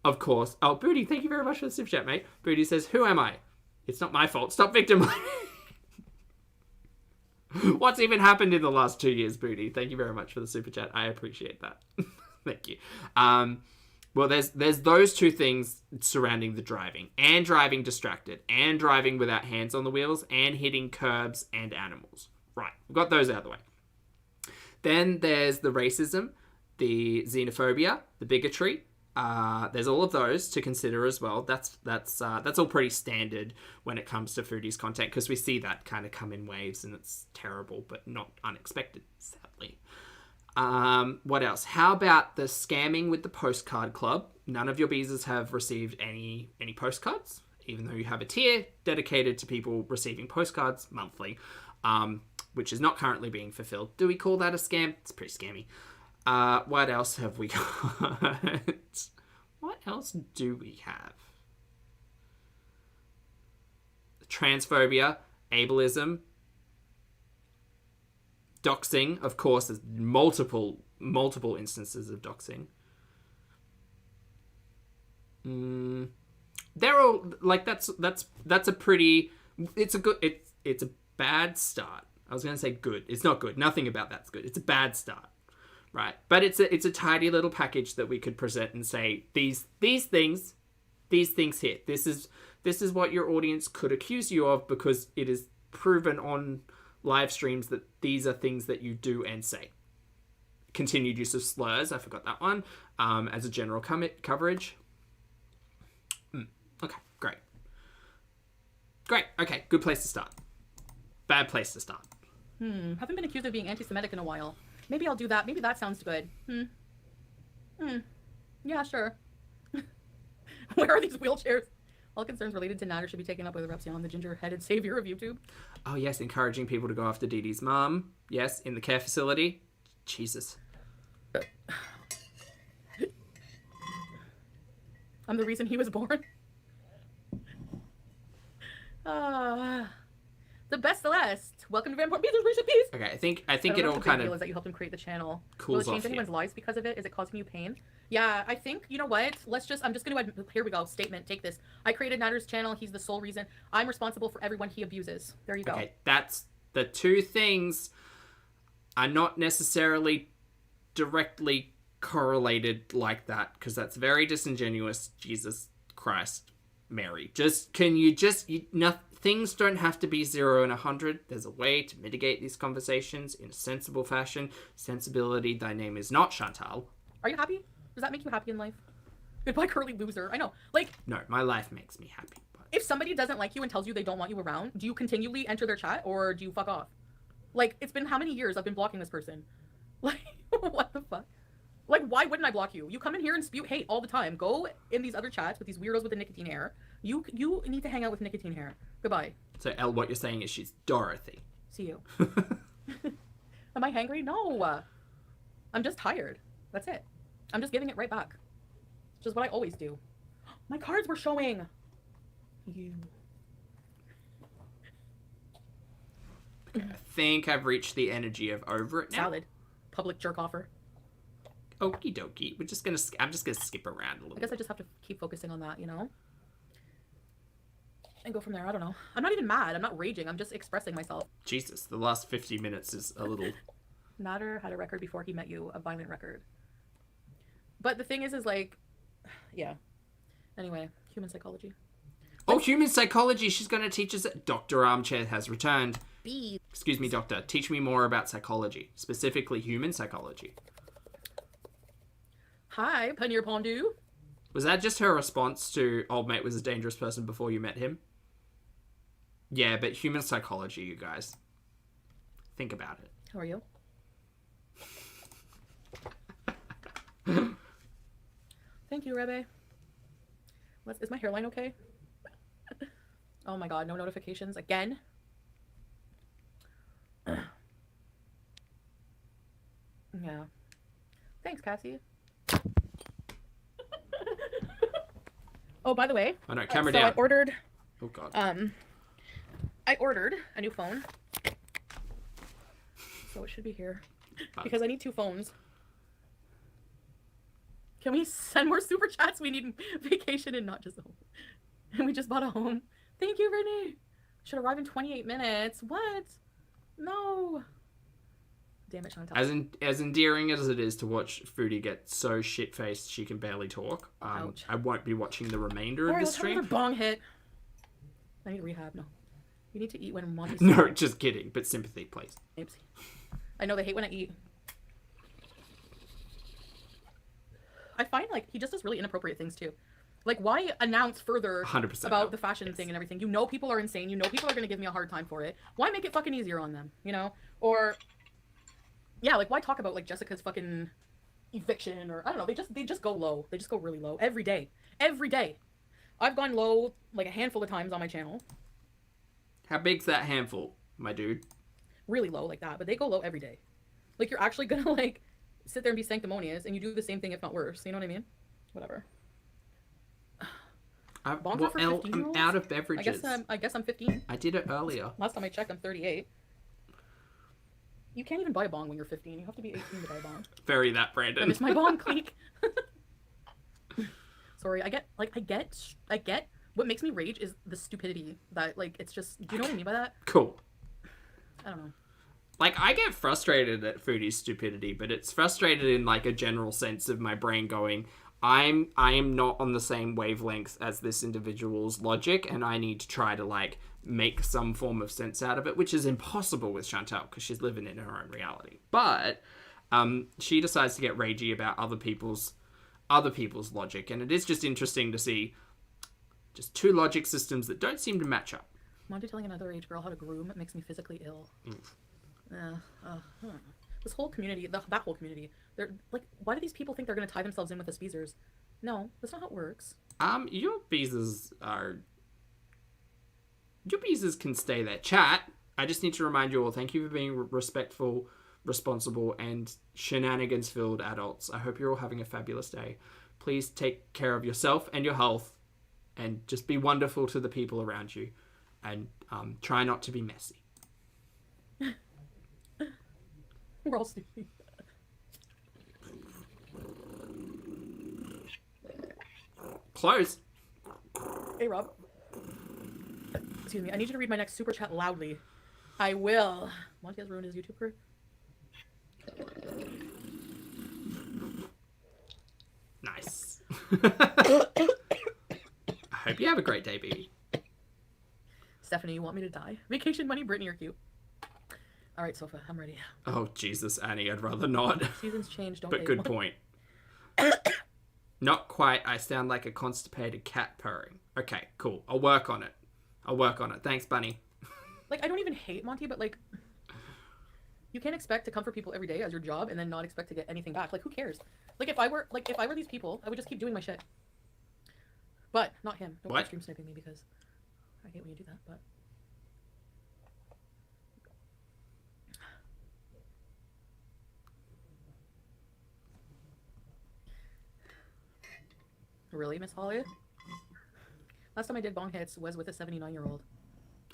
[SPEAKER 1] Of course. Oh, Booty, thank you very much for the super chat, mate. Booty says, who am I? It's not my fault. Stop victim blaming. What's even happened in the last 2 years, Booty? Thank you very much for the super chat. I appreciate that. Thank you. Well, there's those two things surrounding the driving. And driving distracted. And driving without hands on the wheels. And hitting curbs and animals. Right. We've got those out of the way. Then there's the racism, the xenophobia, the bigotry. There's all of those to consider as well. That's all pretty standard when it comes to Foodie's content, because we see that kind of come in waves and it's terrible but not unexpected, sadly. What else? How about the scamming with the postcard club? None of your BEEZERS have received any postcards, even though you have a tier dedicated to people receiving postcards monthly, which is not currently being fulfilled. Do we call that a scam? It's pretty scammy. What else have we got? What else do we have? Transphobia, ableism, doxing, of course, there's multiple instances of doxing. They're all like that's a pretty. It's a bad start. I was going to say good. It's not good. Nothing about that's good. It's a bad start. Right, but it's a tidy little package that we could present and say these things hit. This is what your audience could accuse you of because it is proven on live streams that these are things that you do and say. Continued use of slurs, I forgot that one. As a general coverage. Okay, great. Great. Okay, good place to start. Bad place to start.
[SPEAKER 3] Haven't been accused of being anti-Semitic in a while. Maybe I'll do that. Maybe that sounds good. Yeah, sure. Where are these wheelchairs? All concerns related to Natter should be taken up with Repsion, the ginger-headed savior of YouTube.
[SPEAKER 1] Oh, yes, encouraging people to go after Dee Dee's mum. Yes, in the care facility. Jesus.
[SPEAKER 3] I'm the reason he was born. The best Celeste. Welcome to Vampire BEEZERS, Reach in Peace.
[SPEAKER 1] Okay, I think
[SPEAKER 3] I
[SPEAKER 1] it
[SPEAKER 3] don't know
[SPEAKER 1] all
[SPEAKER 3] what the big
[SPEAKER 1] kind
[SPEAKER 3] deal
[SPEAKER 1] of
[SPEAKER 3] is that you helped him create the channel.
[SPEAKER 1] cools
[SPEAKER 3] Will it change
[SPEAKER 1] off
[SPEAKER 3] anyone's
[SPEAKER 1] here.
[SPEAKER 3] lives because of it? Is it causing you pain? Yeah, I think, you know what? I'm just going to, here we go, statement, take this. I created Natter's channel. He's the sole reason. I'm responsible for everyone he abuses. There you go.
[SPEAKER 1] Okay, that's the two things are not necessarily directly correlated like that, because that's very disingenuous. Jesus Christ, Mary. Things don't have to be 0 and 100. There's a way to mitigate these conversations in a sensible fashion. Sensibility, thy name is not Chantal.
[SPEAKER 3] Are you happy? Does that make you happy in life? Goodbye, curly loser. I know. Like,
[SPEAKER 1] No, my life makes me happy. But
[SPEAKER 3] if somebody doesn't like you and tells you they don't want you around, do you continually enter their chat or do you fuck off? Like, it's been how many years I've been blocking this person? Like, what the fuck? Like, why wouldn't I block you? You come in here and spew hate all the time. Go in these other chats with these weirdos with the nicotine hair. You need to hang out with nicotine hair. Goodbye.
[SPEAKER 1] So, Elle, what you're saying is she's Dorothy.
[SPEAKER 3] See you. Am I hangry? No. I'm just tired. That's it. I'm just giving it right back. Which is what I always do. My cards were showing. You.
[SPEAKER 1] I think I've reached the energy of over it now.
[SPEAKER 3] Salad. Public jerk offer.
[SPEAKER 1] Okie dokie. I'm just gonna skip around a little.
[SPEAKER 3] I guess I just have to keep focusing on that, you know? And go from there. I don't know. I'm not even mad. I'm not raging. I'm just expressing myself.
[SPEAKER 1] Jesus, the last 50 minutes is a little...
[SPEAKER 3] Natter had a record before he met you, a violent record. But the thing is like, yeah. Anyway, human psychology.
[SPEAKER 1] Oh, human psychology. She's going to teach us... Dr. Armchair has returned.
[SPEAKER 3] B.
[SPEAKER 1] Excuse me, doctor. Teach me more about psychology. Specifically, human psychology.
[SPEAKER 3] Hi, Paneer Pondu.
[SPEAKER 1] Was that just her response to old mate was a dangerous person before you met him? Yeah, but human psychology, you guys. Think about it.
[SPEAKER 3] How are you? Thank you, Rebe. Is my hairline okay? Oh my god, no notifications again? Yeah. Thanks, Cassie. Oh, by the way.
[SPEAKER 1] Oh no, camera
[SPEAKER 3] so
[SPEAKER 1] down.
[SPEAKER 3] I ordered
[SPEAKER 1] Oh god.
[SPEAKER 3] I ordered a new phone. So it should be here. Because I need 2 phones. Can we send more super chats? We need vacation and not just a home. And we just bought a home. Thank you, Brittany. Should arrive in 28 minutes. What? No. Damn it, Chantal.
[SPEAKER 1] As endearing as it is to watch Foodie get so shit-faced she can barely talk,
[SPEAKER 3] Ouch.
[SPEAKER 1] I won't be watching the remainder
[SPEAKER 3] Alright,
[SPEAKER 1] of the
[SPEAKER 3] let's have
[SPEAKER 1] stream.
[SPEAKER 3] another bong hit. I need rehab. No. You need to eat when Monty's
[SPEAKER 1] No, just kidding. But sympathy, please.
[SPEAKER 3] Oops. I know they hate when I eat. I find like he just does really inappropriate things too. Like, why announce further
[SPEAKER 1] 100%
[SPEAKER 3] about
[SPEAKER 1] no.
[SPEAKER 3] the fashion
[SPEAKER 1] Yes.
[SPEAKER 3] thing and everything? You know people are insane. You know people are going to give me a hard time for it. Why make it fucking easier on them? You know? Or, yeah, like, why talk about, like, Jessica's fucking eviction? Or, I don't know. They just go low. They just go really low. Every day. Every day. I've gone low, like, a handful of times on my channel.
[SPEAKER 1] How big's that handful, my dude?
[SPEAKER 3] Really low like that. But they go low every day. Like, you're actually going to, like, sit there and be sanctimonious, and you do the same thing, if not worse. You know what I mean? Whatever. Bongs are for
[SPEAKER 1] I'm
[SPEAKER 3] 15-year-olds?
[SPEAKER 1] out of beverages.
[SPEAKER 3] I guess I'm 15.
[SPEAKER 1] I did it earlier.
[SPEAKER 3] Last time I checked, I'm 38. You can't even buy a bong when you're 15. You have to be 18 to buy a bong.
[SPEAKER 1] Very that,
[SPEAKER 3] I
[SPEAKER 1] Brandon.
[SPEAKER 3] miss my bong clique. Sorry, I get what makes me rage is the stupidity that, like, it's just, do you know what I mean by that?
[SPEAKER 1] Cool.
[SPEAKER 3] I don't know.
[SPEAKER 1] Like, I get frustrated at Foodie's stupidity, but it's frustrated in, like, a general sense of my brain going, I am not on the same wavelength as this individual's logic, and I need to try to, like, make some form of sense out of it, which is impossible with Chantal, because she's living in her own reality. But she decides to get ragey about other people's logic, and it is just interesting to see just 2 logic systems that don't seem to match up.
[SPEAKER 3] Monty telling another age girl how to groom makes me physically ill. This whole community, that whole community, they're like, why do these people think they're gonna tie themselves in with us BEEZERS? No, that's not how it works.
[SPEAKER 1] Your BEEZERS are... Your BEEZERS can stay there. Chat, I just need to remind you all, thank you for being respectful, responsible, and shenanigans-filled adults. I hope you're all having a fabulous day. Please take care of yourself and your health, and just be wonderful to the people around you, and try not to be messy.
[SPEAKER 3] We're all stupid.
[SPEAKER 1] Close.
[SPEAKER 3] Hey, Rob. Excuse me, I need you to read my next super chat loudly. I will. Monty has ruined his YouTube career.
[SPEAKER 1] Nice. I hope you have a great day, baby.
[SPEAKER 3] Stephanie, you want me to die? Vacation money, Brittany, you're cute. All right, Sofa, I'm ready.
[SPEAKER 1] Oh, Jesus, Annie, I'd rather not.
[SPEAKER 3] Seasons change, don't
[SPEAKER 1] But
[SPEAKER 3] they?
[SPEAKER 1] good point. Not quite. I sound like a constipated cat purring. Okay, cool. I'll work on it. Thanks, Bunny.
[SPEAKER 3] Like, I don't even hate Monty, but like, you can't expect to comfort people every day as your job and then not expect to get anything back. Like, who cares? Like, if I were these people, I would just keep doing my shit. But not him. Don't
[SPEAKER 1] What?
[SPEAKER 3] stream sniping me because I hate when you do that. But really, Miss Holly? Last time I did bong hits was with a 79-year-old.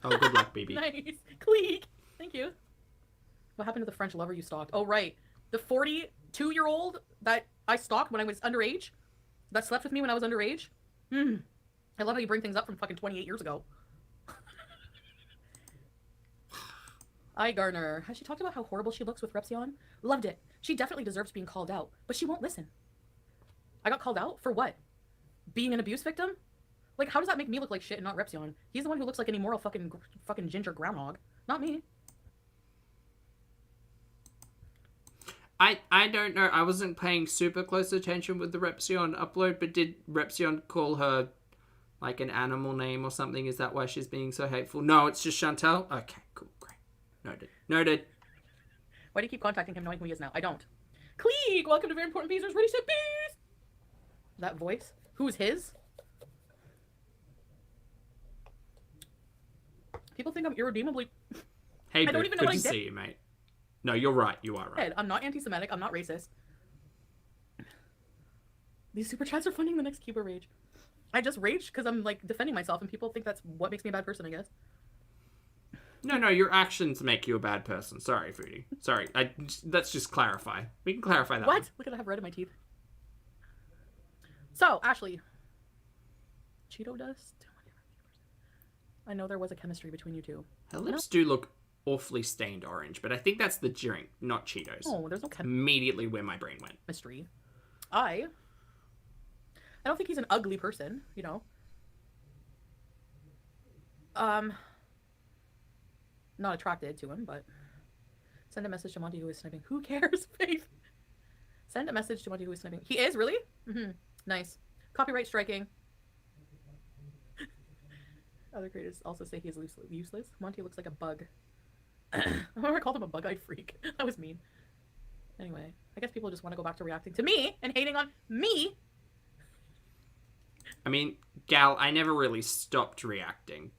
[SPEAKER 1] Oh, good luck, baby.
[SPEAKER 3] Nice. Cleek. Thank you. What happened to the French lover you stalked? Oh, right. The 42-year-old that I stalked when I was underage? That slept with me when I was underage? I love how you bring things up from fucking 28 years ago. Garner. Has she talked about how horrible she looks with Repsion? Loved it. She definitely deserves being called out, but she won't listen. I got called out? For what? Being an abuse victim? Like, how does that make me look like shit and not Repsion? He's the one who looks like an immoral fucking ginger groundhog. Not me.
[SPEAKER 1] I don't know. I wasn't paying super close attention with the Repsion upload, but did Repsion call her like an animal name or something? Is that why she's being so hateful? No, it's just Chantal? Okay, cool, great. Noted.
[SPEAKER 3] Why do you keep contacting him knowing who he is now? I don't. Cleek, welcome to Very Important BEEZERS. Ready, set, bees! That voice? Who's his? People think I'm irredeemably...
[SPEAKER 1] Hey,
[SPEAKER 3] I don't
[SPEAKER 1] Boo,
[SPEAKER 3] even know
[SPEAKER 1] good
[SPEAKER 3] what I
[SPEAKER 1] to
[SPEAKER 3] did.
[SPEAKER 1] see you, mate. No, you're right. You are right.
[SPEAKER 3] I'm not anti-Semitic. I'm not racist. These super chats are funding the next Cuba rage. I just rage because I'm like defending myself, and people think that's what makes me a bad person, I guess.
[SPEAKER 1] No, your actions make you a bad person. Sorry, Foodie. Sorry. Let's just clarify. We can clarify that.
[SPEAKER 3] What? Look at I have red in my teeth. So, Ashley. Cheeto dust? I know there was a chemistry between you two.
[SPEAKER 1] Her lips do look awfully stained orange, but I think that's the drink, not Cheetos.
[SPEAKER 3] Oh, there's no
[SPEAKER 1] Immediately where my brain went.
[SPEAKER 3] chemistry. I don't think he's an ugly person, you know. Not attracted to him, but send a message to Monty who is sniping. Who cares, Faith? Send a message to Monty who is sniping. He is, really? Nice. Copyright striking. Other creators also say he is useless. Monty looks like a bug. I remember I called him a bug-eyed freak. That was mean. Anyway, I guess people just want to go back to reacting to me and hating on me.
[SPEAKER 1] I mean, Gal, I never really stopped reacting.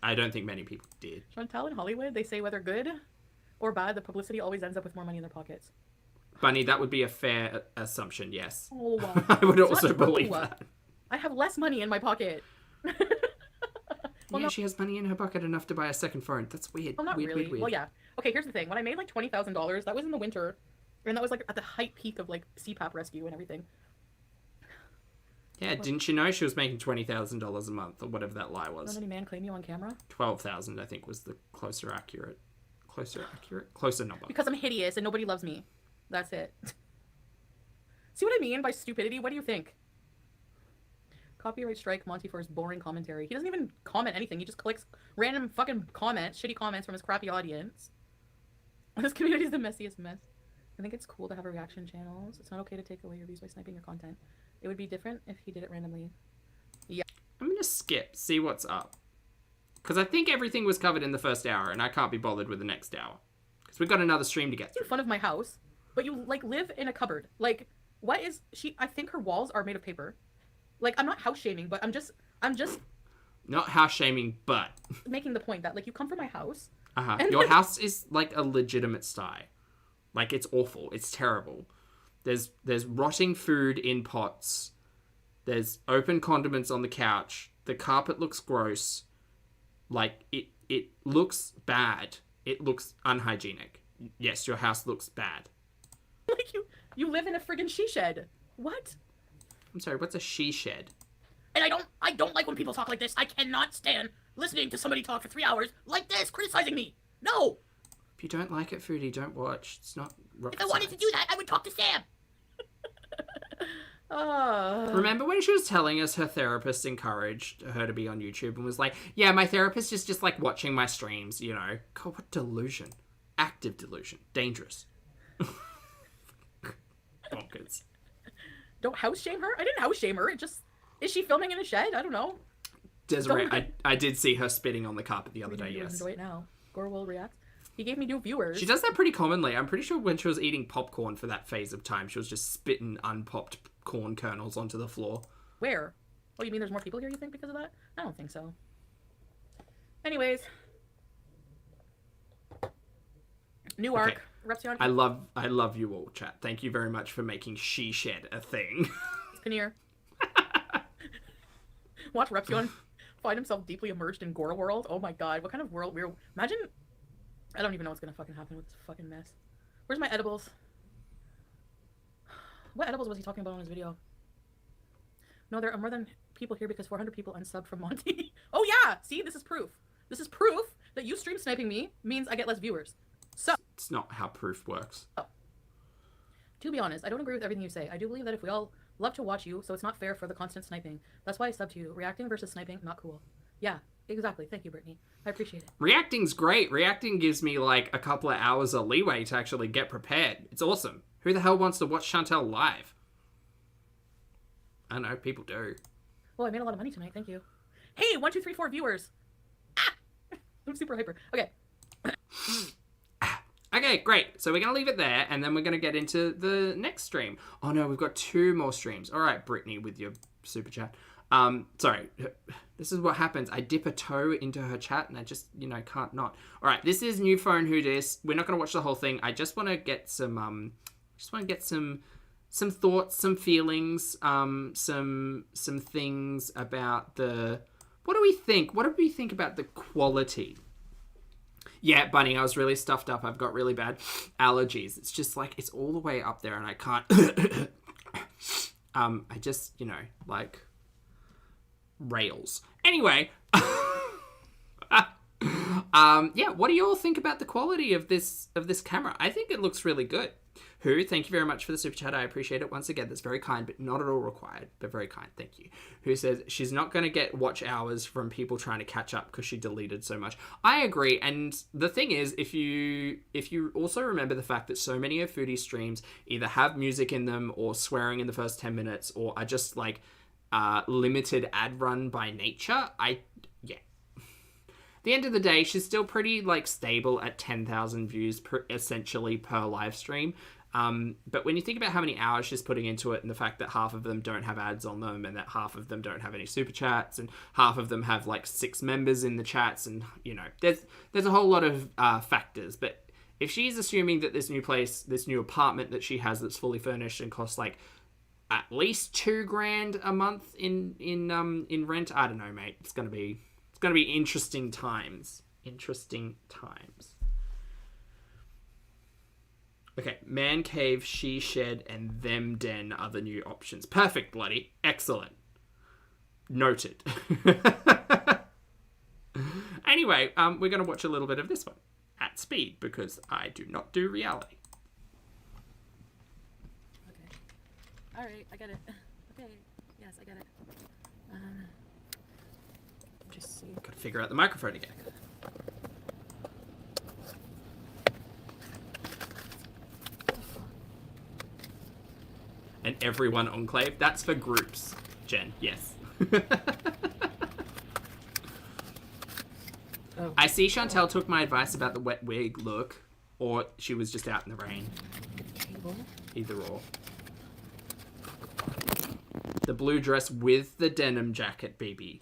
[SPEAKER 1] I don't think many people did.
[SPEAKER 3] Chantal in Hollywood, they say whether good or bad, the publicity always ends up with more money in their pockets.
[SPEAKER 1] Bunny, that would be a fair assumption, yes.
[SPEAKER 3] Oh, wow.
[SPEAKER 1] I would
[SPEAKER 3] It's
[SPEAKER 1] also
[SPEAKER 3] not true.
[SPEAKER 1] believe that.
[SPEAKER 3] I have less money in my pocket.
[SPEAKER 1] Well, yeah, no. She has money in her pocket enough to buy a second phone. That's weird.
[SPEAKER 3] Well, not
[SPEAKER 1] weird,
[SPEAKER 3] really.
[SPEAKER 1] weird.
[SPEAKER 3] Well, yeah. Okay, here's the thing. When I made like $20,000, that was in the winter, and that was like at the height peak of like CPAP rescue and everything.
[SPEAKER 1] Yeah, didn't you know she was making $20,000 a month or whatever that lie was?
[SPEAKER 3] Don't any man claim you on camera?
[SPEAKER 1] 12,000, I think, was the closer number.
[SPEAKER 3] Because I'm hideous and nobody loves me. That's it. See what I mean by stupidity? What do you think? Copyright strike Monty for his boring commentary. He doesn't even comment anything. He just clicks random fucking comments, shitty comments from his crappy audience. This community is the messiest mess. I think it's cool to have a reaction channels. It's not okay to take away your views by sniping your content. It would be different if he did it randomly. Yeah.
[SPEAKER 1] I'm gonna skip, see what's up. Because I think everything was covered in the first hour, and I can't be bothered with the next hour. Because we've got another stream to get through.
[SPEAKER 3] Making fun of my house, but you like live in a cupboard. Like, what is she? I think her walls are made of paper. Like, I'm not house shaming, but I'm just
[SPEAKER 1] Not house shaming, but
[SPEAKER 3] making the point that like you come from my house.
[SPEAKER 1] Your house is like a legitimate sty. Like, it's awful. It's terrible. There's rotting food in pots. There's open condiments on the couch. The carpet looks gross. Like, it looks bad. It looks unhygienic. Yes, your house looks bad.
[SPEAKER 3] Like, you live in a friggin' she shed. What?
[SPEAKER 1] I'm sorry, what's a she shed?
[SPEAKER 3] And I don't like when people talk like this. I cannot stand listening to somebody talk for 3 hours like this, criticizing me. No.
[SPEAKER 1] If you don't like it, Foodie, don't watch. It's not rocket
[SPEAKER 3] If I wanted to do that, I would talk to Sam.
[SPEAKER 1] Remember when she was telling us her therapist encouraged her to be on YouTube and was like, yeah, my therapist is just like watching my streams, you know? God, what delusion. Active delusion. Dangerous. Bonkers.
[SPEAKER 3] Don't house shame her? I didn't house shame her. It just... Is she filming in a shed? I don't know.
[SPEAKER 1] Desiree, I did see her spitting on the carpet the other day, yes.
[SPEAKER 3] Enjoy it now. Gore will react. He gave me new viewers.
[SPEAKER 1] She does that pretty commonly. I'm pretty sure when she was eating popcorn for that phase of time, she was just spitting unpopped corn kernels onto the floor.
[SPEAKER 3] Where? Oh, you mean there's more people here, you think, because of that? I don't think so. Anyways. New arc. Repsion.
[SPEAKER 1] I love you all, chat. Thank you very much for making She Shed a thing.
[SPEAKER 3] Paneer. Watch Repsion find himself deeply immersed in Gore World. Oh my god, what kind of world we're... Imagine... I don't even know what's gonna fucking happen with this fucking mess. Where's my edibles? What edibles was he talking about in his video? No, there are more than people here because 400 people unsubbed from Monty. Oh yeah! See, this is proof. This is proof that you stream sniping me means I get less viewers. So...
[SPEAKER 1] It's not how proof works.
[SPEAKER 3] Oh. To be honest, I don't agree with everything you say. I do believe that if we all love to watch you, so it's not fair for the constant sniping. That's why I sub to you. Reacting versus sniping, not cool. Yeah, exactly. Thank you, Brittany. I appreciate it.
[SPEAKER 1] Reacting's great. Reacting gives me like a couple of hours of leeway to actually get prepared. It's awesome. Who the hell wants to watch Chantal live? I don't know, people do.
[SPEAKER 3] Well, I made a lot of money tonight. Thank you. Hey, 1, 2, 3, 4 viewers. Ah! I'm super hyper. Okay.
[SPEAKER 1] Okay, great. So we're going to leave it there, and then we're going to get into the next stream. Oh, no, we've got 2 more streams. All right, Brittany, with your super chat. Sorry. This is what happens. I dip a toe into her chat, and I just, you know, can't not. All right, this is New Phone Who Dis. We're not going to watch the whole thing. I just want to get some, some thoughts, some feelings, some things about the... What do we think? What do we think about the quality? Yeah, Bunny, I was really stuffed up. I've got really bad allergies. It's just like, it's all the way up there and I can't... I just, you know, like, rails. Anyway, yeah, what do you all think about the quality of this camera? I think it looks really good. Who, thank you very much for the super chat. I appreciate it. Once again, that's very kind, but not at all required, but very kind. Thank you. Who says she's not going to get watch hours from people trying to catch up because she deleted so much. I agree. And the thing is, if you also remember the fact that so many of Foodie streams either have music in them or swearing in the first 10 minutes or are just like limited ad run by nature, yeah. At the end of the day, she's still pretty like stable at 10,000 views essentially per live stream. But when you think about how many hours she's putting into it and the fact that half of them don't have ads on them and that half of them don't have any super chats and half of them have like 6 members in the chats and, you know, there's a whole lot of factors. But if she's assuming that this new place, this new apartment that she has that's fully furnished and costs like at least $2,000 a month in rent, I don't know, mate. It's gonna be interesting times. Interesting times. Okay, man cave, she shed, and them den are the new options. Perfect, bloody. Excellent. Noted. Anyway, we're going to watch a little bit of this one at speed because I do not do reality.
[SPEAKER 3] Okay. All right, I get it. Okay. Yes, I get it. Just see.
[SPEAKER 1] Got to figure out the microphone again. And everyone enclave. That's for groups, Jen. Yes.
[SPEAKER 2] Oh.
[SPEAKER 1] I see Chantal took my advice about the wet wig look, or she was just out in the rain. Either or. The blue dress with the denim jacket, baby.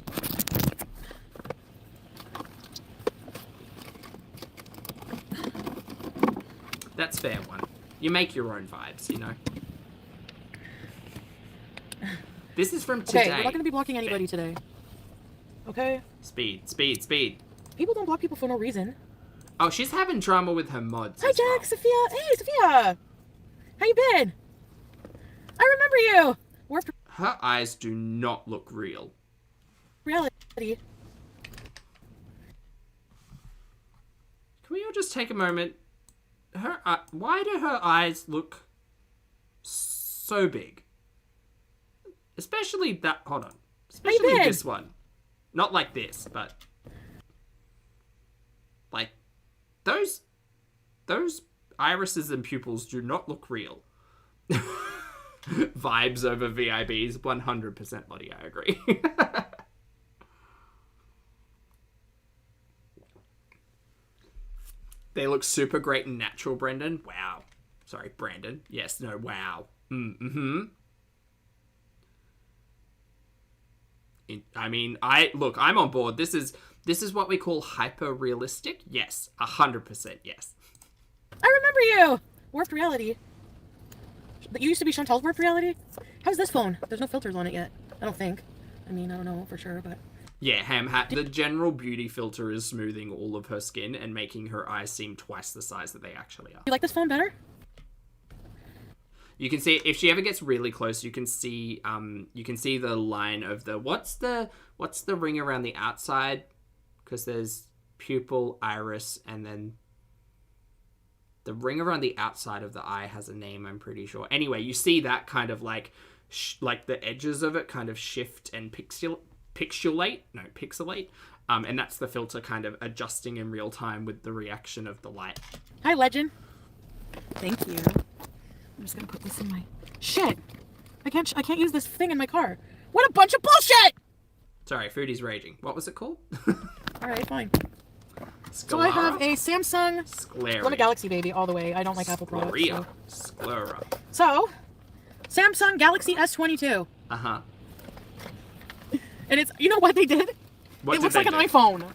[SPEAKER 1] That's fair one. You make your own vibes, you know? This is from today.
[SPEAKER 2] Okay, we're not going to be blocking anybody today. Okay?
[SPEAKER 1] Speed, speed, speed.
[SPEAKER 2] People don't block people for no reason.
[SPEAKER 1] Oh, she's having drama with her mods.
[SPEAKER 2] Hi,
[SPEAKER 1] as
[SPEAKER 2] Jack,
[SPEAKER 1] well.
[SPEAKER 2] Sophia. Hey, Sophia. How you been? I remember you. We're
[SPEAKER 1] Her eyes do not look real.
[SPEAKER 2] reality.
[SPEAKER 1] Can we all just take a moment? Why do her eyes look so big? Especially that. Hold on. Especially
[SPEAKER 2] been?
[SPEAKER 1] this one. Not like this, but like those irises and pupils do not look real. Vibes over VIBs, 100% buddy, I agree. They look super great and natural, Brendan. Wow. Sorry, Brandon. Yes, no, wow. Mm-hmm. I mean, I'm on board. This is what we call hyper-realistic. Yes, 100% yes.
[SPEAKER 2] I remember you. Warped reality. You used to be Chantal's warped reality? How's this phone? There's no filters on it yet. I don't think. I mean, I don't know for sure, but...
[SPEAKER 1] Yeah, Ham Hat. The general beauty filter is smoothing all of her skin and making her eyes seem twice the size that they actually are.
[SPEAKER 2] You like this phone better?
[SPEAKER 1] You can see if she ever gets really close, you can see the line of the what's the ring around the outside, because there's pupil, iris, and then the ring around the outside of the eye has a name, I'm pretty sure. Anyway, you see that kind of like the edges of it kind of shift and pixelate, and that's the filter kind of adjusting in real time with the reaction of the light.
[SPEAKER 2] Hi, Legend. Thank you. I'm just gonna put this in my... Shit! I can't use this thing in my car. What a bunch of bullshit!
[SPEAKER 1] Sorry, Foodie's raging. What was it called?
[SPEAKER 2] Alright, fine.
[SPEAKER 1] Sclera?
[SPEAKER 2] So I have a Samsung...
[SPEAKER 1] Sclera.
[SPEAKER 2] I'm a Galaxy baby all the way. I don't like Apple products.
[SPEAKER 1] Sclera.
[SPEAKER 2] So, Samsung Galaxy S22.
[SPEAKER 1] Uh-huh.
[SPEAKER 2] And it's... You know what they did?
[SPEAKER 1] What
[SPEAKER 2] It
[SPEAKER 1] did
[SPEAKER 2] looks
[SPEAKER 1] they
[SPEAKER 2] like an
[SPEAKER 1] do?
[SPEAKER 2] iPhone.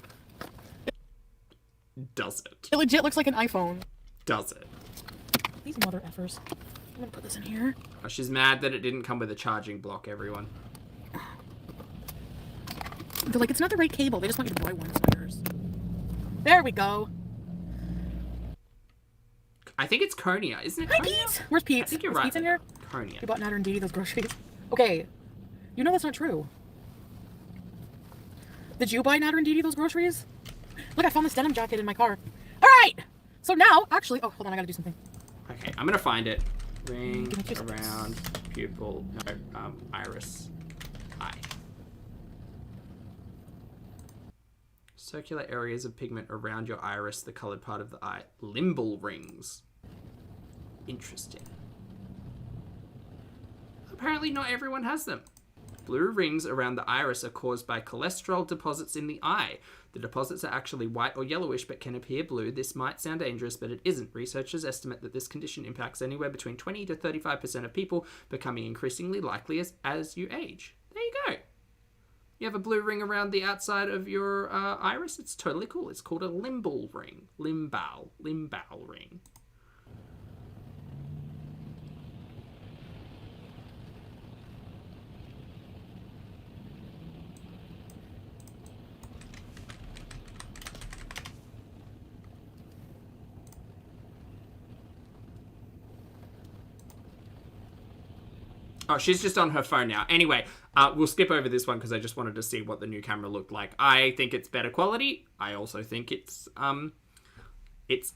[SPEAKER 1] Does it?
[SPEAKER 2] It legit looks like an iPhone.
[SPEAKER 1] Does it?
[SPEAKER 2] These mother effers. I'm gonna put this in here.
[SPEAKER 1] Oh, she's mad that it didn't come with a charging block, everyone.
[SPEAKER 2] They're like, it's not the right cable. They just want you to buy one. It's not yours. There we go.
[SPEAKER 1] I think it's Konya, isn't it?
[SPEAKER 2] Hi,
[SPEAKER 1] Konya?
[SPEAKER 2] Pete. Where's Pete?
[SPEAKER 1] I think you're
[SPEAKER 2] Is
[SPEAKER 1] right.
[SPEAKER 2] Pete's in here?
[SPEAKER 1] Konya.
[SPEAKER 2] You bought Natter and Dee those groceries. Okay. You know that's not true. Did you buy Natter and Dee those groceries? Look, I found this denim jacket in my car. All right. So now, actually, oh, hold on, I gotta do something.
[SPEAKER 1] Okay, I'm gonna find it. Ring
[SPEAKER 2] Give me 2 seconds.
[SPEAKER 1] around pupil, no, iris, eye. Circular areas of pigment around your iris, the colored part of the eye. Limbal rings. Interesting. Apparently not everyone has them. Blue rings around the iris are caused by cholesterol deposits in the eye. The deposits are actually white or yellowish but can appear blue. This might sound dangerous, but it isn't. Researchers estimate that this condition impacts anywhere between 20 to 35% of people, becoming increasingly likely as you age. There you go. You have a blue ring around the outside of your iris. It's totally cool. It's called a limbal ring. Limbal ring. Oh, she's just on her phone now. Anyway, we'll skip over this one because I just wanted to see what the new camera looked like. I think it's better quality. I also think it's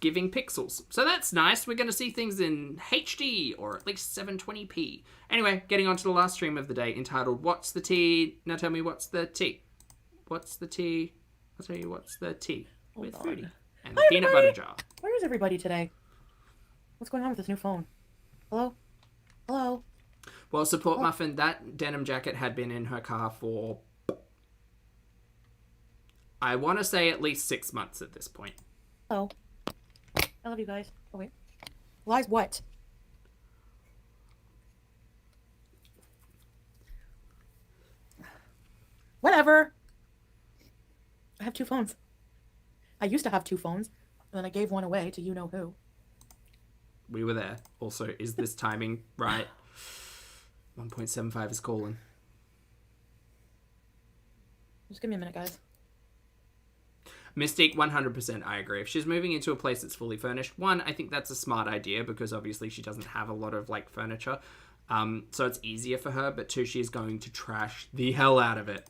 [SPEAKER 1] giving pixels. So that's nice. We're going to see things in HD or at least 720p. Anyway, getting on to the last stream of the day entitled, What's the Tea? Now tell me what's the tea? What's the tea? I'll tell you what's the tea with Foodie and the
[SPEAKER 2] Hi,
[SPEAKER 1] peanut
[SPEAKER 2] everybody.
[SPEAKER 1] butter jar.
[SPEAKER 2] Where is everybody today? What's going on with this new phone? Hello? Hello?
[SPEAKER 1] Well, Support Muffin, that denim jacket had been in her car for... I want to say at least 6 months at this point.
[SPEAKER 3] Oh. I love you guys. Oh, wait. Lies what? Whatever. I have 2 phones. I used to have 2 phones, and then I gave one away to you-know-who.
[SPEAKER 1] We were there. Also, is this timing right? 1.75 is calling.
[SPEAKER 3] Just give me a minute, guys.
[SPEAKER 1] Mystique, 100%, I agree. If she's moving into a place that's fully furnished, one, I think that's a smart idea because obviously she doesn't have a lot of, like, furniture. So it's easier for her, but two, she's going to trash the hell out of it.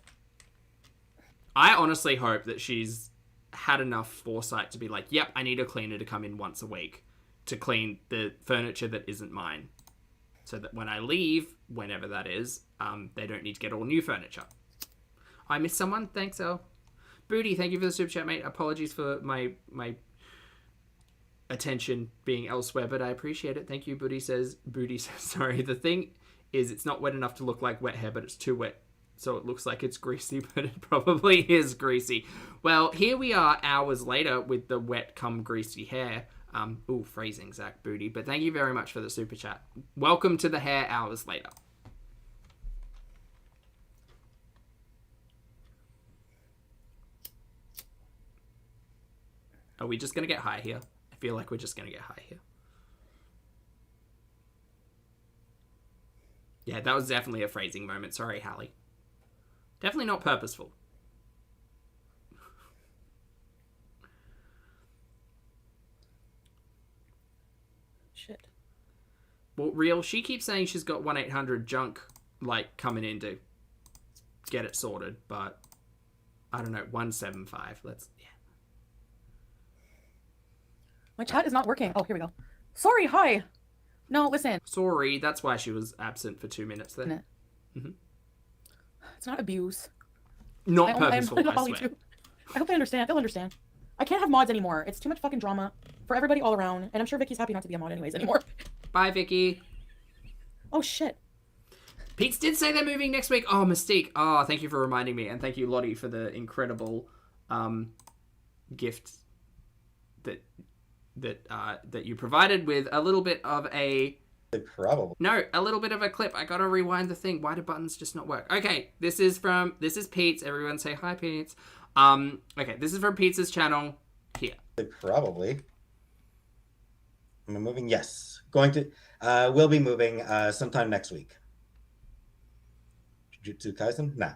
[SPEAKER 1] I honestly hope that she's had enough foresight to be like, yep, I need a cleaner to come in once a week to clean the furniture that isn't mine. So that when I leave, whenever that is, they don't need to get all new furniture. I missed someone. Thanks, El. Booty, thank you for the super chat, mate. Apologies for my attention being elsewhere, but I appreciate it. Thank you, Booty says, sorry. The thing is, it's not wet enough to look like wet hair, but it's too wet. So it looks like it's greasy, but it probably is greasy. Well, here we are hours later with the wet cum greasy hair. Ooh, phrasing, Zach Booty. But thank you very much for the super chat. Welcome to the hair hours later. Are we just going to get high here? I feel like we're just going to get high here. Yeah, that was definitely a phrasing moment. Sorry, Hallie. Definitely not purposeful.
[SPEAKER 3] Shit.
[SPEAKER 1] Well, Real, she keeps saying she's got 1-800-JUNK, like, coming in to get it sorted, but I don't know, 175. Let's, yeah.
[SPEAKER 3] My chat is not working. Oh, here we go. Sorry, hi. No, listen.
[SPEAKER 1] Sorry, that's why she was absent for 2 minutes there. Mm-hmm.
[SPEAKER 3] It's not abuse.
[SPEAKER 1] Not purposeful, I swear.
[SPEAKER 3] Too. I hope they understand. They'll understand. I can't have mods anymore. It's too much fucking drama for everybody all around. And I'm sure Vicky's happy not to be a mod anyways anymore.
[SPEAKER 1] Bye, Vicky.
[SPEAKER 3] Oh, shit.
[SPEAKER 1] Pete's did say they're moving next week. Oh, Mystique. Oh, thank you for reminding me. And thank you, Lottie, for the incredible gift that you provided with a little bit of a...
[SPEAKER 4] Probably.
[SPEAKER 1] No, a little bit of a clip. I gotta rewind the thing. Why do buttons just not work? Okay, this is Pete's. Everyone say hi, Pete's. Okay, this is from Pete's channel here.
[SPEAKER 4] Probably. Am I moving? Yes. Going to, we'll be moving sometime next week. Jujutsu Kaisen? Nah.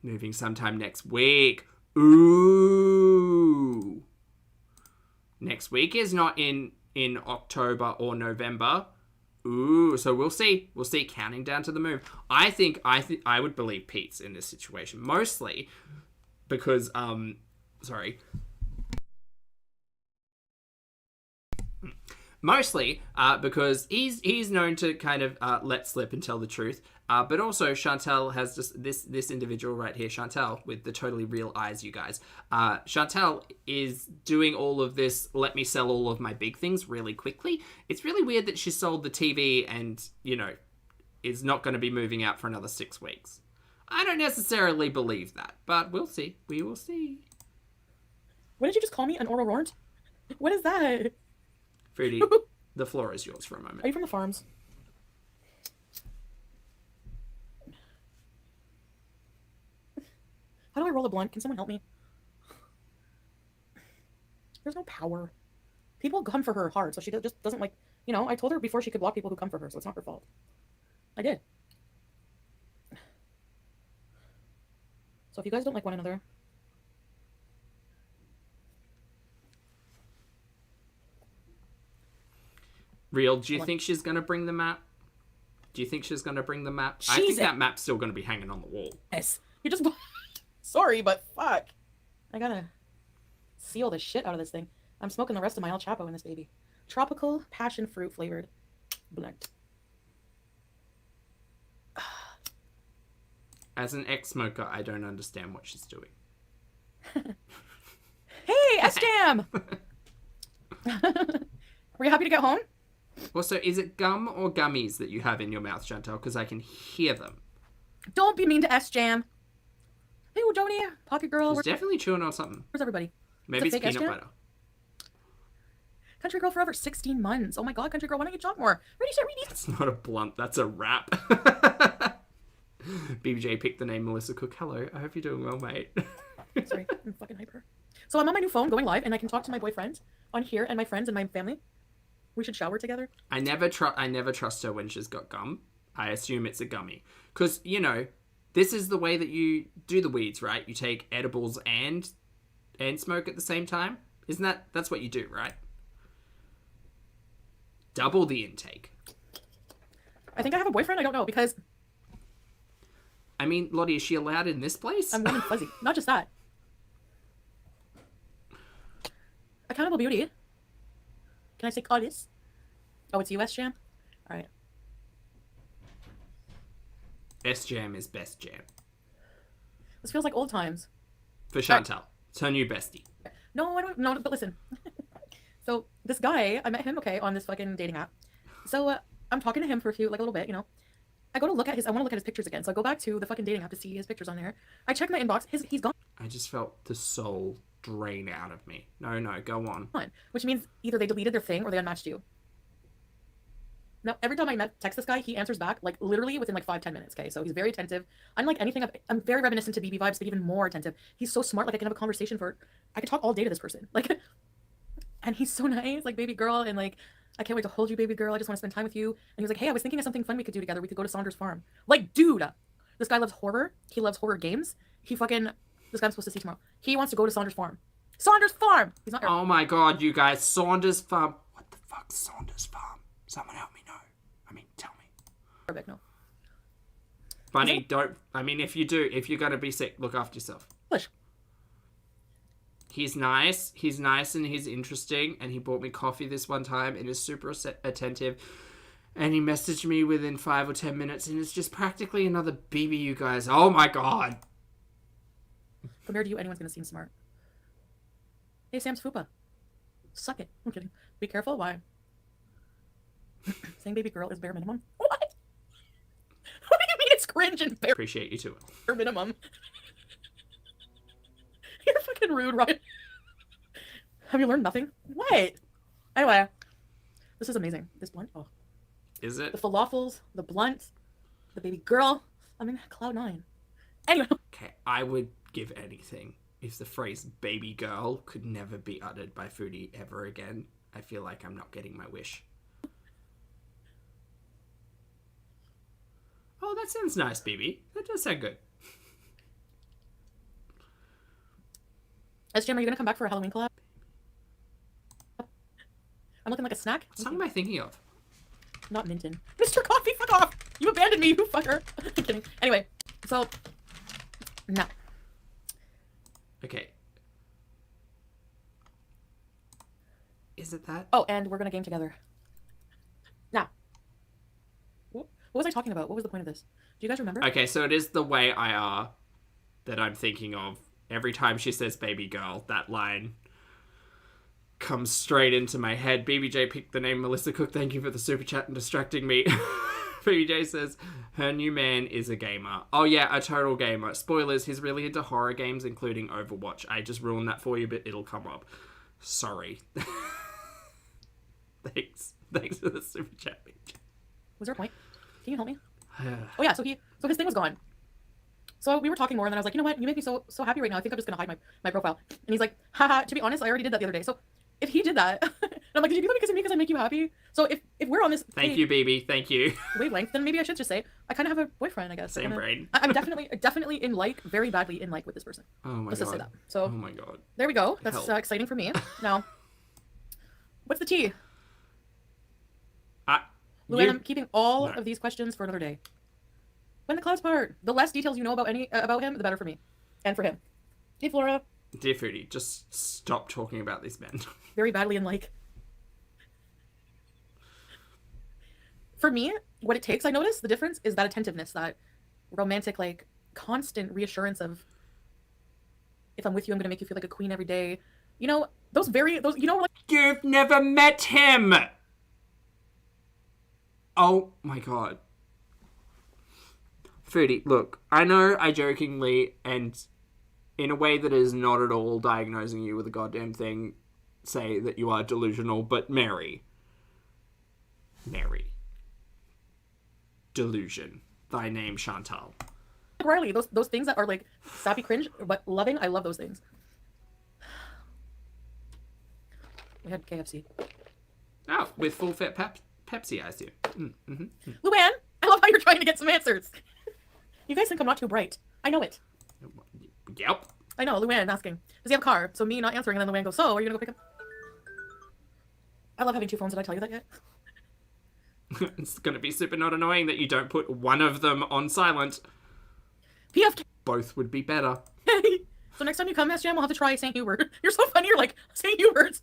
[SPEAKER 1] Moving sometime next week. Ooh. Next week is not in October or November. Ooh, so we'll see. We'll see. Counting down to the move. I think I would believe Pete's in this situation, mostly because because he's known to kind of let slip and tell the truth. But also Chantal has just this individual right here, Chantal, with the totally real eyes, you guys. Chantal is doing all of this, let me sell all of my big things really quickly. It's really weird that she sold the TV and, you know, is not going to be moving out for another 6 weeks. I don't necessarily believe that, but we'll see. We will see.
[SPEAKER 3] What did you just call me? An oral rort? What is that?
[SPEAKER 1] Foodie, the floor is yours for a moment.
[SPEAKER 3] Are you from the farms? How do I roll a blunt? Can someone help me? There's no power. People come for her hard, so she just doesn't like... You know, I told her before she could block people who come for her, so it's not her fault. I did. So if you guys don't like one another...
[SPEAKER 1] Real, do you think she's going to bring the map? Do you think she's going to bring the map? I think that map's still going to be hanging on the wall.
[SPEAKER 3] Yes. You just... Sorry, but fuck. I gotta seal the shit out of this thing. I'm smoking the rest of my El Chapo in this baby. Tropical passion fruit flavored blunt.
[SPEAKER 1] As an ex-smoker, I don't understand what she's doing.
[SPEAKER 3] Hey, S-Jam! Were you happy to get home?
[SPEAKER 1] Also, is it gum or gummies that you have in your mouth, Chantal? Because I can hear them.
[SPEAKER 3] Don't be mean to S-Jam. Hey, Joni, Pocket Girl.
[SPEAKER 1] She's definitely chewing on something.
[SPEAKER 3] Where's everybody?
[SPEAKER 1] Maybe it's
[SPEAKER 3] fake
[SPEAKER 1] peanut
[SPEAKER 3] SJ?
[SPEAKER 1] butter.
[SPEAKER 3] Country Girl Forever, 16 months. Oh my god, Country Girl, why don't you talk more? Ready, set, ready.
[SPEAKER 1] That's not a blunt, that's a rap. BBJ picked the name Melissa Cook. Hello, I hope you're doing well, mate.
[SPEAKER 3] Sorry, I'm fucking hyper. So I'm on my new phone going live and I can talk to my boyfriend on here and my friends and my family. We should shower together.
[SPEAKER 1] I never trust her when she's got gum. I assume it's a gummy. Because, you know, this is the way that you do the weeds, right? You take edibles and smoke at the same time. Isn't that's what you do, right? Double the intake.
[SPEAKER 3] I think I have a boyfriend. I don't know because
[SPEAKER 1] I mean, Lottie, is she allowed in this place?
[SPEAKER 3] I'm warm and fuzzy. Not just that. Accountable Beauty. Can I say Codis? Oh, it's US Jam? Alright.
[SPEAKER 1] S Jam is best jam.
[SPEAKER 3] This feels like old times.
[SPEAKER 1] For Chantal. It's her new bestie.
[SPEAKER 3] No, I don't. No, but listen. So this guy, I met him, okay, on this fucking dating app. So I'm talking to him for a little bit, you know. I go to look at I want to look at his pictures again. So I go back to the fucking dating app to see his pictures on there. I check my inbox. He's gone.
[SPEAKER 1] I just felt the soul drain out of me. No, go on.
[SPEAKER 3] Which means either they deleted their thing or they unmatched you. Now, every time I text this guy, he answers back, like, literally within, like, 5-10 minutes, okay? So he's very attentive. Unlike anything, I'm very reminiscent to BB Vibes, but even more attentive. He's so smart, like, I can have a conversation I could talk all day to this person. Like, and he's so nice, like, baby girl, and, like, I can't wait to hold you, baby girl. I just want to spend time with you. And he was like, hey, I was thinking of something fun we could do together. We could go to Saunders Farm. Like, dude, this guy loves horror. He loves horror games. This guy I'm supposed to see tomorrow. He wants to go to Saunders Farm. Saunders Farm! He's not.
[SPEAKER 1] Oh my god, you guys. Saunders Farm. What the fuck's Saunders Farm? Someone help me know. I mean, tell me.
[SPEAKER 3] Arabic, no.
[SPEAKER 1] Bunny, don't. I mean, if you're gonna be sick, look after yourself.
[SPEAKER 3] English.
[SPEAKER 1] He's nice and he's interesting, and he bought me coffee this one time and is super attentive, and he messaged me within 5 or 10 minutes, and it's just practically another BB, you guys. Oh my god.
[SPEAKER 3] Compared to you, anyone's gonna seem smart. Hey, Sam's Fupa. Suck it. I'm kidding. Be careful. Why? Saying baby girl is bare minimum. What? What do you mean it's cringe and bare
[SPEAKER 1] Appreciate you too.
[SPEAKER 3] minimum? You're fucking rude, Ryan. Have you learned nothing? What? Anyway, this is amazing. This blunt. Oh.
[SPEAKER 1] Is it?
[SPEAKER 3] The falafels, the blunt, the baby girl. I'm in cloud 9. Anyway.
[SPEAKER 1] Okay, I would give anything if the phrase baby girl could never be uttered by Foodie ever again. I feel like I'm not getting my wish. Oh, that sounds nice, BB. That does sound good.
[SPEAKER 3] SJM, are you gonna come back for a Halloween collab? I'm looking like a snack.
[SPEAKER 1] What song am I thinking of?
[SPEAKER 3] Not Minton. Mr. Coffee, fuck off! You abandoned me, you fucker! I'm kidding. Anyway, so now.
[SPEAKER 1] Okay. Is it that?
[SPEAKER 3] Oh, and we're gonna game together. Now. What was I talking about? What was the point of this? Do you guys remember?
[SPEAKER 1] Okay, so it is the way IR that I'm thinking of. Every time she says baby girl, that line comes straight into my head. BBJ picked the name Melissa Cook. Thank you for the super chat and distracting me. BBJ says her new man is a gamer. Oh yeah, a total gamer. Spoilers, he's really into horror games, including Overwatch. I just ruined that for you, but it'll come up. Sorry. Thanks for the super chat, BBJ.
[SPEAKER 3] Was there a point? Can you help me? Oh yeah, so his thing was gone. So we were talking more, and then I was like, you know what? You make me so happy right now. I think I'm just gonna hide my profile. And he's like, haha. To be honest, I already did that the other day. So if he did that, and I'm like, did you do that because of me? Because I make you happy? So if we're on this
[SPEAKER 1] Thank you, BB. Thank you.
[SPEAKER 3] wavelength, then maybe I should just say I kind of have a boyfriend. I guess.
[SPEAKER 1] Same brain.
[SPEAKER 3] I'm definitely in very badly in with this person.
[SPEAKER 1] Oh my
[SPEAKER 3] Let's
[SPEAKER 1] god.
[SPEAKER 3] just say that. So
[SPEAKER 1] oh my god.
[SPEAKER 3] there we go. That's
[SPEAKER 1] Help.
[SPEAKER 3] exciting for me. Now, what's the tea? Luann, I'm keeping all of these questions for another day. When the clouds part, the less details you know about him, the better for me, and for him. Hey, Flora.
[SPEAKER 1] Dear Foodie, just stop talking about these men.
[SPEAKER 3] Very badly in For me, what it takes, I notice, the difference is that attentiveness, that romantic, constant reassurance of, if I'm with you, I'm gonna make you feel like a queen every day. You know,
[SPEAKER 1] You've never met him! Oh my god. Foodie, look, I know I jokingly and in a way that is not at all diagnosing you with a goddamn thing, say that you are delusional, but Mary. Delusion. Thy name, Chantal.
[SPEAKER 3] Riley, those things that are like sappy cringe but loving, I love those things. We had KFC.
[SPEAKER 1] Oh, with full fit Pepsi, I assume. Mm-hmm.
[SPEAKER 3] Luann, I love how you're trying to get some answers. You guys think I'm not too bright. I know it.
[SPEAKER 1] Yep.
[SPEAKER 3] I know, Luann asking. Does he have a car? So me not answering, and then Luann goes, so, are you gonna go pick him? I love having two phones. Did I tell you that yet?
[SPEAKER 1] It's going to be super not annoying that you don't put one of them on silent.
[SPEAKER 3] PFK.
[SPEAKER 1] Both would be better.
[SPEAKER 3] So next time you come, SJM, we'll have to try St. Hubert. You're so funny. You're like, St. Hubert.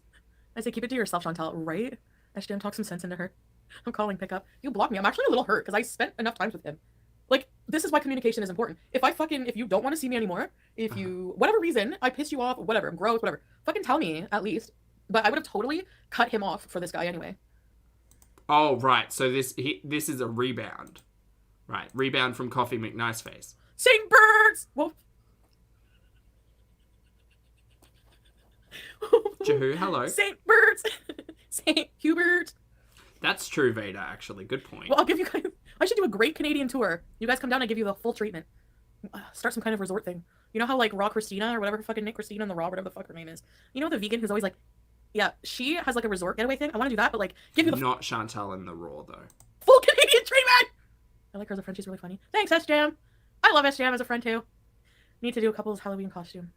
[SPEAKER 3] I say, keep it to yourself, Chantal, right? SJM, talk some sense into her. I'm calling pickup. You block me. I'm actually a little hurt because I spent enough time with him. Like, this is why communication is important. If you don't want to see me anymore, if you, whatever reason, I pissed you off, whatever, I'm gross, whatever, fucking tell me at least. But I would have totally cut him off for this guy anyway.
[SPEAKER 1] Oh, right. So this is a rebound. Right. Rebound from Coffee McNiceface.
[SPEAKER 3] St. Birds! Whoa.
[SPEAKER 1] Jehu, hello.
[SPEAKER 3] St. Birds! St. Hubert!
[SPEAKER 1] That's true, Vader, actually. Good point.
[SPEAKER 3] Well, I'll give you guys... I should do a great Canadian tour. You guys come down and give you the full treatment. Start some kind of resort thing. You know how, like, Raw Christina or whatever fucking Nick Christina and the Raw, whatever the fuck her name is. You know the vegan who's always like, yeah, she has, like, a resort getaway thing. I want to do that, but, like, give you the...
[SPEAKER 1] Not Chantal in the Raw, though.
[SPEAKER 3] Full Canadian treatment! I like her as a friend. She's really funny. Thanks, S-Jam. I love S-Jam as a friend, too. Need to do a couple's Halloween costume.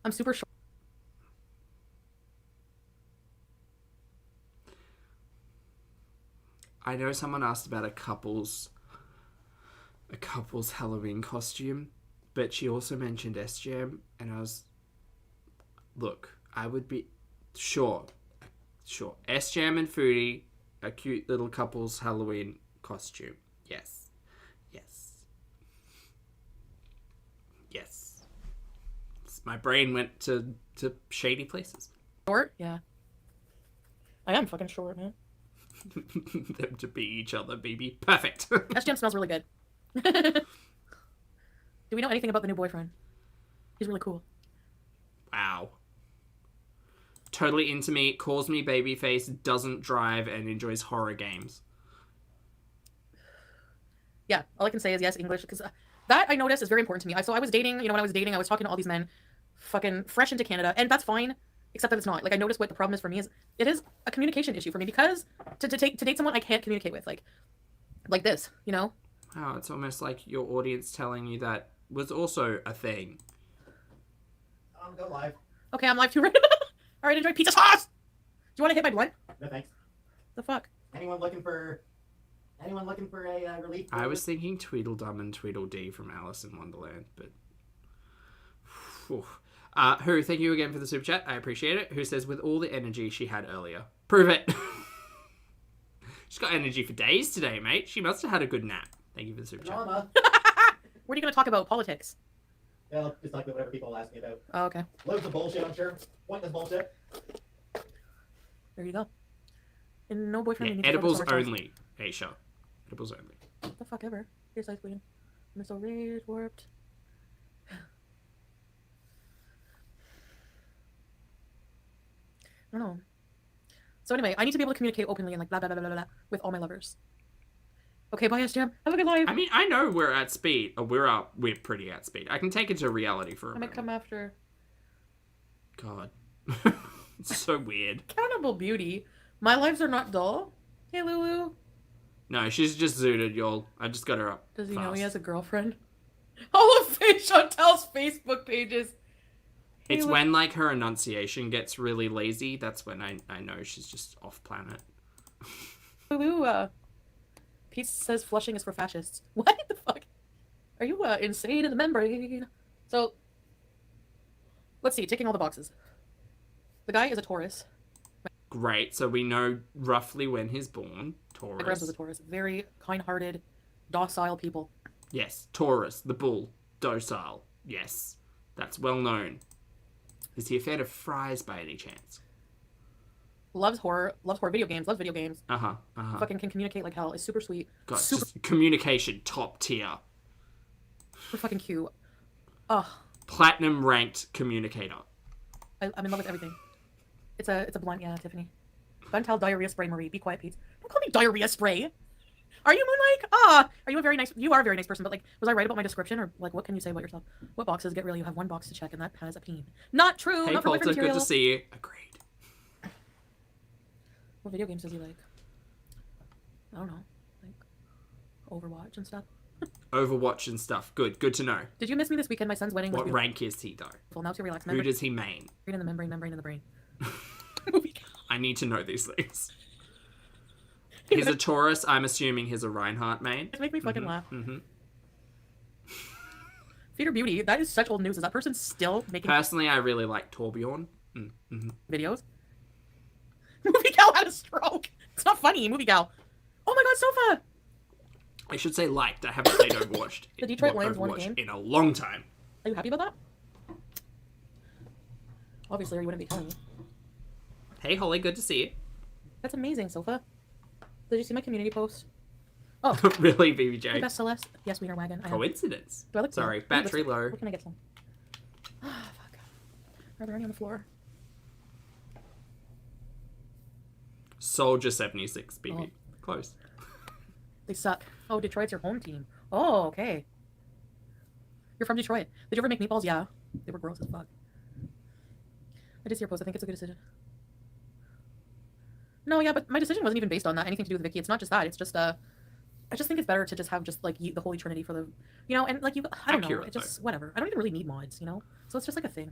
[SPEAKER 3] I'm super short.
[SPEAKER 1] I know someone asked about a couple's Halloween costume, but she also mentioned S-Jam, and I was... Look, I would be... Sure. S-Jam and Foodie, a cute little couple's Halloween costume. Yes. My brain went to shady places.
[SPEAKER 3] Short? Yeah. I am fucking short, man.
[SPEAKER 1] Them to be each other, baby. Perfect.
[SPEAKER 3] S-Jam smells really good. Do we know anything about the new boyfriend? He's really cool.
[SPEAKER 1] Wow. Totally into me, calls me babyface, doesn't drive, and enjoys horror games.
[SPEAKER 3] Yeah, all I can say is yes, English, because that I noticed is very important to me. So I was dating, when I was dating, I was talking to all these men, fucking fresh into Canada, and that's fine, except that it's not. Like, I noticed what the problem is for me is, it is a communication issue for me, because to date someone I can't communicate with, like this, you know?
[SPEAKER 1] Wow, it's almost like your audience telling you that was also a thing.
[SPEAKER 4] Go live.
[SPEAKER 3] Okay, I'm live too right now. All right, enjoy pizza sauce! Do you want to hit my blunt?
[SPEAKER 4] No thanks.
[SPEAKER 3] The fuck?
[SPEAKER 4] Anyone looking for a relief?
[SPEAKER 1] I was thinking Tweedledum and Tweedledee from Alice in Wonderland, but... Whew. Who, thank you again for the super chat. I appreciate it. Who says, with all the energy she had earlier. Prove it. She's got energy for days today, mate. She must have had a good nap. Thank you for the super chat.
[SPEAKER 3] What are you going to talk about? Politics?
[SPEAKER 4] Well, just like whatever people ask me about.
[SPEAKER 3] Oh, okay.
[SPEAKER 4] Loads of bullshit, I'm sure. Pointless bullshit.
[SPEAKER 3] There you go. And no boyfriend.
[SPEAKER 1] Yeah, edibles only, Aisha. Edibles only.
[SPEAKER 3] What the fuck ever. Here's ice cream. I'm so rage warped. I don't know. So anyway, I need to be able to communicate openly and like blah blah blah blah blah with all my lovers. Okay, bye S-Jam. Have a good life.
[SPEAKER 1] I mean, I know we're at speed. We're pretty at speed. I can take it to reality for a
[SPEAKER 3] I might
[SPEAKER 1] moment.
[SPEAKER 3] come after.
[SPEAKER 1] God. It's so weird.
[SPEAKER 3] Accountable beauty. My lives are not dull. Hey Lulu.
[SPEAKER 1] No, she's just zooted, y'all. I just got her up.
[SPEAKER 3] Does he
[SPEAKER 1] fast.
[SPEAKER 3] know he has a girlfriend? All of Chantal's Facebook pages.
[SPEAKER 1] It's when, like, her enunciation gets really lazy. That's when I know she's just off planet.
[SPEAKER 3] Lulu, Pete says flushing is for fascists. What the fuck? Are you, insane in the membrane? So, let's see, ticking all the boxes. The guy is a Taurus.
[SPEAKER 1] Great, so we know roughly when he's born. Taurus.
[SPEAKER 3] My grandpa's a Taurus. Very kind-hearted, docile people.
[SPEAKER 1] Yes, Taurus, the bull. Docile. Yes. That's well known. Is he a fan of fries by any chance?
[SPEAKER 3] Loves horror video games, loves video games.
[SPEAKER 1] Fucking
[SPEAKER 3] Can communicate like hell. Is super sweet.
[SPEAKER 1] God,
[SPEAKER 3] super
[SPEAKER 1] just communication top tier.
[SPEAKER 3] fucking cute. Ugh.
[SPEAKER 1] Platinum ranked communicator.
[SPEAKER 3] I'm in love with everything. It's a blunt, yeah, Tiffany. Chantal diarrhea spray, Marie. Be quiet, Pete. Don't call me diarrhea spray. Are you Moonlight? Are you a very nice? You are a very nice person, but like, was I right about my description, or like, what can you say about yourself? What boxes get real? You have one box to check, and that has a peen. Not true.
[SPEAKER 1] Hey,
[SPEAKER 3] not for
[SPEAKER 1] Polter,
[SPEAKER 3] material.
[SPEAKER 1] good to see you. Agreed.
[SPEAKER 3] What video games does he like? I don't know, like Overwatch and stuff.
[SPEAKER 1] Overwatch and stuff. Good to know.
[SPEAKER 3] Did you miss me this weekend? My son's wedding was
[SPEAKER 1] What
[SPEAKER 3] beautiful.
[SPEAKER 1] rank is he, though?
[SPEAKER 3] Well, now to relax.
[SPEAKER 1] Who does he main?
[SPEAKER 3] Membrane in the membrane in the brain.
[SPEAKER 1] I need to know these things. He's a Taurus. I'm assuming he's a Reinhardt main.
[SPEAKER 3] Just make me fucking laugh.
[SPEAKER 1] Mm-hmm.
[SPEAKER 3] Foodie Beauty. That is such old news. Is that person still making
[SPEAKER 1] Personally, I really like Torbjorn.
[SPEAKER 3] videos? Movie gal had a stroke. It's not funny. Movie gal. Oh my god, Sofa.
[SPEAKER 1] I should say liked. I haven't played Overwatch.
[SPEAKER 3] The Detroit Lions won a game?
[SPEAKER 1] in a long time.
[SPEAKER 3] Are you happy about that? Obviously, or you wouldn't be telling me.
[SPEAKER 1] Hey, Holly, good to see you.
[SPEAKER 3] That's amazing, Sofa. Did you see my community post? Oh,
[SPEAKER 1] Really,
[SPEAKER 3] the
[SPEAKER 1] BBJ?
[SPEAKER 3] best Celeste. Yes, Wiener Wagon. I am.
[SPEAKER 1] Coincidence.
[SPEAKER 3] Do I look
[SPEAKER 1] Sorry,
[SPEAKER 3] cool?
[SPEAKER 1] battery
[SPEAKER 3] Ooh,
[SPEAKER 1] low.
[SPEAKER 3] Where can I get some? Ah, fuck. Are there any on the floor?
[SPEAKER 1] Soldier 76, BB.
[SPEAKER 3] Oh.
[SPEAKER 1] Close.
[SPEAKER 3] They suck. Oh, Detroit's your home team. Oh, okay. You're from Detroit. Did you ever make meatballs? Yeah. They were gross as fuck. I did see your post. I think it's a good decision. No, yeah, but my decision wasn't even based on that. Anything to do with Vicky. It's not just that. It's just I just think it's better to just have just like the Holy Trinity for the, you know, and like you. I don't know.
[SPEAKER 1] Accurate,
[SPEAKER 3] It just whatever. I don't even really need mods, you know. So it's just like a thing.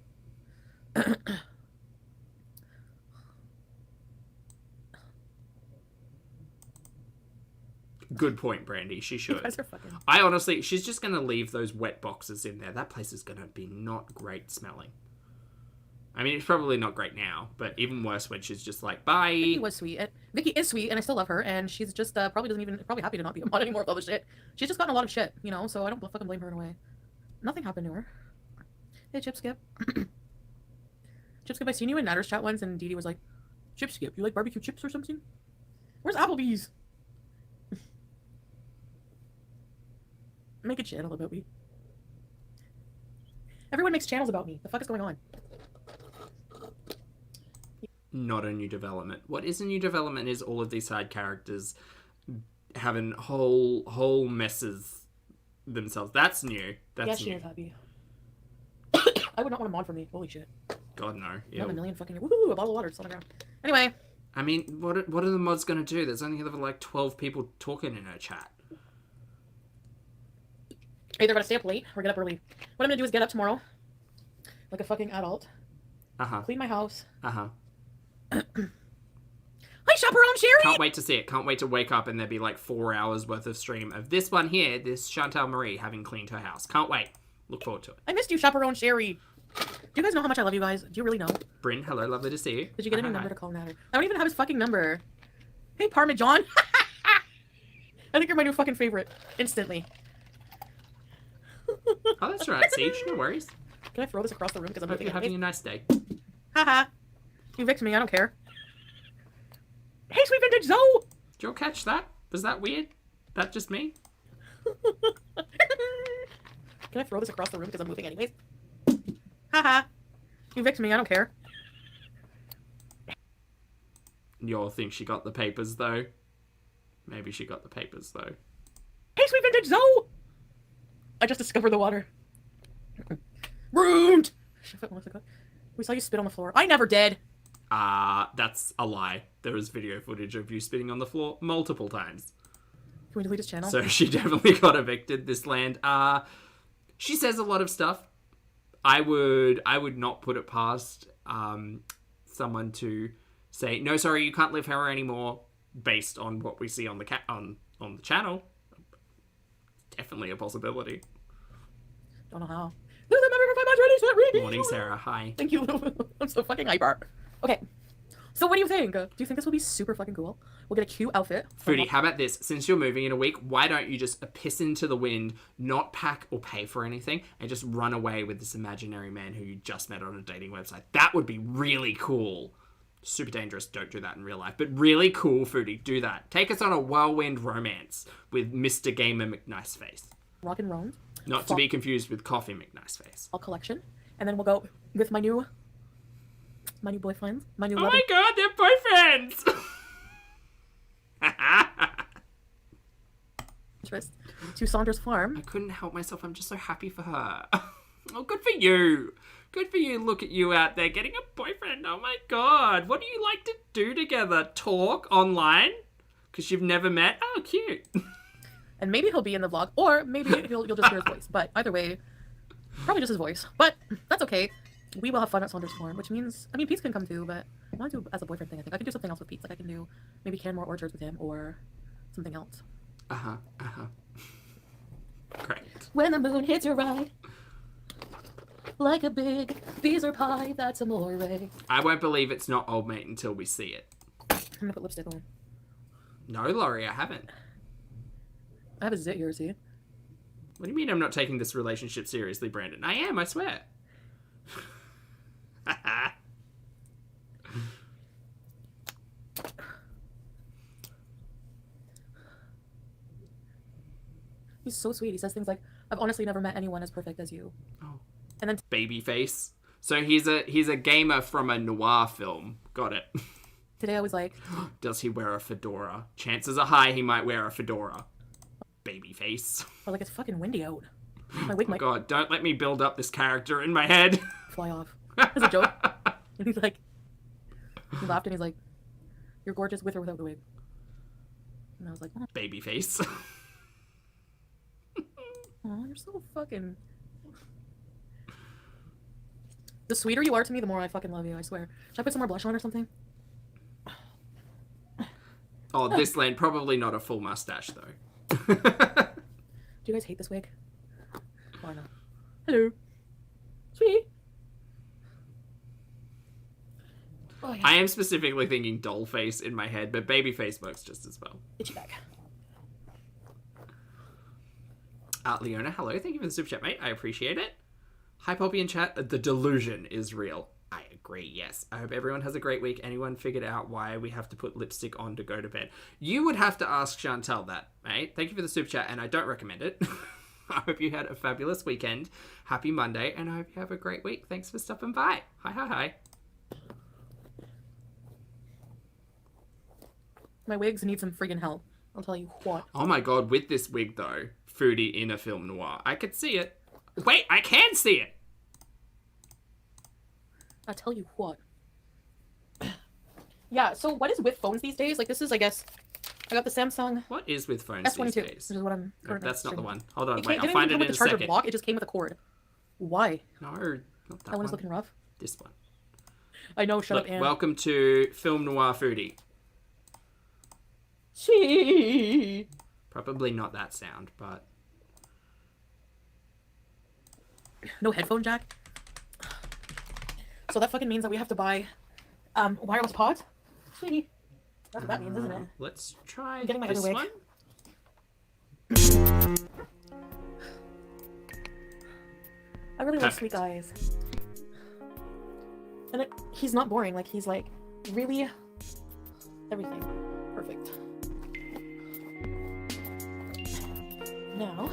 [SPEAKER 1] Good point, Brandy. She
[SPEAKER 3] You
[SPEAKER 1] should.
[SPEAKER 3] guys are fucking.
[SPEAKER 1] I honestly, she's just going to leave those wet boxes in there. That place is going to be not great smelling. I mean, it's probably not great now, but even worse when she's just like, bye.
[SPEAKER 3] Vicky was sweet. Vicky is sweet, and I still love her. And she's just probably happy to not be a mod anymore with all the shit. She's just gotten a lot of shit, you know. So I don't fucking blame her in a way. Nothing happened to her. Hey, Chip Skip. Chip Skip, I seen you in Natter's chat once, and Dee Dee was like, "Chip Skip, you like barbecue chips or something? Where's Applebee's?" Make a channel about me. Everyone makes channels about me. The fuck is going on?
[SPEAKER 1] Not a new development. What is a new development is all of these side characters having whole messes themselves. That's new. That's
[SPEAKER 3] Yeah, she
[SPEAKER 1] new.
[SPEAKER 3] is happy. I would not want a mod for me. Holy shit.
[SPEAKER 1] God, no. Yeah.
[SPEAKER 3] Not a million fucking. Woohoo! A bottle of water. It's on the ground. Anyway.
[SPEAKER 1] I mean, what are the mods going to do? There's only ever like 12 people talking in her chat.
[SPEAKER 3] Either gotta stay up late or get up early. What I'm gonna do is get up tomorrow, like a fucking adult,
[SPEAKER 1] Uh-huh.
[SPEAKER 3] clean my house.
[SPEAKER 1] Uh-huh.
[SPEAKER 3] Hi, Chaperone Sherry!
[SPEAKER 1] Can't wait to see it. Can't wait to wake up and there be like 4 hours worth of stream of this one here, this Chantal Marie having cleaned her house. Can't wait. Look forward to it.
[SPEAKER 3] I missed you, Chaperone Sherry. Do you guys know how much I love you guys? Do you really know?
[SPEAKER 1] Bryn, hello. Lovely to see you.
[SPEAKER 3] Did you get a new
[SPEAKER 1] Hi,
[SPEAKER 3] number
[SPEAKER 1] hi.
[SPEAKER 3] to call Natter? I don't even have his fucking number. Hey, Parmesan. I think you're my new fucking favorite. Instantly.
[SPEAKER 1] Oh, that's right, Siege. No worries.
[SPEAKER 3] Can I throw this across the room because I'm
[SPEAKER 1] Hope
[SPEAKER 3] moving
[SPEAKER 1] you're having a
[SPEAKER 3] anyways?
[SPEAKER 1] nice day.
[SPEAKER 3] Haha. You evict me, I don't care. Hey, sweet vintage Zoe!
[SPEAKER 1] Did you all catch that? Was that weird? That just me?
[SPEAKER 3] Can I throw this across the room because I'm moving anyways? Haha. You evict me, I don't care.
[SPEAKER 1] You all think she got the papers, though? Maybe she got the papers, though.
[SPEAKER 3] Hey, sweet vintage Zoe! I just discovered the water. Ruined! We saw you spit on the floor. I never did.
[SPEAKER 1] That's a lie. There is video footage of you spitting on the floor multiple times.
[SPEAKER 3] Can we delete his channel?
[SPEAKER 1] So she definitely got evicted this land. She says a lot of stuff. I would not put it past someone to say, no, sorry, you can't live here anymore, based on what we see on the on the channel. Definitely a possibility.
[SPEAKER 3] Don't know how. This is a member for 500. It's not reading.
[SPEAKER 1] Morning, Sarah. Hi.
[SPEAKER 3] Thank you. I'm so fucking hyper. Okay. So what do you think? Do you think this will be super fucking cool? We'll get a cute outfit.
[SPEAKER 1] Foodie, how about this? Since you're moving in a week, why don't you just piss into the wind, not pack or pay for anything, and just run away with this imaginary man who you just met on a dating website? That would be really cool. Super dangerous. Don't do that in real life. But really cool, Foodie. Do that. Take us on a whirlwind romance with Mr. Gamer McNiceface.
[SPEAKER 3] rock and roll.
[SPEAKER 1] Not to be confused with Coffee McNiceface.
[SPEAKER 3] All collection. And then we'll go with my new boyfriends. My new
[SPEAKER 1] Oh
[SPEAKER 3] lover.
[SPEAKER 1] my god, they're boyfriends!
[SPEAKER 3] Interest to Saunders Farm.
[SPEAKER 1] I couldn't help myself. I'm just so happy for her. Oh, good for you. Good for you. Look at you out there getting a boyfriend. Oh my god. What do you like to do together? Talk online? Because you've never met? Oh, cute.
[SPEAKER 3] And maybe he'll be in the vlog, or maybe you'll just hear his voice. But either way, probably just his voice. But that's okay. We will have fun at Saunders Farm, which means, I mean, Pete can come too, but I want to do as a boyfriend thing, I think. I can do something else with Pete. Like, I can do maybe Canmore Orchards with him, or something else.
[SPEAKER 1] Great.
[SPEAKER 3] When the moon hits your eye, like a big beezer pie, that's amore.
[SPEAKER 1] I won't believe it's not Old Mate until we see it.
[SPEAKER 3] I'm gonna put lipstick on.
[SPEAKER 1] No, Laurie, I haven't.
[SPEAKER 3] I have a zit here, see?
[SPEAKER 1] What do you mean I'm not taking this relationship seriously, Brandon? I am, I swear.
[SPEAKER 3] He's so sweet. He says things like, I've honestly never met anyone as perfect as you.
[SPEAKER 1] Oh.
[SPEAKER 3] And then
[SPEAKER 1] Babyface. So he's a gamer from a noir film. Got it.
[SPEAKER 3] today I was like,
[SPEAKER 1] Does he wear a fedora? Chances are high he might wear a fedora. Babyface.
[SPEAKER 3] I was like, it's fucking windy out. My wig
[SPEAKER 1] Oh
[SPEAKER 3] might
[SPEAKER 1] god, don't let me build up this character in my head.
[SPEAKER 3] fly off. As a joke. And he's like, he laughed and he's like, you're gorgeous with or without the wig. And I was like, oh,
[SPEAKER 1] Babyface.
[SPEAKER 3] you're so fucking... The sweeter you are to me, the more I fucking love you, I swear. Should I put some more blush on or something?
[SPEAKER 1] Oh, this land, probably not a full mustache, though.
[SPEAKER 3] Do you guys hate this wig? Or no? Hello. Sweetie. Oh, yeah.
[SPEAKER 1] I am specifically thinking Dollface in my head, but Babyface works just as well.
[SPEAKER 3] Itchy back.
[SPEAKER 1] Leona, hello. Thank you for the super chat, mate. I appreciate it. Hi, Pulpy in chat. The delusion is real. I agree, yes. I hope everyone has a great week. Anyone figured out why we have to put lipstick on to go to bed? You would have to ask Chantal that, mate. Thank you for the super chat, and I don't recommend it. I hope you had a fabulous weekend. Happy Monday, and I hope you have a great week. Thanks for stopping by. Hi, hi, hi.
[SPEAKER 3] My wigs need some friggin' help. I'll tell you what.
[SPEAKER 1] Oh my god, with this wig, though, Foodie in a film noir. I could see it. Wait, I can see it!
[SPEAKER 3] I'll tell you what. Yeah, so what is with phones these days? Like, this is, I guess, I got the Samsung
[SPEAKER 1] What is with phones these
[SPEAKER 3] S22,
[SPEAKER 1] days?
[SPEAKER 3] which is what I'm
[SPEAKER 1] No,
[SPEAKER 3] currently
[SPEAKER 1] that's not the
[SPEAKER 3] streaming.
[SPEAKER 1] one. Hold on,
[SPEAKER 3] It
[SPEAKER 1] wait,
[SPEAKER 3] didn't
[SPEAKER 1] I'll find
[SPEAKER 3] even
[SPEAKER 1] it
[SPEAKER 3] come
[SPEAKER 1] in
[SPEAKER 3] with
[SPEAKER 1] a
[SPEAKER 3] the charger
[SPEAKER 1] second.
[SPEAKER 3] block, it just came with a cord. Why?
[SPEAKER 1] No, not that
[SPEAKER 3] That one is
[SPEAKER 1] one.
[SPEAKER 3] looking rough.
[SPEAKER 1] This one.
[SPEAKER 3] I know, shut
[SPEAKER 1] Look,
[SPEAKER 3] up, Anne.
[SPEAKER 1] welcome to Film Noir Foodie.
[SPEAKER 3] She.
[SPEAKER 1] Probably not that sound, but...
[SPEAKER 3] No headphone jack. So that fucking means that we have to buy wireless pods. Sweetie. That's what that means, isn't it?
[SPEAKER 1] Let's try
[SPEAKER 3] I'm getting my
[SPEAKER 1] this
[SPEAKER 3] other wig.
[SPEAKER 1] one.
[SPEAKER 3] I really love
[SPEAKER 1] Perfect.
[SPEAKER 3] Sweet Eyes. And he's not boring, like he's like really everything. Perfect. Now,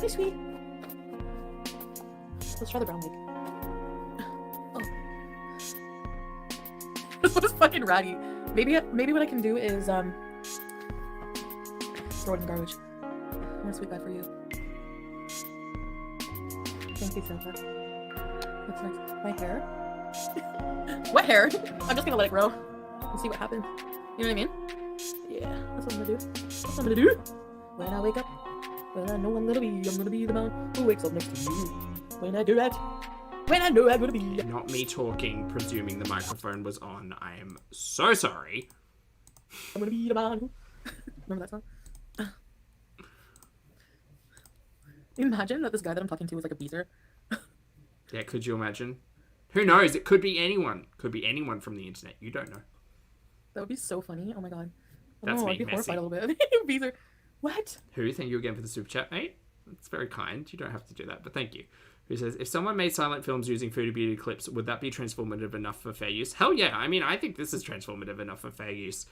[SPEAKER 3] hey sweet. Let's try the brown wig. Oh. This one is fucking ratty. Maybe what I can do is throw it in the garbage. I want a sweet guy for you. Thank you, Chantal. That's nice. My hair? What hair? I'm just gonna let it grow and see what happens. You know what I mean? Yeah, that's what I'm gonna do. That's what I'm gonna do. When I wake up, when I know I'm gonna be the man who wakes up next to you. When I do that, when I know I'm gonna be.
[SPEAKER 1] Not me talking, presuming the microphone was on. I am so sorry.
[SPEAKER 3] I'm gonna be the man who. Remember that song? Imagine that this guy that I'm talking to was like a beezer.
[SPEAKER 1] Yeah, could you imagine? Who knows? It could be anyone. Could be anyone from the internet. You don't know.
[SPEAKER 3] That would be so funny. Oh my god.
[SPEAKER 1] That's me,
[SPEAKER 3] I'd be
[SPEAKER 1] messy.
[SPEAKER 3] horrified a little bit. Beezer. What?
[SPEAKER 1] Who? Thank you again for the super chat, mate. That's very kind. You don't have to do that, but thank you. Who says, if someone made silent films using Foodie Beauty clips, would that be transformative enough for fair use? Hell yeah. I mean, I think this is transformative enough for fair use.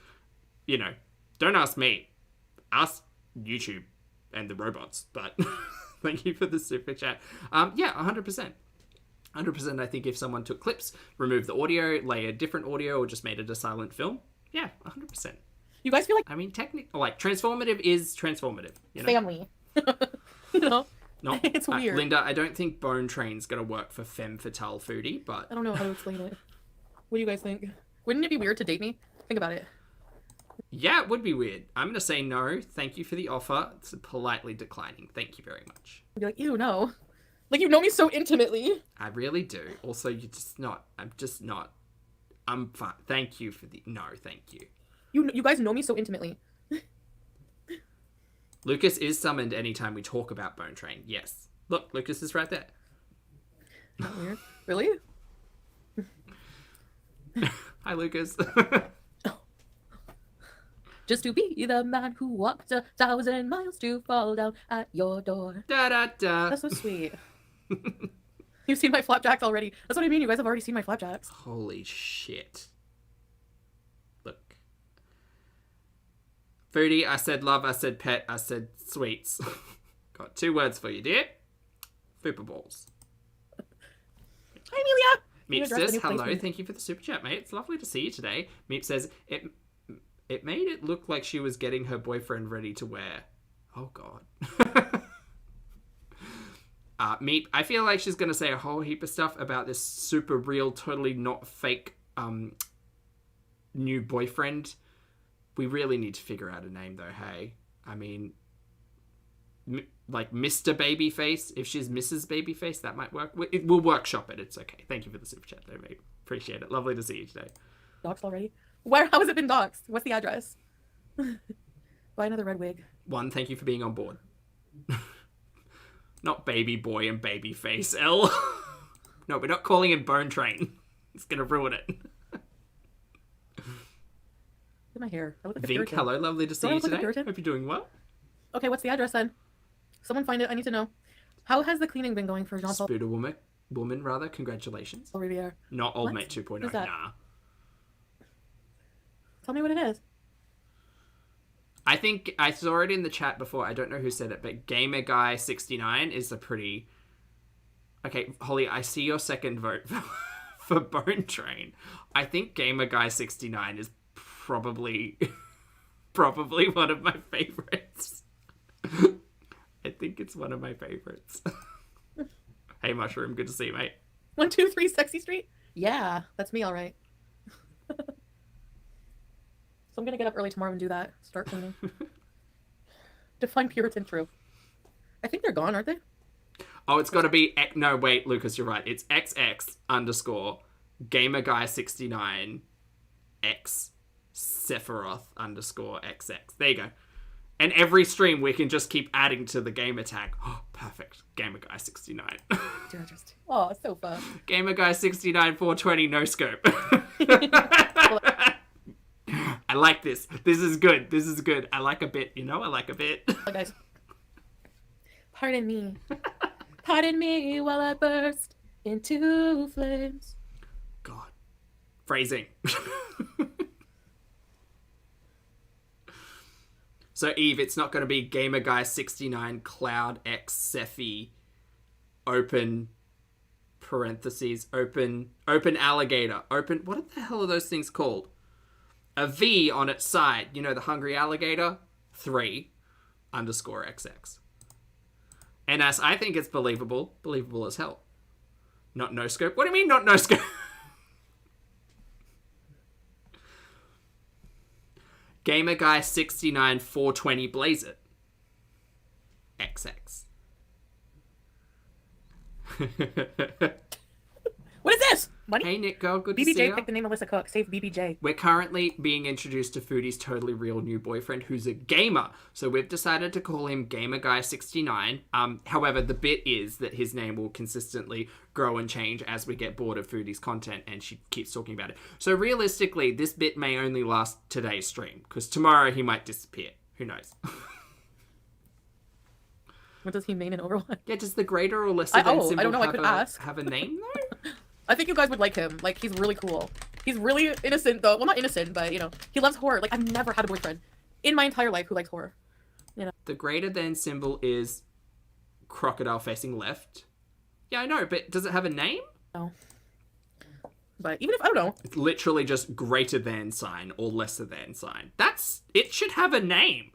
[SPEAKER 1] You know, don't ask me. Ask YouTube. and the robots, but thank you for the super chat. Yeah, 100%. 100%. I think if someone took clips, removed the audio, layered different audio, or just made it a silent film, yeah, 100%.
[SPEAKER 3] You guys feel like
[SPEAKER 1] I mean, technically, like, transformative is transformative. You know?
[SPEAKER 3] family. You know?
[SPEAKER 1] Not,
[SPEAKER 3] It's weird.
[SPEAKER 1] Linda, I don't think Bone Train's going to work for femme fatale foodie, but...
[SPEAKER 3] I don't know how to explain it. What do you guys think? Wouldn't it be weird to date me? Think about it.
[SPEAKER 1] Yeah, it would be weird. I'm going to say no. Thank you for the offer. It's politely declining. Thank you very much.
[SPEAKER 3] I'd be like, ew, no. Like, you know me so intimately.
[SPEAKER 1] I really do. Also, you're just not... I'm just not... I'm fine. Thank you for the... No, thank you.
[SPEAKER 3] You guys know me so intimately.
[SPEAKER 1] Lucas is summoned anytime we talk about Bone Train. Yes. Look, Lucas is right there.
[SPEAKER 3] Not weird. Really?
[SPEAKER 1] Hi, Lucas.
[SPEAKER 3] Just to be the man who walked 1,000 miles to fall down at your door.
[SPEAKER 1] Da da da.
[SPEAKER 3] That's so sweet. You've seen my flapjacks already. That's what I mean. You guys have already seen my flapjacks.
[SPEAKER 1] Holy shit. Look. Foodie, I said love, I said pet, I said sweets. Got 2 words for you, dear. Fupa balls.
[SPEAKER 3] Hi, Amelia.
[SPEAKER 1] Meep
[SPEAKER 3] address the
[SPEAKER 1] says,
[SPEAKER 3] new
[SPEAKER 1] hello,
[SPEAKER 3] placement.
[SPEAKER 1] thank you for the super chat, mate. It's lovely to see you today. Meep says, it made it look like she was getting her boyfriend ready to wear. Oh, God. Meep, I feel like she's going to say a whole heap of stuff about this super real, totally not fake new boyfriend. We really need to figure out a name, though, hey? I mean, like Mr. Babyface. If she's Mrs. Babyface, that might work. We'll workshop it. It's okay. Thank you for the super chat, though, mate. Appreciate it. Lovely to see you today.
[SPEAKER 3] Doxed already? Where? How has it been doxed? What's the address? Buy another red wig.
[SPEAKER 1] 1, thank you for being on board. Not baby boy and baby face, L. No, we're not calling him Bone Train. It's gonna ruin it.
[SPEAKER 3] Look at my hair. I look like a
[SPEAKER 1] Vink,
[SPEAKER 3] Puritan.
[SPEAKER 1] hello, lovely to see
[SPEAKER 3] Don't I
[SPEAKER 1] you
[SPEAKER 3] look like a
[SPEAKER 1] today.
[SPEAKER 3] Puritan?
[SPEAKER 1] Hope you're doing well.
[SPEAKER 3] Okay, what's the address then? Someone find it. I need to know. How has the cleaning been going for Chantal
[SPEAKER 1] Spooder woman, rather. Congratulations.
[SPEAKER 3] Riviere?
[SPEAKER 1] Not Old
[SPEAKER 3] What?
[SPEAKER 1] Mate 2.0.
[SPEAKER 3] Who's that?
[SPEAKER 1] Nah.
[SPEAKER 3] Tell me what it is.
[SPEAKER 1] I think I saw it in the chat before. I don't know who said it, but Gamer Guy 69 is a pretty... Okay, Holly, I see your second vote for Bone Train. I think Gamer Guy 69 is probably one of my favorites. I think it's one of my favorites. Hey, Mushroom, good to see you, mate.
[SPEAKER 3] 123 Sexy Street? Yeah, that's me, all right. So I'm gonna get up early tomorrow and do that. Start cleaning. Define Puritan true. I think they're gone, aren't they?
[SPEAKER 1] Oh, it's got to be... No, wait, Lucas, you're right. It's XX _ Gamer Guy 69 X Sephiroth _ XX. There you go. And every stream we can just keep adding to the gamer tag. Oh, perfect. Gamer Guy 69.
[SPEAKER 3] Oh, so fun.
[SPEAKER 1] Gamer Guy 69 420 no scope. I like this. This is good. This is good. I like a bit, you know? I like a bit.
[SPEAKER 3] Oh, guys. Pardon me. Pardon me while I burst into flames.
[SPEAKER 1] God. Phrasing. So, Eve, it's not going to be Gamer Guy 69 Cloud X Cephi open parentheses open alligator open. What the hell are those things called? A V on its side. You know, the hungry alligator. 3 _ XX. And as I think it's believable as hell. Not no scope. What do you mean not no scope? Gamer Guy 69 420 blaze it. XX.
[SPEAKER 3] What is this? Money?
[SPEAKER 1] Hey Nick Girl, good to see
[SPEAKER 3] BBJ
[SPEAKER 1] you.
[SPEAKER 3] picked the name Alyssa Cook. Save BBJ.
[SPEAKER 1] We're currently being introduced to Foodie's totally real new boyfriend who's a gamer. So we've decided to call him Gamer Guy 69. However, the bit is that his name will consistently grow and change as we get bored of Foodie's content and she keeps talking about it. So realistically, this bit may only last today's stream because tomorrow he might disappear. Who knows?
[SPEAKER 3] What does he mean in Overwatch?
[SPEAKER 1] Yeah, does the greater or lesser than symbol
[SPEAKER 3] I don't know. I could ask.
[SPEAKER 1] have a name though?
[SPEAKER 3] I think you guys would like him. Like, he's really cool. He's really innocent, though. Well, not innocent, but, you know, he loves horror. Like, I've never had a boyfriend in my entire life who likes horror. You know?
[SPEAKER 1] The greater than symbol is crocodile facing left. Yeah, I know, but does it have a name?
[SPEAKER 3] No. But even if I don't know,
[SPEAKER 1] It's literally just greater than sign or lesser than sign. It should have a name.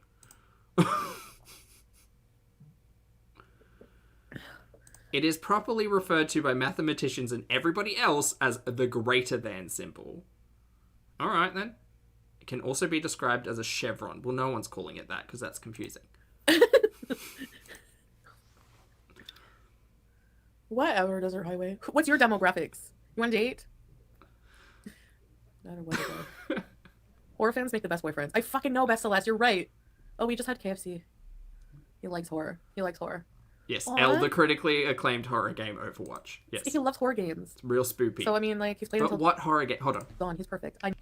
[SPEAKER 1] It is properly referred to by mathematicians and everybody else as the greater than symbol. All right, then. It can also be described as a chevron. Well, no one's calling it that because that's confusing.
[SPEAKER 3] whatever, Desert Highway. What's your demographics? You want to date? Not a what. Horror fans make the best boyfriends. I fucking know, Best Celeste. You're right. Oh, we just had KFC. He likes horror. He likes horror.
[SPEAKER 1] Yes,
[SPEAKER 3] Aww.
[SPEAKER 1] the critically acclaimed horror game Overwatch. Yes.
[SPEAKER 3] He loves horror games.
[SPEAKER 1] It's real spoopy.
[SPEAKER 3] So, I mean, like, he's played
[SPEAKER 1] But
[SPEAKER 3] until
[SPEAKER 1] what horror game? Hold on.
[SPEAKER 3] dawn. He's perfect. I likes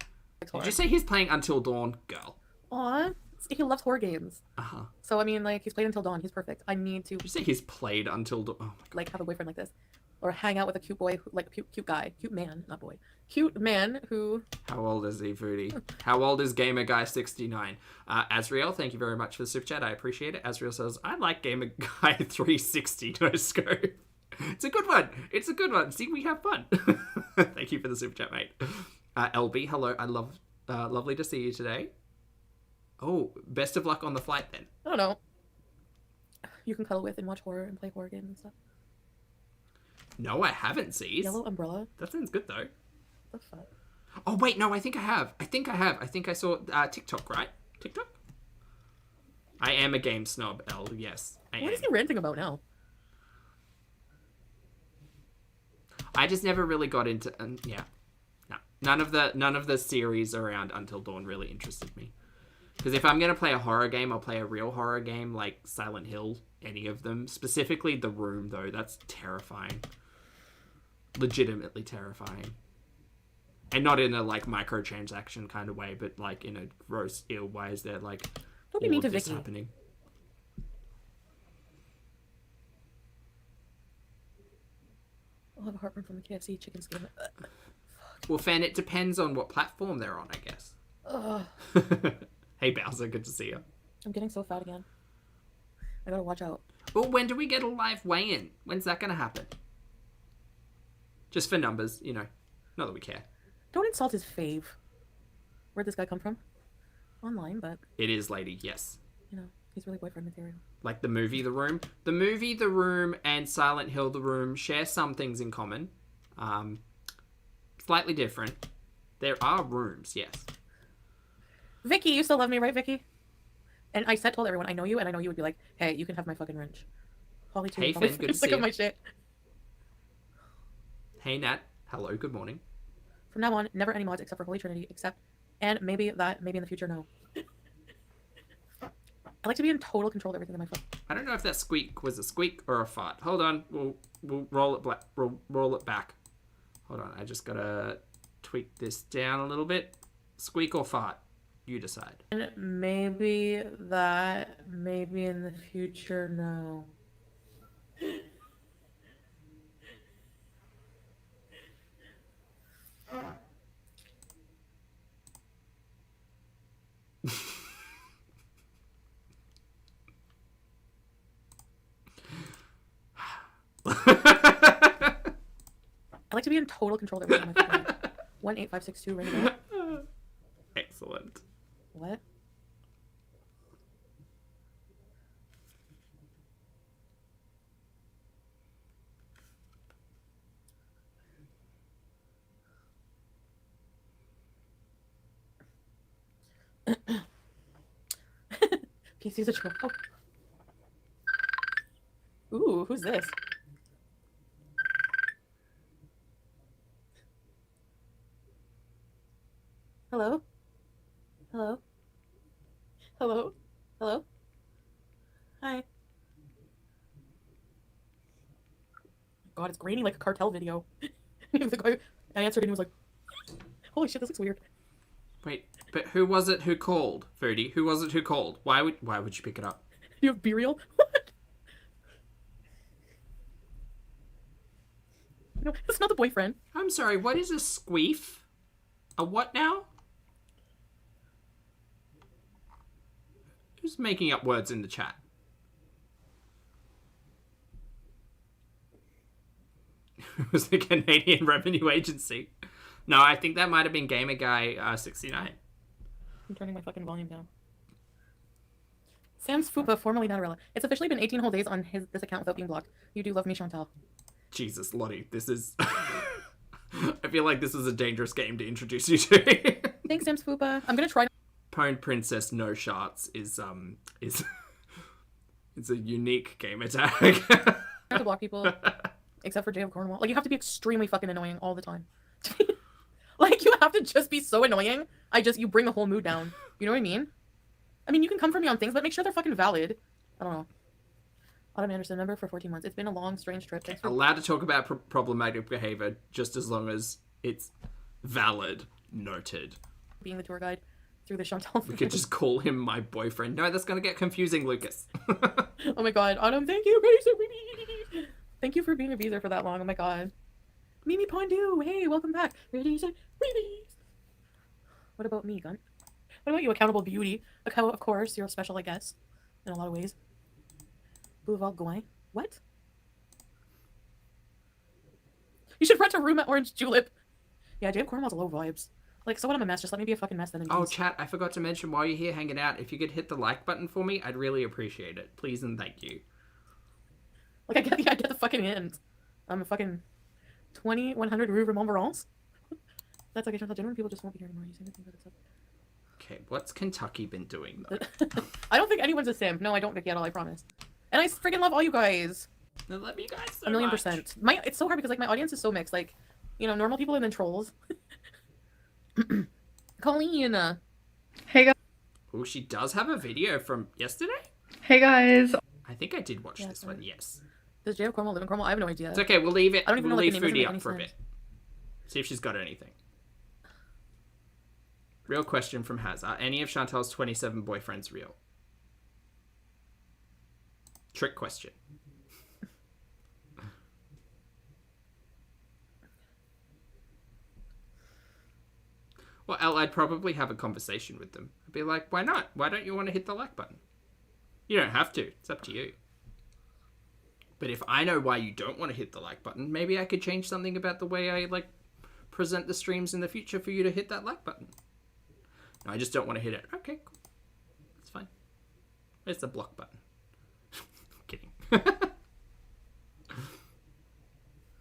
[SPEAKER 3] horror.
[SPEAKER 1] Did you say he's playing Until Dawn? Girl.
[SPEAKER 3] Aw. He loves horror games.
[SPEAKER 1] Uh-huh.
[SPEAKER 3] So, I mean, like, he's played until dawn. He's perfect. I need to,
[SPEAKER 1] Did you say he's played Until Dawn? Oh my god.
[SPEAKER 3] like, have a boyfriend like this. Or hang out with a cute boy, like, cute guy. Cute man, not boy. Cute man who...
[SPEAKER 1] How old is he, Foodie? How old is Gamer Guy 69? Azriel, thank you very much for the super chat. I appreciate it. Azriel says, I like Gamer Guy 360 no scope. It's a good one. It's a good one. See, we have fun. Thank you for the super chat, mate. LB, hello. Lovely to see you today. Oh, best of luck on the flight then.
[SPEAKER 3] I don't know. You can cuddle with and watch horror and play horror games and stuff.
[SPEAKER 1] No, I haven't, Z's.
[SPEAKER 3] Yellow umbrella.
[SPEAKER 1] That sounds good, though.
[SPEAKER 3] The fuck?
[SPEAKER 1] Oh, wait, no, I think I have. I think I saw TikTok, right? TikTok? I am a game snob, L, yes.
[SPEAKER 3] What is he ranting about now?
[SPEAKER 1] I just never really got into... yeah. No. None of the series around Until Dawn really interested me. Because if I'm going to play a horror game, I'll play a real horror game like Silent Hill, any of them. Specifically The Room, though. That's terrifying. Legitimately terrifying. And not in a, like, microtransaction kind of way, but, like, in a gross, ill way. Is there, like,
[SPEAKER 3] Don't be
[SPEAKER 1] all
[SPEAKER 3] mean
[SPEAKER 1] of
[SPEAKER 3] to
[SPEAKER 1] this
[SPEAKER 3] Vicky.
[SPEAKER 1] happening?
[SPEAKER 3] I'll have a heartburn from the KFC chicken skin.
[SPEAKER 1] Well, Fan, it depends on what platform they're on, I guess.
[SPEAKER 3] Ugh.
[SPEAKER 1] Hey, Bowser, good to see you.
[SPEAKER 3] I'm getting so fat again. I gotta watch out.
[SPEAKER 1] Well, when do we get a live weigh-in? When's that going to happen? Just for numbers, you know. Not that we care.
[SPEAKER 3] Don't insult his fave. Where'd this guy come from? Online, but,
[SPEAKER 1] It is, lady, yes.
[SPEAKER 3] you know, he's really boyfriend material.
[SPEAKER 1] Like the movie The Room. The movie The Room and Silent Hill The Room share some things in common. Slightly different. There are rooms, yes.
[SPEAKER 3] Vicky, you still love me, right, Vicky? And I told everyone, I know you, and I know you would be like, hey, you can have my fucking wrench. Holly, too.
[SPEAKER 1] Hey,
[SPEAKER 3] Holly's
[SPEAKER 1] Finn, good to
[SPEAKER 3] sick
[SPEAKER 1] see
[SPEAKER 3] of
[SPEAKER 1] you.
[SPEAKER 3] my shit.
[SPEAKER 1] Hey, Nat. Hello, good morning.
[SPEAKER 3] From now on, never any mods except for Holy Trinity, and maybe in the future, no. I like to be in total control of everything in my phone.
[SPEAKER 1] I don't know if that squeak was a squeak or a fart. Hold on. We'll roll it back. Hold on. I just gotta tweak this down a little bit. Squeak or fart? You decide.
[SPEAKER 3] And maybe in the future, no. I like to be in total control of everything in my phone. 18562 ring it up.
[SPEAKER 1] Excellent.
[SPEAKER 3] What? PC's a troll. Ooh, who's this? Hello? Hello? Hello? Hello? Hi. God, it's grainy like a cartel video. The guy, I answered and he was like, holy shit, this looks weird.
[SPEAKER 1] Wait, but who was it who called, Foodie? Who was it who called? Why would you pick it up?
[SPEAKER 3] Do you have burial? What? No, it's not the boyfriend.
[SPEAKER 1] I'm sorry, what is a squeef? A what now? Who's making up words in the chat? It was the Canadian Revenue Agency. No, I think that might have been Gamer Guy 69.
[SPEAKER 3] I'm turning my fucking volume down. Sam's Fupa, formerly Natarella. It's officially been 18 whole days on this account without being blocked. You do love me, Chantal.
[SPEAKER 1] Jesus, Lottie, this is... I feel like this is a dangerous game to introduce you to.
[SPEAKER 3] Thanks, Sam's Fupa. I'm gonna try.
[SPEAKER 1] Pwned Princess No Sharts is it's a unique gamer tag.
[SPEAKER 3] To block people, except for Jay of Cornwall. Like, you have to be extremely fucking annoying all the time. Like, you have to just be so annoying. You bring the whole mood down. You know what I mean? I mean, you can come for me on things, but make sure they're fucking valid. I don't know. Autumn Anderson, member for 14 months. It's been a long, strange trip. Thanks for...
[SPEAKER 1] Allowed to talk about problematic behavior just as long as it's valid. Noted.
[SPEAKER 3] Being the tour guide through the Chantal.
[SPEAKER 1] We could just call him my boyfriend. No, that's gonna get confusing, Lucas.
[SPEAKER 3] Oh my god, Autumn, thank you, Beezer. Thank you for being a Beezer for that long. Oh my god. Mimi Pondu, hey, welcome back. What about me, Gun? What about you, Accountable Beauty? Of course, you're special, I guess, in a lot of ways. Boulevard Gouin. What? You should rent a room at Orange Julep. Yeah, Jay of Cornwall's low vibes. Like, so what, I'm a mess. Just let me be a fucking mess then.
[SPEAKER 1] Oh, chat, I forgot to mention while you're here hanging out, if you could hit the like button for me, I'd really appreciate it. Please and thank you.
[SPEAKER 3] Like, I get the fucking hint. I'm a fucking 2100 Rue Montmorency. That's okay, Chantal. Genuine people just won't be here anymore. You say anything about it.
[SPEAKER 1] Okay, what's Kentucky been doing, though?
[SPEAKER 3] I don't think anyone's a simp. No, I don't, Vicky, at all, I promise. And I freaking love all you guys.
[SPEAKER 1] I love you guys so
[SPEAKER 3] 1,000,000%. It's so hard because, like, my audience is so mixed. Like, you know, normal people and then trolls. Colleen.
[SPEAKER 5] Hey guys.
[SPEAKER 1] Oh, she does have a video from yesterday?
[SPEAKER 5] Hey guys.
[SPEAKER 1] I think I did watch this one, yes.
[SPEAKER 3] Does Jay of Cornwall live in Cornwall? I have no idea.
[SPEAKER 1] It's okay, we'll leave it.
[SPEAKER 3] I don't even
[SPEAKER 1] We'll
[SPEAKER 3] know
[SPEAKER 1] leave
[SPEAKER 3] what the name
[SPEAKER 1] Foodie
[SPEAKER 3] is,
[SPEAKER 1] up for a bit. See if she's got anything. Real question from Haz. Are any of Chantal's 27 boyfriends real? Trick question. Well, Elle, I'd probably have a conversation with them. I'd be like, why not? Why don't you want to hit the like button? You don't have to. It's up to you. But if I know why you don't want to hit the like button, maybe I could change something about the way I, like, present the streams in the future for you to hit that like button. No, I just don't want to hit it. Okay, cool. That's fine. Where's the block button? Kidding.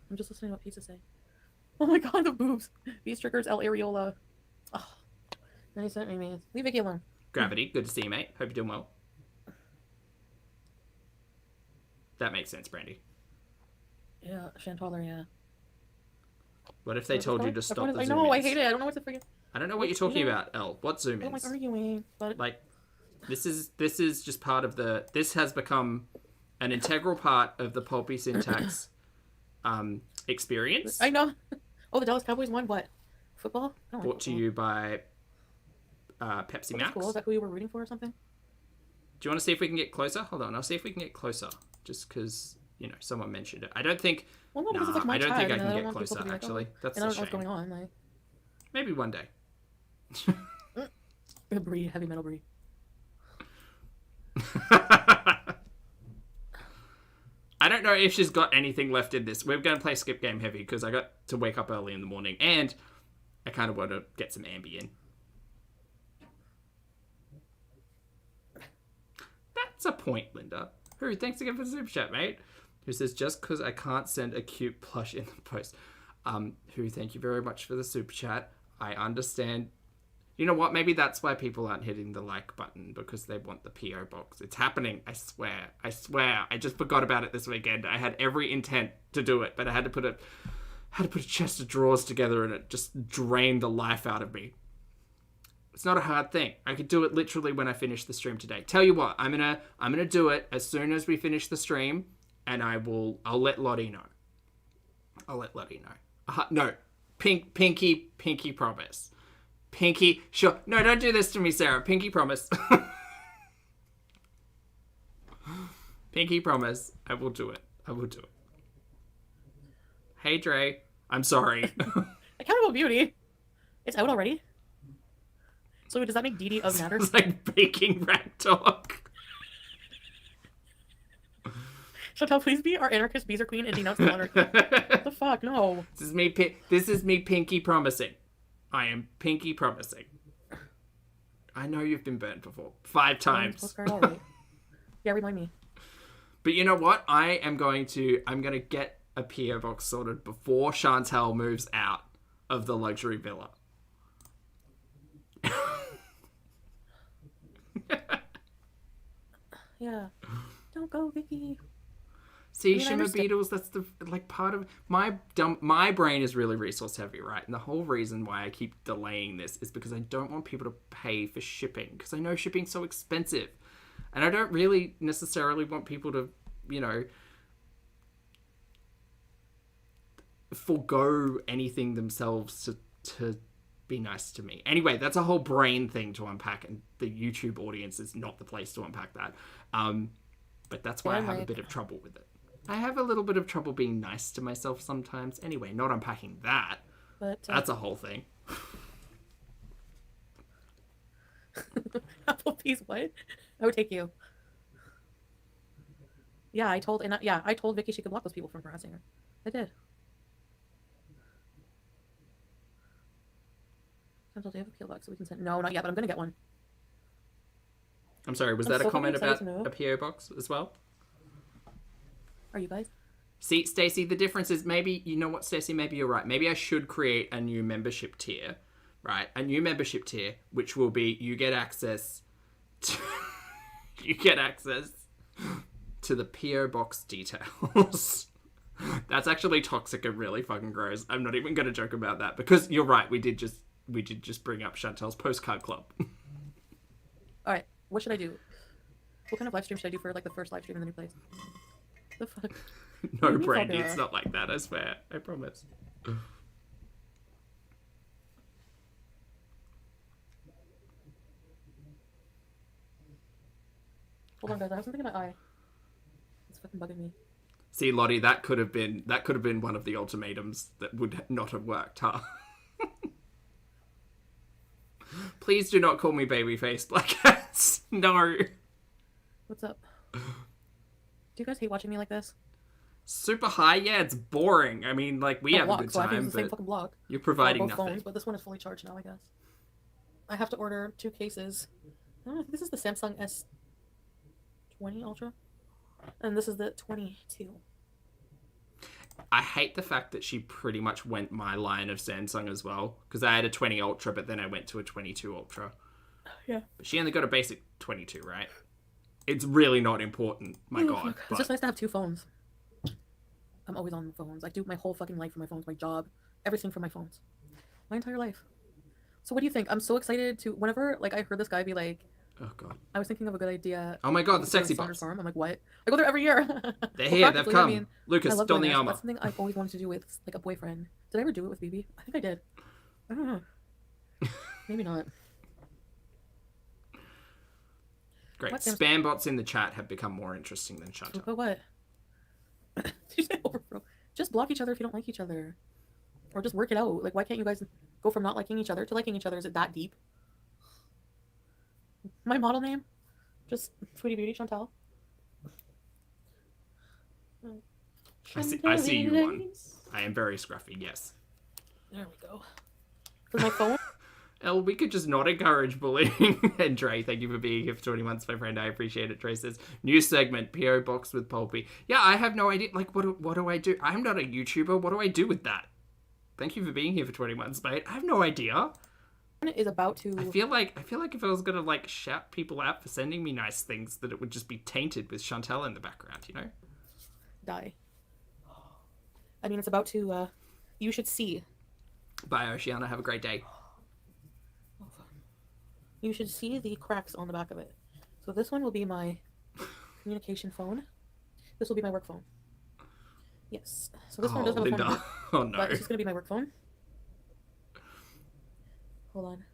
[SPEAKER 3] I'm just listening to what Pizza say. Oh my god, the boobs. These triggers, El Areola. Oh. Then he sent me, man. Leave Vicky alone.
[SPEAKER 1] Gravity, good to see you, mate. Hope you're doing well. That makes sense, Brandy.
[SPEAKER 3] Yeah, Chantal, yeah.
[SPEAKER 1] What if they told you to stop the
[SPEAKER 3] I
[SPEAKER 1] zoom
[SPEAKER 3] know, I
[SPEAKER 1] ins?
[SPEAKER 3] hate it. I don't know what to freaking...
[SPEAKER 1] I don't know what you're talking about, Elle. What zoom
[SPEAKER 3] I don't like
[SPEAKER 1] ins?
[SPEAKER 3] arguing, but...
[SPEAKER 1] Like, this is just part of the... This has become an integral part of the Pulpy syntax experience.
[SPEAKER 3] I know. Oh, the Dallas Cowboys won what? Football? I don't like
[SPEAKER 1] Brought to
[SPEAKER 3] football.
[SPEAKER 1] you by Pepsi Max.
[SPEAKER 3] Cool. Is that who you were rooting for or something?
[SPEAKER 1] Do you want to see if we can get closer? Hold on, I'll see if we can get closer. Just because, you know, someone mentioned it. I don't think...
[SPEAKER 3] Well, no, because it's like my
[SPEAKER 1] I don't
[SPEAKER 3] child,
[SPEAKER 1] think I
[SPEAKER 3] and
[SPEAKER 1] can
[SPEAKER 3] don't
[SPEAKER 1] get
[SPEAKER 3] want people
[SPEAKER 1] closer,
[SPEAKER 3] to be like,
[SPEAKER 1] actually.
[SPEAKER 3] oh,
[SPEAKER 1] That's
[SPEAKER 3] and I
[SPEAKER 1] a
[SPEAKER 3] don't know what's
[SPEAKER 1] shame.
[SPEAKER 3] going on. Like,
[SPEAKER 1] Maybe one day.
[SPEAKER 3] Brie, heavy metal Brie.
[SPEAKER 1] I don't know if she's got anything left in this. We're going to play Skip Game Heavy because I got to wake up early in the morning and I kind of want to get some Ambi in. That's a point, Linda. Who, thanks again for the super chat, mate. Who says, just because I can't send a cute plush in the post. Who, thank you very much for the super chat. I understand. You know what? Maybe that's why people aren't hitting the like button, because they want the PO box. It's happening. I swear. I swear. I just forgot about it this weekend. I had every intent to do it, but I had to put a chest of drawers together and it just drained the life out of me. It's not a hard thing. I could do it literally when I finish the stream today. Tell you what, I'm gonna do it as soon as we finish the stream, and I'll let Lottie know. I'll let Lottie know. No, Pinky promise. Pinky, sure. No, don't do this to me, Sarah. Pinky promise. Pinky promise. I will do it. I will do it. Hey, Dre. I'm sorry.
[SPEAKER 3] Accountable Beauty. It's out already. So does that make Dee Dee of Natter?
[SPEAKER 1] It's like baking rat dog.
[SPEAKER 3] Chantal, please be our anarchist Beezer queen and denounce the monarchy. What the fuck? No.
[SPEAKER 1] This is me pinky promising. I am pinky promising. I know you've been burnt before. 5 times.
[SPEAKER 3] Postcard, all right. Yeah, remind me.
[SPEAKER 1] But you know what? I'm going to get a PO box sorted before Chantal moves out of the luxury villa.
[SPEAKER 3] Yeah. Don't go, Vicky.
[SPEAKER 1] See,
[SPEAKER 3] I mean, I
[SPEAKER 1] Shimmer
[SPEAKER 3] understand.
[SPEAKER 1] Beetles, that's the, like, part of my brain is really resource heavy, right? And the whole reason why I keep delaying this is because I don't want people to pay for shipping, because I know shipping's so expensive. And I don't really necessarily want people to, you know, forgo anything themselves to be nice to me. Anyway, that's a whole brain thing to unpack, and the YouTube audience is not the place to unpack that. But that's why I have a bit of trouble with it. I have a little bit of trouble being nice to myself sometimes. Anyway, not unpacking that.
[SPEAKER 3] But
[SPEAKER 1] That's a whole thing.
[SPEAKER 3] Applebee's what? I would take you. Yeah, I told Vicky she could block those people from harassing her. I did. Chantal, do you have a PO box so we can send? No, not yet, but I'm gonna get one.
[SPEAKER 1] I'm sorry, was
[SPEAKER 3] I'm
[SPEAKER 1] that a
[SPEAKER 3] so
[SPEAKER 1] comment
[SPEAKER 3] excited
[SPEAKER 1] about
[SPEAKER 3] to know.
[SPEAKER 1] a PO box as well?
[SPEAKER 3] Are you guys?
[SPEAKER 1] See, Stacey, the difference is maybe, you know what, Stacey, maybe you're right. Maybe I should create a new membership tier, right? A new membership tier, which will be you get access to, to the PO box details. That's actually toxic and really fucking gross. I'm not even going to joke about that because you're right. We did just bring up Chantal's postcard club.
[SPEAKER 3] All right. What should I do? What kind of live stream should I do for like the first live stream in the new place? The fuck?
[SPEAKER 1] No,
[SPEAKER 3] What are you
[SPEAKER 1] Brandy,
[SPEAKER 3] talking
[SPEAKER 1] it's
[SPEAKER 3] about?
[SPEAKER 1] not like that, I swear. I promise.
[SPEAKER 3] Hold on, guys. I have something in my eye. It's fucking bugging me.
[SPEAKER 1] See, Lottie, that could have been one of the ultimatums that would not have worked, huh? Please do not call me babyface black cats. No.
[SPEAKER 3] What's up? Do you guys hate watching me like this?
[SPEAKER 1] Super high, yeah, it's boring. I mean, like, we have a good
[SPEAKER 3] So I think
[SPEAKER 1] time,
[SPEAKER 3] it's the same
[SPEAKER 1] but
[SPEAKER 3] fucking block.
[SPEAKER 1] you're
[SPEAKER 3] On
[SPEAKER 1] providing
[SPEAKER 3] both
[SPEAKER 1] nothing.
[SPEAKER 3] phones, but this one is fully charged now, I guess. I have to order 2 cases. I think this is the Samsung S20 Ultra, and this is the 22.
[SPEAKER 1] I hate the fact that she pretty much went my line of Samsung as well, because I had a 20 Ultra, but then I went to a 22 Ultra.
[SPEAKER 3] Yeah.
[SPEAKER 1] But she only got a basic 22, right? It's really not important, my god.
[SPEAKER 3] It's just nice to have 2 phones. I'm always on phones. I do my whole fucking life for my phones, my job, everything for my phones. My entire life. So what do you think? I'm so excited to, whenever, like, I heard this guy be like,
[SPEAKER 1] Oh god.
[SPEAKER 3] I was thinking of a good idea.
[SPEAKER 1] Oh my god, the
[SPEAKER 3] to
[SPEAKER 1] sexy
[SPEAKER 3] Saunders
[SPEAKER 1] bots.
[SPEAKER 3] Farm. I'm like, what? I go there every year.
[SPEAKER 1] They're here, they've
[SPEAKER 3] practically,
[SPEAKER 1] come.
[SPEAKER 3] I mean,
[SPEAKER 1] Lucas,
[SPEAKER 3] I love
[SPEAKER 1] don
[SPEAKER 3] going
[SPEAKER 1] the
[SPEAKER 3] there.
[SPEAKER 1] armor.
[SPEAKER 3] That's something I've always wanted to do with, like, a boyfriend. Did I ever do it with BB? I think I did. I don't know. Maybe not.
[SPEAKER 1] Great.
[SPEAKER 3] What Samsung?
[SPEAKER 1] Spam bots in the chat have become more interesting than Chantal.
[SPEAKER 3] But what? Did you say overthrow? Just block each other if you don't like each other. Or just work it out. Like, why can't you guys go from not liking each other to liking each other? Is it that deep? My model name? Just Foodie Beauty, Chantal.
[SPEAKER 1] I see you one. I am very scruffy, yes.
[SPEAKER 3] There we go. For my phone?
[SPEAKER 1] Elle, we could just not encourage bullying. And Trey, thank you for being here for 20 months, my friend. I appreciate it. Trey says, new segment, PO Box with Pulpy. Yeah, I have no idea. Like, what do I do? I'm not a YouTuber. What do I do with that? Thank you for being here for 20 months, mate. I have no idea.
[SPEAKER 3] Is about to...
[SPEAKER 1] I feel like if I was gonna, like, shout people out for sending me nice things, that it would just be tainted with Chantal in the background, you know?
[SPEAKER 3] die. I mean, it's about to, you should see.
[SPEAKER 1] Bye, Oceana. Have a great day.
[SPEAKER 3] You should see the cracks on the back of it. So this one will be my communication phone. This will be my work phone. Yes. So this one does have a phone number,
[SPEAKER 1] Oh, no.
[SPEAKER 3] but it's just going to be my work phone. Hold on.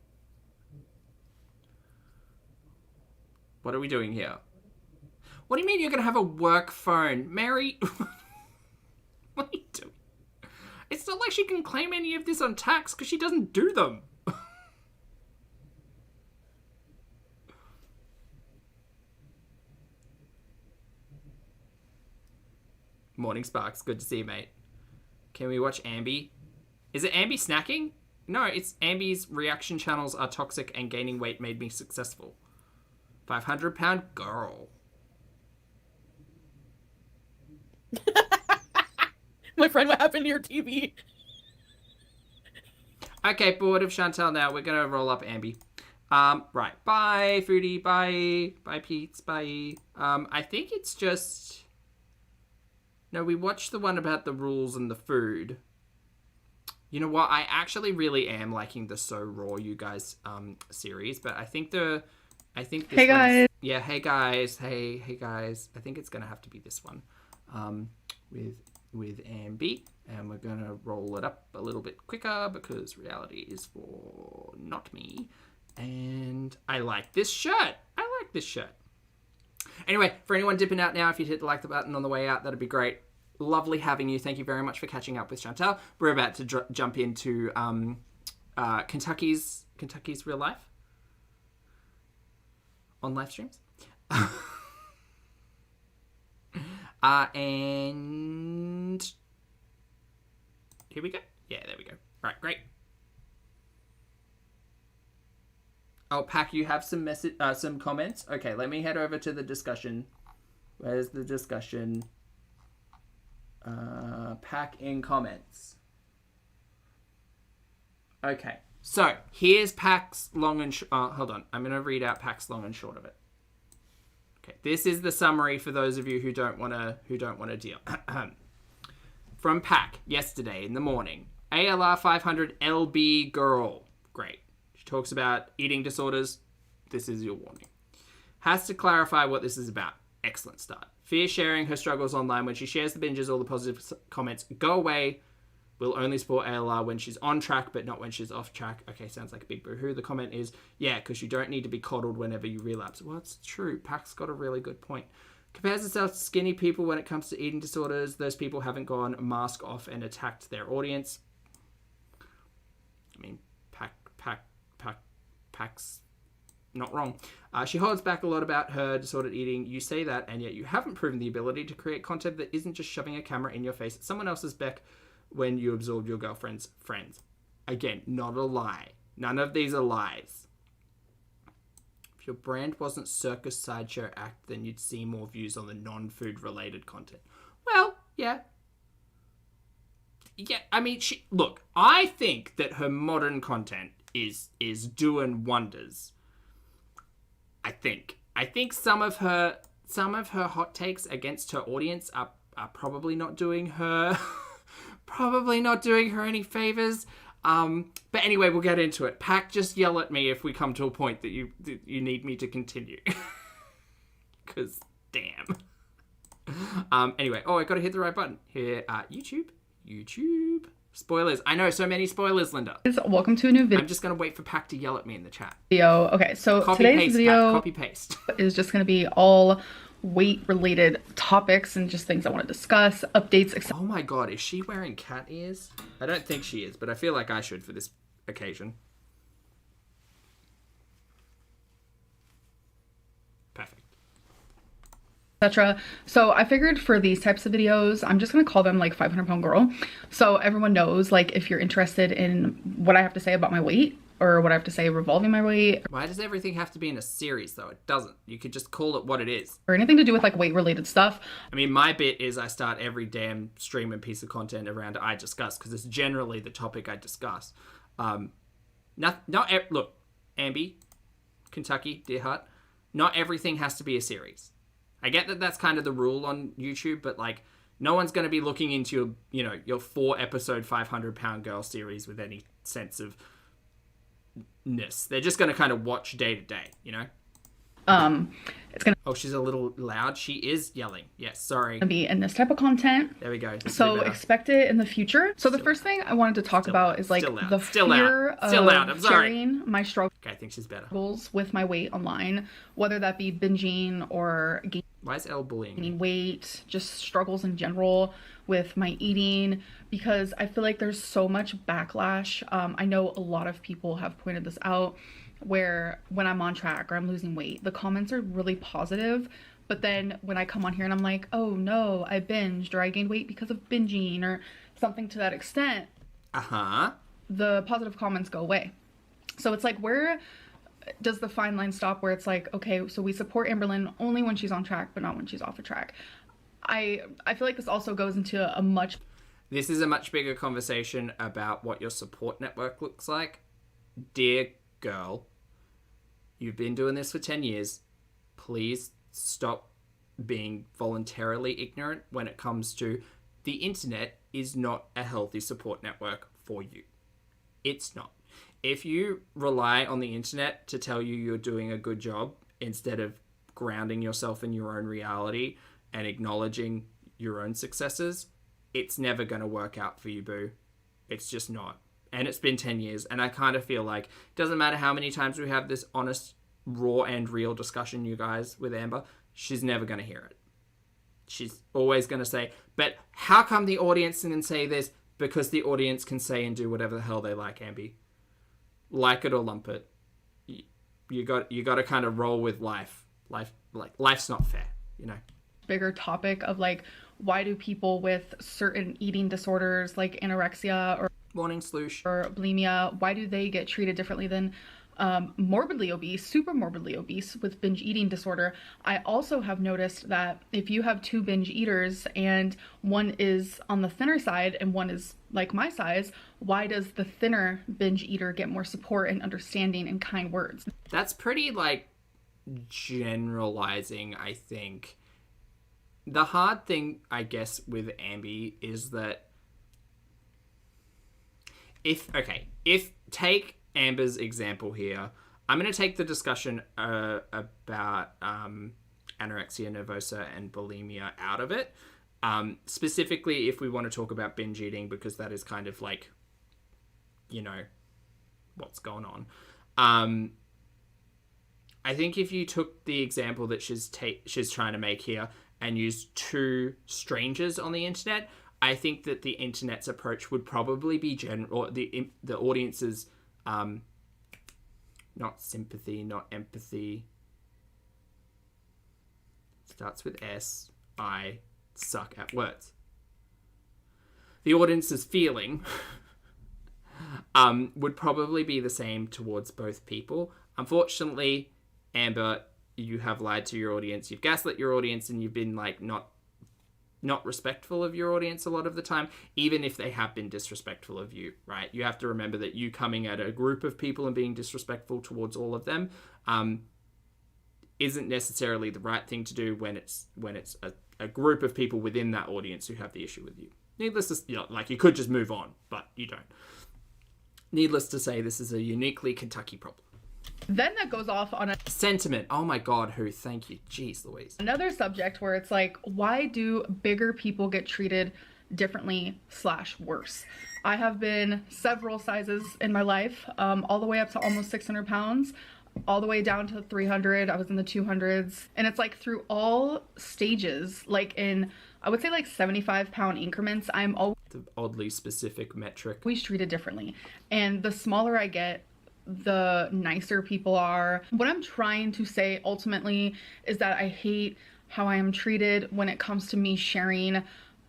[SPEAKER 1] What are we doing here? What do you mean you're going to have a work phone? Mary, what are you doing? It's not like she can claim any of this on tax because she doesn't do them. Morning Sparks. Good to see you, mate. Can we watch Ambi? Is it Ambi snacking? No, it's Ambi's reaction channels are toxic and gaining weight made me successful. 500-pound girl.
[SPEAKER 2] My friend, what happened to your TV?
[SPEAKER 1] Okay, bored of Chantal now. We're going to roll up Ambi. Right. Bye, Foodie. Bye. Bye, Pete's. Bye. I think it's just... No, we watched the one about the rules and the food. You know what? I actually really am liking the So Raw You Guys series, but I think this
[SPEAKER 5] Hey guys.
[SPEAKER 1] Yeah, hey guys. Hey guys. I think it's going to have to be this one. With Ambi, and we're going to roll it up a little bit quicker because reality is for not me. And I like this shirt. Anyway, for anyone dipping out now, if you'd hit the like the button on the way out, that'd be great. Lovely having you. Thank you very much for catching up with Chantal. We're about to jump into Kentucky's real life on live streams. And here we go. Yeah, there we go. Right, great. Oh, Pack, you have some comments. Okay, let me head over to the discussion. Where's the discussion? Pack in comments. Okay, so here's Pack's long and hold on. I'm gonna read out Pack's long and short of it. Okay, this is the summary for those of you who don't want to deal. From Pack yesterday in the morning. ALR 500 LB girl. Great. She talks about eating disorders. This is your warning. Has to clarify what this is about. Excellent start. Fear sharing her struggles online. When she shares the binges, all the positive comments go away. Will only support ALR when she's on track, but not when she's off track. Okay, sounds like a big boo-hoo. The comment is, yeah, because you don't need to be coddled whenever you relapse. Well, it's true. Pack's got a really good point. Compares herself to skinny people when it comes to eating disorders. Those people haven't gone mask off and attacked their audience. I mean, Pack's not wrong. She holds back a lot about her disordered eating. You say that, and yet you haven't proven the ability to create content that isn't just shoving a camera in your face at someone else's beck when you absorb your girlfriend's friends. Again, not a lie. None of these are lies. If your brand wasn't circus sideshow act, then you'd see more views on the non-food related content. Well, yeah. Yeah, I mean, look, I think that her modern content is doing wonders. I think some of her hot takes against her audience are probably not doing her any favors. But anyway, we'll get into it. Pack, just yell at me if we come to a point that you need me to continue. Because damn. Anyway, I got to hit the right button here. YouTube. Spoilers. I know, so many spoilers, Linda.
[SPEAKER 5] Welcome to a new video.
[SPEAKER 1] I'm just going to wait for Pack to yell at me in the chat.
[SPEAKER 5] Okay, so today's video
[SPEAKER 1] Copy-paste.
[SPEAKER 5] is just going to be all weight-related topics and just things I want to discuss, updates, etc.
[SPEAKER 1] Oh my god, is she wearing cat ears? I don't think she is, but I feel like I should for this occasion. Perfect.
[SPEAKER 5] Etc. So I figured for these types of videos, I'm just going to call them like 500-pound girl. So everyone knows, like, if you're interested in what I have to say about my weight or what I have to say revolving my weight.
[SPEAKER 1] Why does everything have to be in a series, though? It doesn't. You could just call it what it is.
[SPEAKER 5] Or anything to do with like weight-related stuff.
[SPEAKER 1] I mean, my bit is I start every damn stream and piece of content around I discuss, because it's generally the topic I discuss. Look, Ambi, Kentucky, Deer Heart, not everything has to be a series. I get that that's kind of the rule on YouTube, but like, no one's going to be looking into your 4-episode 500-pound girl series with any sense of ness. They're just going to kind of watch day to day,
[SPEAKER 5] It's gonna
[SPEAKER 1] she's a little loud. She is yelling. Yes, sorry.
[SPEAKER 5] be in this type of content.
[SPEAKER 1] There we go.
[SPEAKER 5] So expect it in the future. So the first thing I wanted to talk about is like the fear of sharing my struggles.
[SPEAKER 1] Okay, I think she's better.
[SPEAKER 5] With my weight online, whether that be binging or
[SPEAKER 1] Why is Elle bullying me?
[SPEAKER 5] gaining weight, just struggles in general with my eating, because I feel like there's so much backlash. I know a lot of people have pointed this out, where when I'm on track or I'm losing weight, the comments are really positive, But then when I come on here and I'm like, oh no, I binged or I gained weight because of binging or something to that extent, the positive comments go away. So it's like, where does the fine line stop where it's like, okay, so we support Amberlynn only when she's on track, but not when she's off a track? I feel like this also goes into a much...
[SPEAKER 1] This is a much bigger conversation about what your support network looks like. Dear girl, you've been doing this for 10 years. Please stop being voluntarily ignorant when it comes to the internet is not a healthy support network for you. It's not. If you rely on the internet to tell you you're doing a good job instead of grounding yourself in your own reality and acknowledging your own successes, it's never going to work out for you, boo. It's just not. And it's been 10 years. And I kind of feel like it doesn't matter how many times we have this honest, raw and real discussion, you guys, with Amber, she's never going to hear it. She's always going to say, but how come the audience didn't say this? Because the audience can say and do whatever the hell they like, Amby. Like it or lump it. You got to kind of roll with life. Life's not fair, you know.
[SPEAKER 5] Bigger topic of like, why do people with certain eating disorders like anorexia or
[SPEAKER 1] morning sloosh
[SPEAKER 5] or bulimia, why do they get treated differently than morbidly obese, super morbidly obese with binge eating disorder? I also have noticed that if you have two binge eaters and one is on the thinner side and one is like my size, why does the thinner binge eater get more support and understanding and kind words?
[SPEAKER 1] That's pretty like generalizing, I think. The hard thing, I guess, with Amby is that if take Amber's example here, I'm going to take the discussion about anorexia nervosa and bulimia out of it. Specifically, if we want to talk about binge eating, because that is kind of like, you know, what's going on. I think if you took the example that she's trying to make here and used two strangers on the internet, I think that the internet's approach would probably be general. The audience's not sympathy, not empathy. Starts with S. I suck at words. The audience's feeling would probably be the same towards both people. Unfortunately, Amber, you have lied to your audience, you've gaslit your audience, and you've been like not respectful of your audience a lot of the time, even if they have been disrespectful of you, right? You have to remember that you coming at a group of people and being disrespectful towards all of them isn't necessarily the right thing to do when it's a group of people within that audience who have the issue with you. Needless to, you know, like, you could just move on, but you don't. Needless to say, this is a uniquely Kentucky problem.
[SPEAKER 5] Then that goes off on a
[SPEAKER 1] sentiment. Oh my God, who? Thank you. Jeez Louise.
[SPEAKER 5] Another subject where it's like, why do bigger people get treated differently / worse? I have been several sizes in my life, all the way up to almost 600 pounds, all the way down to 300. I was in the 200s. And it's like through all stages, like in, I would say like 75-pound increments, I'm always
[SPEAKER 1] the oddly specific metric.
[SPEAKER 5] Treated differently. And the smaller I get, the nicer people are. What I'm trying to say ultimately is that I hate how I am treated when it comes to me sharing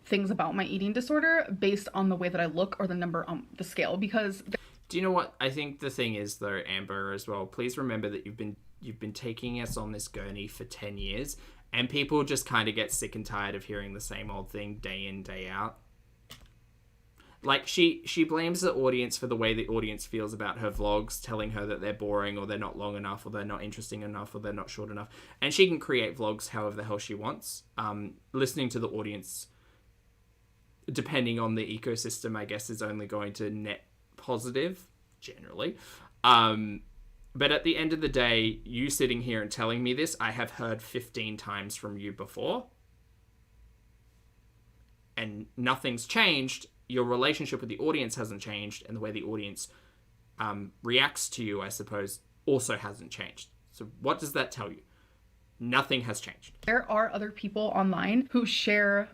[SPEAKER 5] things about my eating disorder based on the way that I look or the number on the scale. Because
[SPEAKER 1] do you know what I think the thing is though, Amber, as well? Please remember that you've been taking us on this journey for 10 years, and people just kind of get sick and tired of hearing the same old thing day in, day out. Like, she blames the audience for the way the audience feels about her vlogs, telling her that they're boring or they're not long enough or they're not interesting enough or they're not short enough. And she can create vlogs however the hell she wants. Listening to the audience, depending on the ecosystem, I guess, is only going to net positive, generally. But at the end of the day, you sitting here and telling me this, I have heard 15 times from you before. And nothing's changed. Your relationship with the audience hasn't changed, and the way the audience reacts to you, I suppose, also hasn't changed. So what does that tell you? Nothing has changed.
[SPEAKER 5] There are other people online who share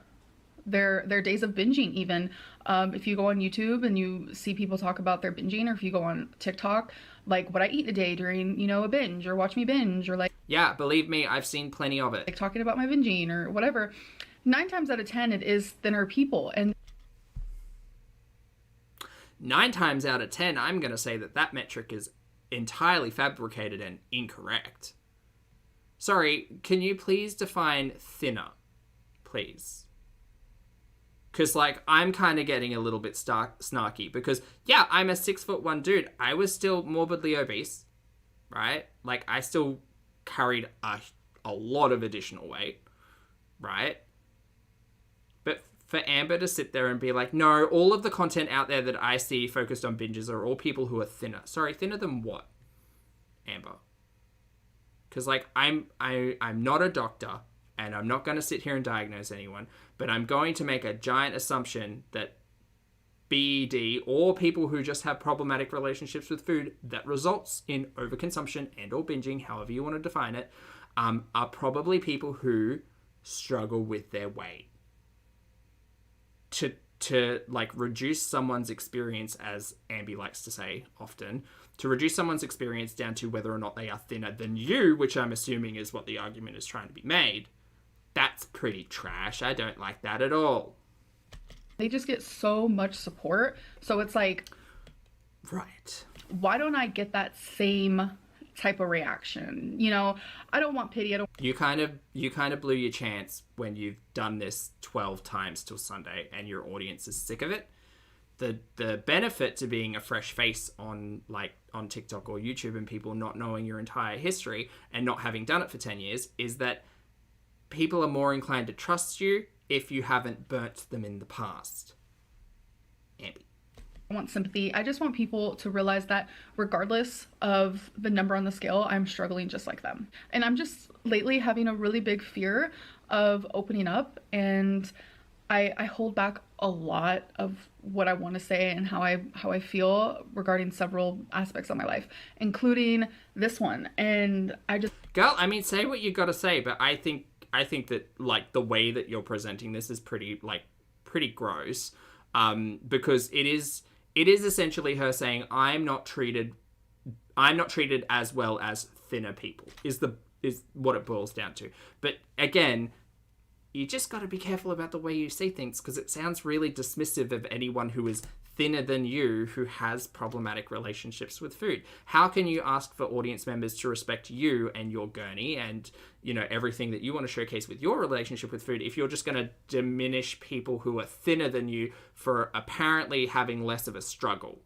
[SPEAKER 5] their days of binging even. If you go on YouTube and you see people talk about their binging, or if you go on TikTok, like what I eat a day during, you know, a binge, or watch me binge, or like,
[SPEAKER 1] Yeah, believe me, I've seen plenty of it.
[SPEAKER 5] like talking about my binging or whatever, 9 times out of 10 it is thinner people. And
[SPEAKER 1] 9 times out of 10, I'm going to say that that metric is entirely fabricated and incorrect. Sorry, can you please define thinner, please? Because, like, I'm kind of getting a little bit snarky because, yeah, I'm a 6'1" dude. I was still morbidly obese, right? Like, I still carried a lot of additional weight, right? But for Amber to sit there and be like, no, all of the content out there that I see focused on binges are all people who are thinner. Sorry, thinner than what, Amber? Because, like, I'm not a doctor, and I'm not going to sit here and diagnose anyone, but I'm going to make a giant assumption that BED, or people who just have problematic relationships with food that results in overconsumption and or binging, however you want to define it, are probably people who struggle with their weight. To like reduce someone's experience, as Ambi likes to say often, to reduce someone's experience down to whether or not they are thinner than you, which I'm assuming is what the argument is trying to be made, that's pretty trash. I don't like that at all.
[SPEAKER 5] they just get so much support. So it's like,
[SPEAKER 1] Right.
[SPEAKER 5] why don't I get that same type of reaction? You know, I don't want pity. I don't
[SPEAKER 1] You kind of blew your chance when you've done this 12 times till Sunday and your audience is sick of it. The benefit to being a fresh face on TikTok or YouTube and people not knowing your entire history and not having done it for 10 years is that people are more inclined to trust you if you haven't burnt them in the past. Ambi.
[SPEAKER 5] want sympathy. I just want people to realize that regardless of the number on the scale, I'm struggling just like them. And I'm just lately having a really big fear of opening up, and I hold back a lot of what I want to say and how I feel regarding several aspects of my life, including this one. And I just
[SPEAKER 1] Girl, I mean, say what you got to say, but I think that like the way that you're presenting this is pretty gross, because it is essentially her saying I'm not treated as well as thinner people is what it boils down to. But again, you just got to be careful about the way you say things, because it sounds really dismissive of anyone who is thinner than you who has problematic relationships with food. How can you ask for audience members to respect you and your gurney and, you know, everything that you want to showcase with your relationship with food if you're just going to diminish people who are thinner than you for apparently having less of a struggle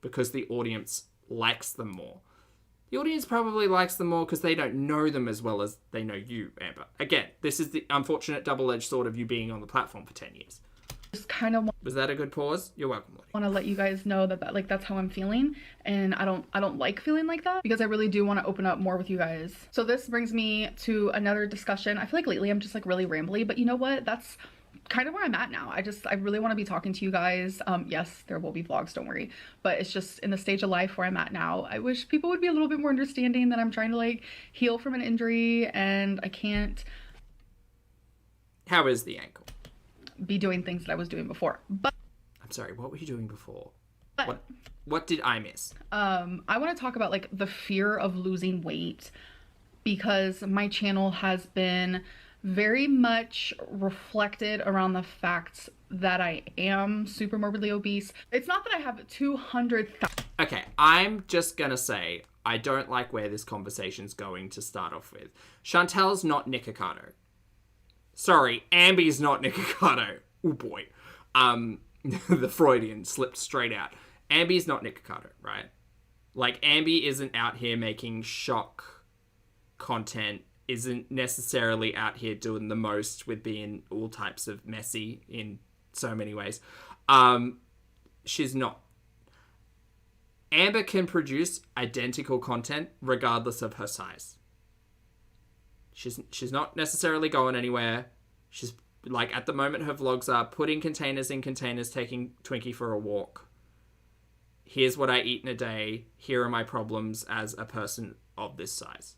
[SPEAKER 1] because the audience likes them more? The audience probably likes them more because they don't know them as well as they know you, Amber. Again, this is the unfortunate double-edged sword of you being on the platform for 10 years.
[SPEAKER 5] just kind of
[SPEAKER 1] Was that a good pause? You're welcome, Lottie.
[SPEAKER 5] want to let you guys know that like that's how I'm feeling, and I don't like feeling like that, because I really do want to open up more with you guys. So this brings me to another discussion. I feel like lately I'm just like really rambly, but you know what? That's kind of where I'm at now. I really want to be talking to you guys. Yes, there will be vlogs, don't worry, but it's just in the stage of life where I'm at now. I wish people would be a little bit more understanding that I'm trying to like heal from an injury and I can't
[SPEAKER 1] How is the ankle?
[SPEAKER 5] be doing things that I was doing before. But
[SPEAKER 1] I'm sorry, what were you doing before?
[SPEAKER 5] But-
[SPEAKER 1] What did I miss?
[SPEAKER 5] I want to talk about like the fear of losing weight, because my channel has been very much reflected around the fact that I am super morbidly obese. It's not that I have 200,000.
[SPEAKER 1] Okay, I'm just gonna say I don't like where this conversation's going to start off with. Chantal's not Nikocado. Sorry, Ambi's not Nikocado. Oh boy. The Freudian slipped straight out. Ambi's not Nikocado, right? Like, Ambi isn't out here making shock content, isn't necessarily out here doing the most with being all types of messy in so many ways. She's not. Amber can produce identical content regardless of her size. She's not necessarily going anywhere. She's, like, at the moment her vlogs are putting containers in containers, taking Twinkie for a walk. Here's what I eat in a day. Here are my problems as a person of this size.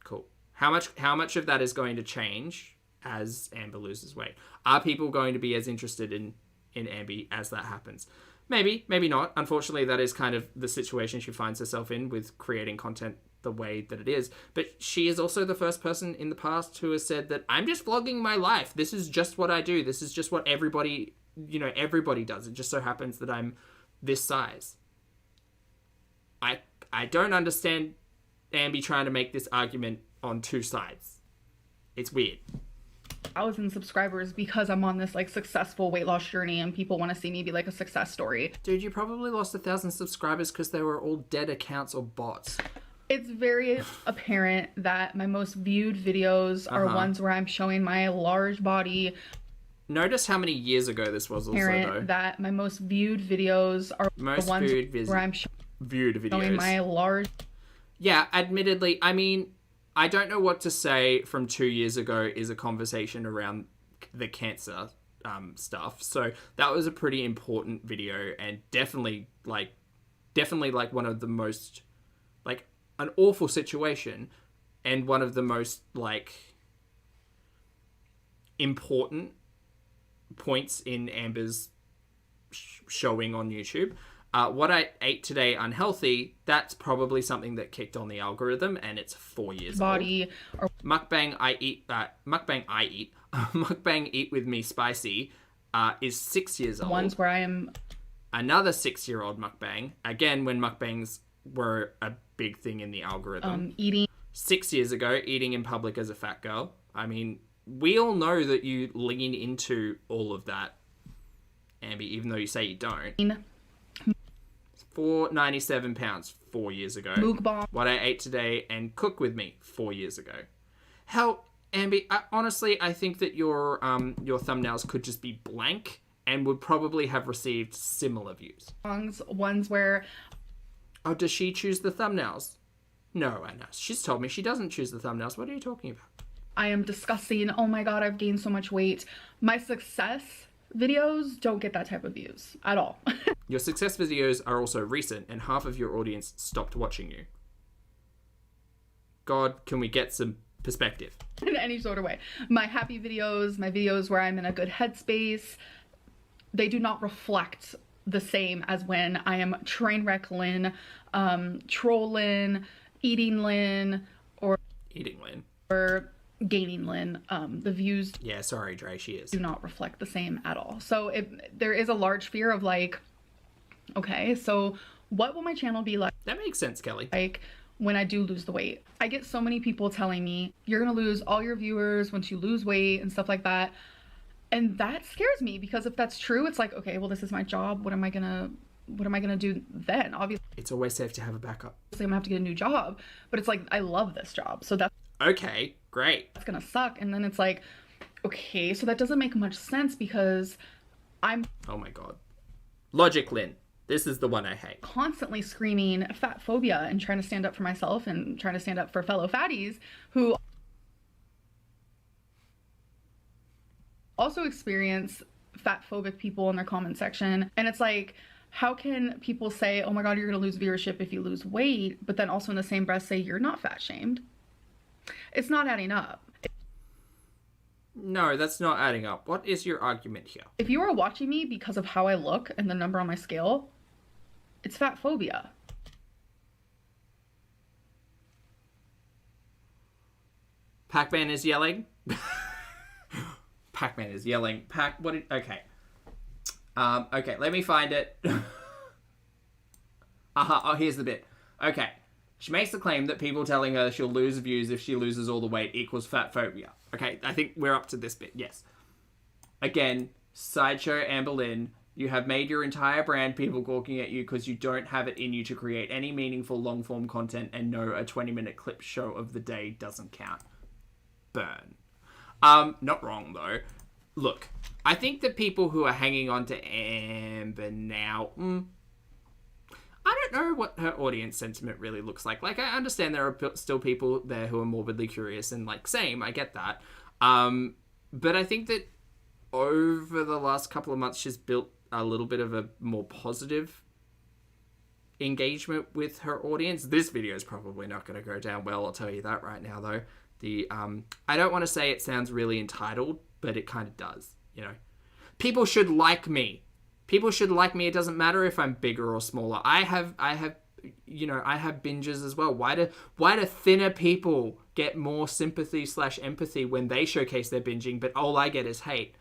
[SPEAKER 1] Cool. How much of that is going to change as Amber loses weight? Are people going to be as interested in Amber as that happens? Maybe, maybe not. Unfortunately, that is kind of the situation she finds herself in with creating content the way that it is. But she is also the first person in the past who has said that I'm just vlogging my life. This is just what I do. This is just what everybody, everybody does. It just so happens that I'm this size. I don't understand Amber trying to make this argument on two sides. It's weird.
[SPEAKER 5] 1,000 subscribers because I'm on this like successful weight loss journey and people want to see me be like a success story.
[SPEAKER 1] Dude, you probably lost 1,000 subscribers because they were all dead accounts or bots.
[SPEAKER 5] It's very apparent that my most viewed videos are ones where I'm showing my large body.
[SPEAKER 1] Notice how many years ago this was also, though.
[SPEAKER 5] That my most viewed videos are
[SPEAKER 1] most
[SPEAKER 5] the ones where I'm
[SPEAKER 1] viewed videos.
[SPEAKER 5] showing my large...
[SPEAKER 1] Yeah, admittedly, I mean, I don't know what to say from 2 years ago is a conversation around the cancer stuff. So that was a pretty important video and definitely like one of the most, like, an awful situation and one of the most, like, important points in Amber's showing on YouTube. What I ate today unhealthy, that's probably something that kicked on the algorithm and it's 4 years old. Mukbang I eat, mukbang eat with me spicy is 6 years old.
[SPEAKER 5] Ones where I am...
[SPEAKER 1] Another 6-year-old mukbang, again when mukbangs were a big thing in the algorithm.
[SPEAKER 5] Eating
[SPEAKER 1] 6 years ago, eating in public as a fat girl. I mean, we all know that you lean into all of that, Amber, even though you say you don't. 497 pounds 4 years ago.
[SPEAKER 5] Mukbang.
[SPEAKER 1] What I ate today and cook with me 4 years ago. Hell, Amber, honestly, I think that your thumbnails could just be blank and would probably have received similar views.
[SPEAKER 5] Ones where...
[SPEAKER 1] Oh, does she choose the thumbnails? No, Anna. She's told me she doesn't choose the thumbnails. What are you talking about?
[SPEAKER 5] I am discussing, oh my god, I've gained so much weight. My success videos don't get that type of views at all.
[SPEAKER 1] Your success videos are also recent and half of your audience stopped watching you. God, can we get some perspective?
[SPEAKER 5] In any sort of way. My happy videos, my videos where I'm in a good headspace, they do not reflect the same as when I am train wreck Lynn, trolling, eating Lynn, or gaining Lynn. The views,
[SPEAKER 1] yeah, sorry Dre, she is,
[SPEAKER 5] do not reflect the same at all. So there is a large fear of like, okay, so what will my channel be like?
[SPEAKER 1] That makes sense, Kelly.
[SPEAKER 5] Like when I do lose the weight. I get so many people telling me you're gonna lose all your viewers once you lose weight and stuff like that. And that scares me because if that's true, it's like, okay, well, this is my job. What am I gonna do then? Obviously,
[SPEAKER 1] it's always safe to have a backup.
[SPEAKER 5] I'm gonna have to get a new job, but it's like, I love this job. So that's
[SPEAKER 1] okay, great.
[SPEAKER 5] That's gonna suck. And then it's like, okay, so that doesn't make much sense because I'm...
[SPEAKER 1] Oh my God. Logic, Lynn. This is the one I hate.
[SPEAKER 5] Constantly screaming fat phobia and trying to stand up for myself and trying to stand up for fellow fatties who also experience fat phobic people in their comment section. And it's like, how can people say, oh my God, you're gonna lose viewership if you lose weight, but then also in the same breath say you're not fat shamed? It's not adding up.
[SPEAKER 1] No, that's not adding up. What is your argument here?
[SPEAKER 5] If you are watching me because of how I look and the number on my scale, it's fat phobia.
[SPEAKER 1] Pac-Man is yelling. Pac-Man is yelling. Okay. Okay, let me find it. Oh, here's the bit. Okay. She makes the claim that people telling her she'll lose views if she loses all the weight equals fat phobia. Okay, I think we're up to this bit, yes. Again, sideshow Amber Lynn, you have made your entire brand people gawking at you because you don't have it in you to create any meaningful long-form content and no, a 20-minute clip show of the day doesn't count. Burn. Not wrong, though. Look, I think that people who are hanging on to Amber now... I don't know what her audience sentiment really looks like. Like, I understand there are still people there who are morbidly curious and, like, same, I get that. But I think that over the last couple of months, she's built a little bit of a more positive engagement with her audience. This video is probably not going to go down well, I'll tell you that right now, though. I don't want to say it sounds really entitled, but it kind of does, you know. People should like me. People should like me. It doesn't matter if I'm bigger or smaller. I have binges as well. Why do thinner people get more sympathy / empathy when they showcase their binging, but all I get is hate?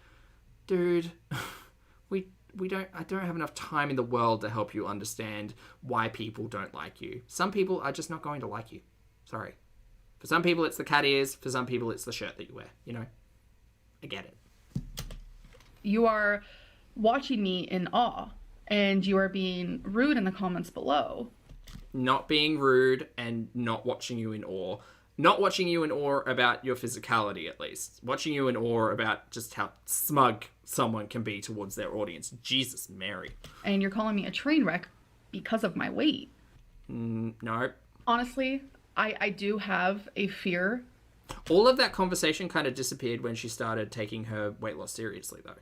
[SPEAKER 1] Dude, I don't have enough time in the world to help you understand why people don't like you. Some people are just not going to like you. Sorry. For some people, it's the cat ears. For some people, it's the shirt that you wear. You know? I get it.
[SPEAKER 5] You are watching me in awe, and you are being rude in the comments below.
[SPEAKER 1] Not being rude and not watching you in awe. Not watching you in awe about your physicality, at least. Watching you in awe about just how smug someone can be towards their audience. Jesus Mary.
[SPEAKER 5] And you're calling me a train wreck because of my weight.
[SPEAKER 1] No.
[SPEAKER 5] Honestly, I do have a fear.
[SPEAKER 1] All of that conversation kind of disappeared when she started taking her weight loss seriously, though.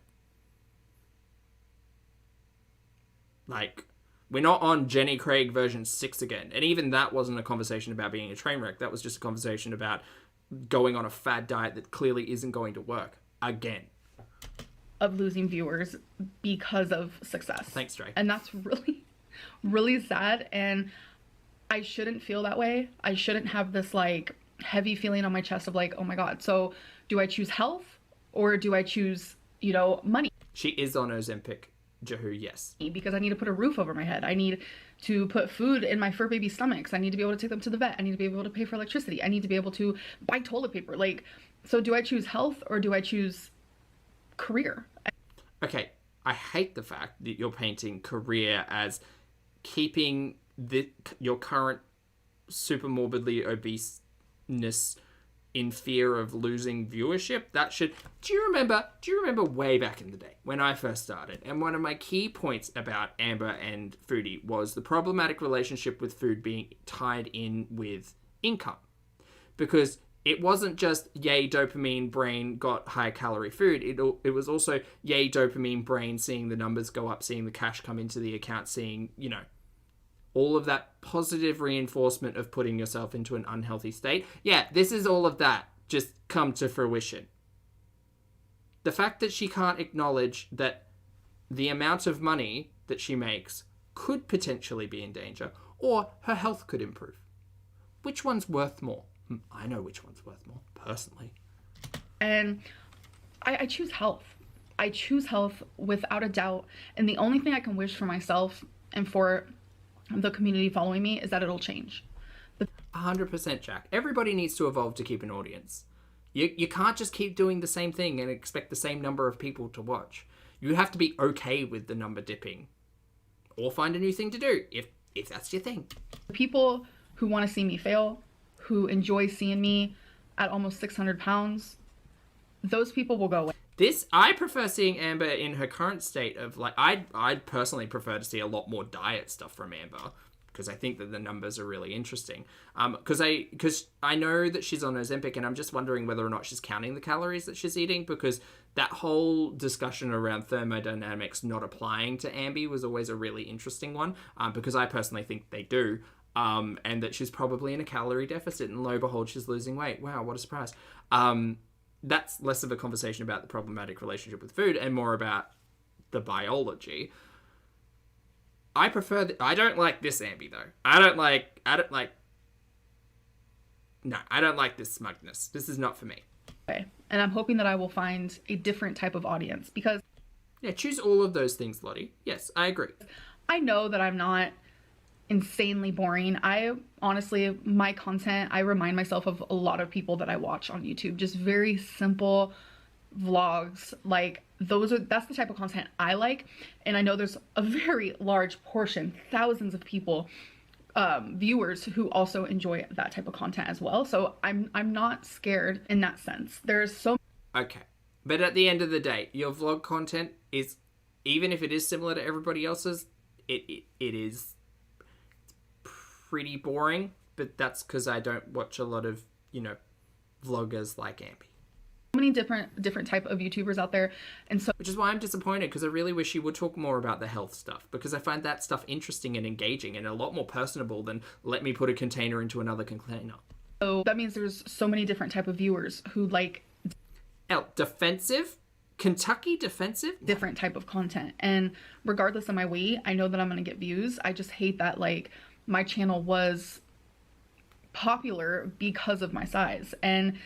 [SPEAKER 1] Like, we're not on Jenny Craig version 6 again. And even that wasn't a conversation about being a train wreck. That was just a conversation about going on a fad diet that clearly isn't going to work. Again.
[SPEAKER 5] Of losing viewers because of success.
[SPEAKER 1] Thanks, Dre.
[SPEAKER 5] And that's really, really sad. And I shouldn't feel that way. I shouldn't have this, like, heavy feeling on my chest of, like, oh my God. So do I choose health or do I choose, you know, money?
[SPEAKER 1] She is on Ozempic. Jehu, yes.
[SPEAKER 5] Because I need to put a roof over my head. I need to put food in my fur baby stomachs. I need to be able to take them to the vet. I need to be able to pay for electricity. I need to be able to buy toilet paper. Like, so do I choose health or do I choose career?
[SPEAKER 1] Okay, I hate the fact that you're painting career as keeping your current super morbidly obeseness in fear of losing viewership. That should... Do you remember way back in the day when I first started? And one of my key points about Amber and Foodie was the problematic relationship with food being tied in with income. Because it wasn't just, yay, dopamine, brain got high calorie food. It was also, yay, dopamine, brain, seeing the numbers go up, seeing the cash come into the account, seeing, you know, all of that positive reinforcement of putting yourself into an unhealthy state. Yeah, this is all of that just come to fruition. The fact that she can't acknowledge that the amount of money that she makes could potentially be in danger, or her health could improve. Which one's worth more? I know which one's worth more, personally.
[SPEAKER 5] And I choose health. I choose health without a doubt. And the only thing I can wish for myself and for the community following me is that it'll change.
[SPEAKER 1] 100%, Jack. Everybody needs to evolve to keep an audience. You can't just keep doing the same thing and expect the same number of people to watch. You have to be okay with the number dipping. Or find a new thing to do, if that's your thing.
[SPEAKER 5] People who want to see me fail, who enjoy seeing me at almost 600 pounds, those people will go away.
[SPEAKER 1] I prefer seeing Amber in her current state of, like, I'd personally prefer to see a lot more diet stuff from Amber, because I think that the numbers are really interesting. Because I know that she's on Ozempic, and I'm just wondering whether or not she's counting the calories that she's eating, because that whole discussion around thermodynamics not applying to Ambi was always a really interesting one, because I personally think they do. And that she's probably in a calorie deficit, and lo and behold, she's losing weight. Wow, what a surprise. That's less of a conversation about the problematic relationship with food and more about the biology. I prefer... I don't like this Ambi, though. I don't like this smugness. This is not for me.
[SPEAKER 5] And I'm hoping that I will find a different type of audience, because...
[SPEAKER 1] Yeah, choose all of those things, Lottie. Yes, I agree.
[SPEAKER 5] I know that I'm not insanely boring. I honestly, my content, I remind myself of a lot of people that I watch on YouTube. Just very simple vlogs. Like, that's the type of content I like. And I know there's a very large portion, thousands of people, viewers who also enjoy that type of content as well. So I'm not scared in that sense. There's so...
[SPEAKER 1] Okay. But at the end of the day, your vlog content is, even if it is similar to everybody else's, it is pretty boring, but that's because I don't watch a lot of, you know, vloggers like Ambi.
[SPEAKER 5] So many different type of YouTubers out there, and so...
[SPEAKER 1] Which is why I'm disappointed, because I really wish you would talk more about the health stuff, because I find that stuff interesting and engaging and a lot more personable than let me put a container into another container.
[SPEAKER 5] So that means there's so many different type of viewers who like
[SPEAKER 1] Defensive? Kentucky defensive?
[SPEAKER 5] different type of content. And regardless of my weight, I know that I'm going to get views. I just hate that like my channel was popular because of my size. And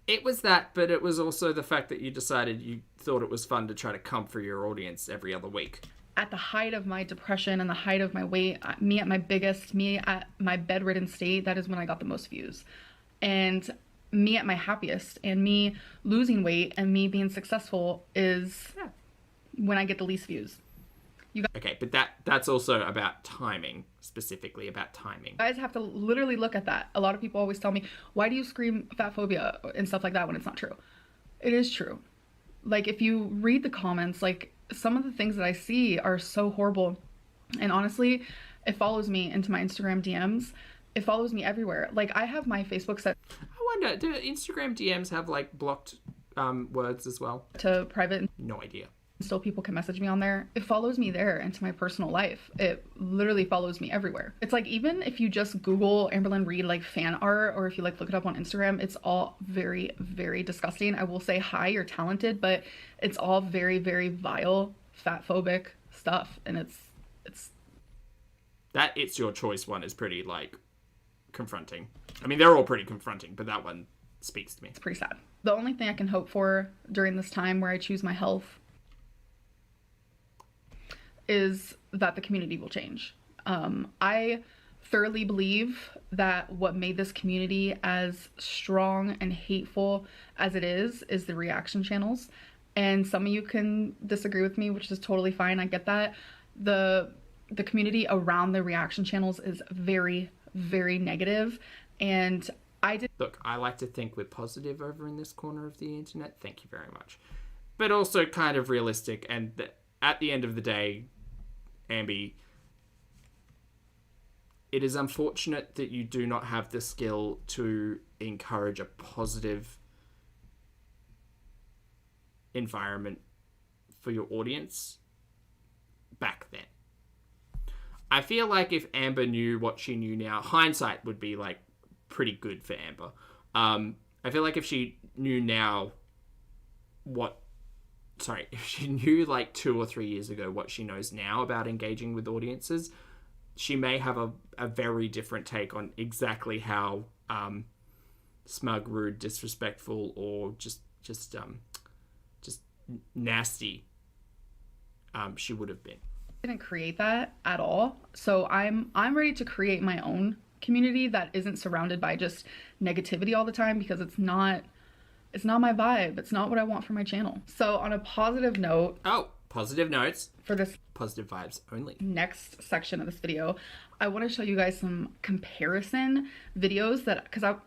[SPEAKER 1] It was that, but it was also the fact that you decided you thought it was fun to try to come for your audience every other week.
[SPEAKER 5] at the height of my depression and the height of my weight, me at my biggest, me at my bedridden state, that is when I got the most views. And me at my happiest and me losing weight and me being successful is when I get the least views.
[SPEAKER 1] Okay, but that's also about timing, specifically about timing.
[SPEAKER 5] You guys have to literally look at that. A lot of people always tell me, why do you scream fat phobia and stuff like that when it's not true? It is true. Like, if you read the comments, like, some of the things that I see are so horrible. And honestly, it follows me into my Instagram DMs. It follows me everywhere. Like, I have my Facebook set
[SPEAKER 1] I wonder, do Instagram DMs have, like, blocked words as well?
[SPEAKER 5] to private.
[SPEAKER 1] No idea.
[SPEAKER 5] Still people can message me on there. It follows me there into my personal life. It literally follows me everywhere. It's like, even if you just Google Amberlynn Reed like fan art, or if you like look it up on Instagram, it's all very, very disgusting. I will say, hi, you're talented, but it's all very, very vile, fat phobic stuff. And it's
[SPEAKER 1] That It's Your Choice one is pretty, like, confronting. I mean, they're all pretty confronting, but that one speaks to me.
[SPEAKER 5] it's pretty sad. The only thing I can hope for during this time where I choose my health is that the community will change. I thoroughly believe that what made this community as strong and hateful as it is the reaction channels. And some of you can disagree with me, which is totally fine. I get that. The community around the reaction channels is very, very negative. And
[SPEAKER 1] Look, I like to think we're positive over in this corner of the internet. Thank you very much. But also kind of realistic. And at the end of the day, Ambi, it is unfortunate that you do not have the skill to encourage a positive environment for your audience back then. I feel like if Amber knew what she knew now, hindsight would be like pretty good for Amber. I feel like if she knew now if she knew like 2 or 3 years ago what she knows now about engaging with audiences, she may have a very different take on exactly how smug, rude, disrespectful, or just nasty she would have been.
[SPEAKER 5] didn't create that at all. So I'm ready to create my own community that isn't surrounded by just negativity all the time, because it's not my vibe. It's not what I want for my channel. So on a positive note,
[SPEAKER 1] Positive notes.
[SPEAKER 5] for this
[SPEAKER 1] Positive vibes only.
[SPEAKER 5] next section of this video, I want to show you guys some comparison videos I'm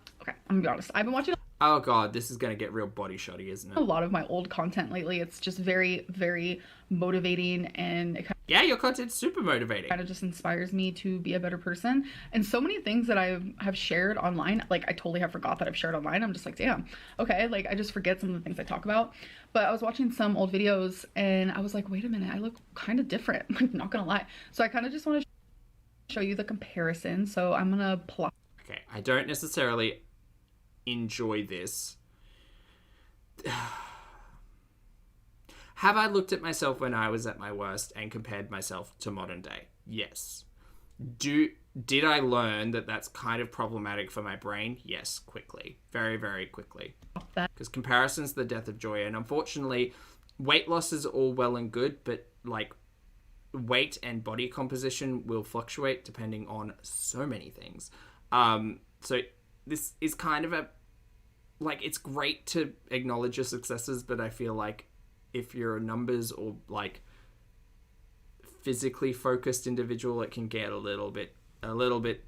[SPEAKER 5] gonna be honest. I've been watching
[SPEAKER 1] Oh god, this is gonna get real body shotty, isn't
[SPEAKER 5] a
[SPEAKER 1] it?
[SPEAKER 5] lot of my old content lately. It's just very, very motivating, and it
[SPEAKER 1] Yeah, your content's super motivating.
[SPEAKER 5] kind of just inspires me to be a better person. And so many things that I have shared online, like I totally have forgot that I've shared online. I'm just like, damn, okay, like I just forget some of the things I talk about. But I was watching some old videos and I was like, wait a minute, I look kind of different. Like, not gonna lie. So I kind of just want to show you the comparison. So I'm gonna plot.
[SPEAKER 1] Okay, I don't necessarily enjoy this. Have I looked at myself when I was at my worst and compared myself to modern day? Yes. Did I learn that that's kind of problematic for my brain? Yes, quickly. Very, very quickly. Because comparison's the death of joy. And unfortunately, weight loss is all well and good, but like weight and body composition will fluctuate depending on so many things. So this is kind of it's great to acknowledge your successes, but I feel like if you're a numbers or like physically focused individual, it can get a little bit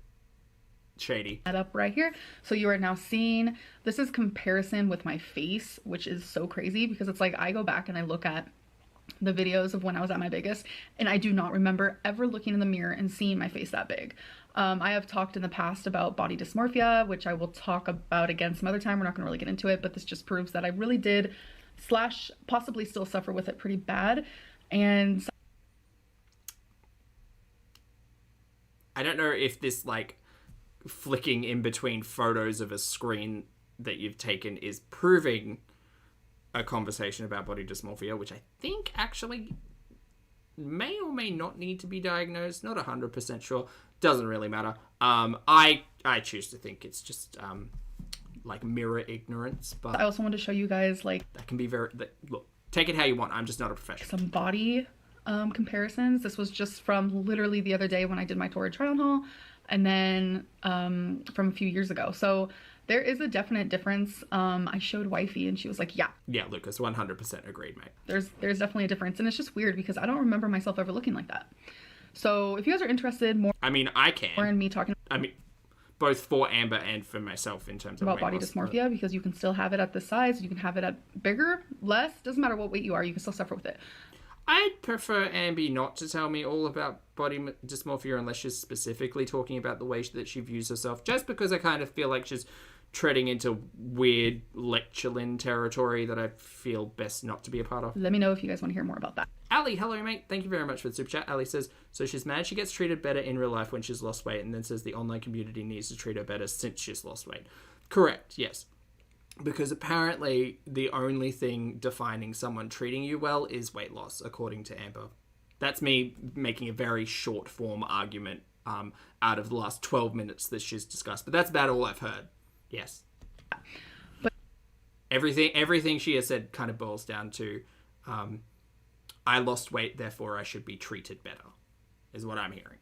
[SPEAKER 1] shady.
[SPEAKER 5] That up right here. So you are now seeing, this is comparison with my face, which is so crazy because it's like I go back and I look at the videos of when I was at my biggest and I do not remember ever looking in the mirror and seeing my face that big. I have talked in the past about body dysmorphia, which I will talk about again some other time. We're not going to really get into it, but this just proves that I really did / possibly still suffer with it pretty bad. And
[SPEAKER 1] I don't know if this like flicking in between photos of a screen that you've taken is proving a conversation about body dysmorphia, which I think actually may or may not need to be diagnosed. Not 100% sure. Doesn't really matter. I choose to think it's just like mirror ignorance, but
[SPEAKER 5] I also wanted to show you guys like
[SPEAKER 1] that can be very... Look, take it how you want. I'm just not a professional.
[SPEAKER 5] some body comparisons. This was just from literally the other day when I did my Torrid try-on haul, and then from a few years ago. So there is a definite difference. I showed wifey and she was like, yeah.
[SPEAKER 1] Yeah, Lucas, 100% agreed, mate.
[SPEAKER 5] There's definitely a difference, and it's just weird because I don't remember myself ever looking like that. So if you guys are interested more
[SPEAKER 1] I mean, I can.
[SPEAKER 5] in me talking
[SPEAKER 1] I mean, both for Amber and for myself in terms of
[SPEAKER 5] about
[SPEAKER 1] weight
[SPEAKER 5] body
[SPEAKER 1] loss,
[SPEAKER 5] dysmorphia, because you can still have it at this size, you can have it at bigger, less, doesn't matter what weight you are, you can still suffer with it.
[SPEAKER 1] I'd prefer Amby not to tell me all about body dysmorphia unless she's specifically talking about the way that she views herself, just because I kind of feel like she's treading into weird lecture-lin territory that I feel best not to be a part of.
[SPEAKER 5] Let me know if you guys want to hear more about that.
[SPEAKER 1] Ali, hello mate, thank you very much for the super chat. Ali says, so she's mad she gets treated better in real life when she's lost weight, and then says the online community needs to treat her better since she's lost weight. Correct, yes. Because apparently the only thing defining someone treating you well is weight loss, according to Amber. That's me making a very short form argument out of the last 12 minutes that she's discussed. But that's about all I've heard. Yes.
[SPEAKER 5] But
[SPEAKER 1] everything she has said kind of boils down to I lost weight, therefore I should be treated better, is what I'm hearing.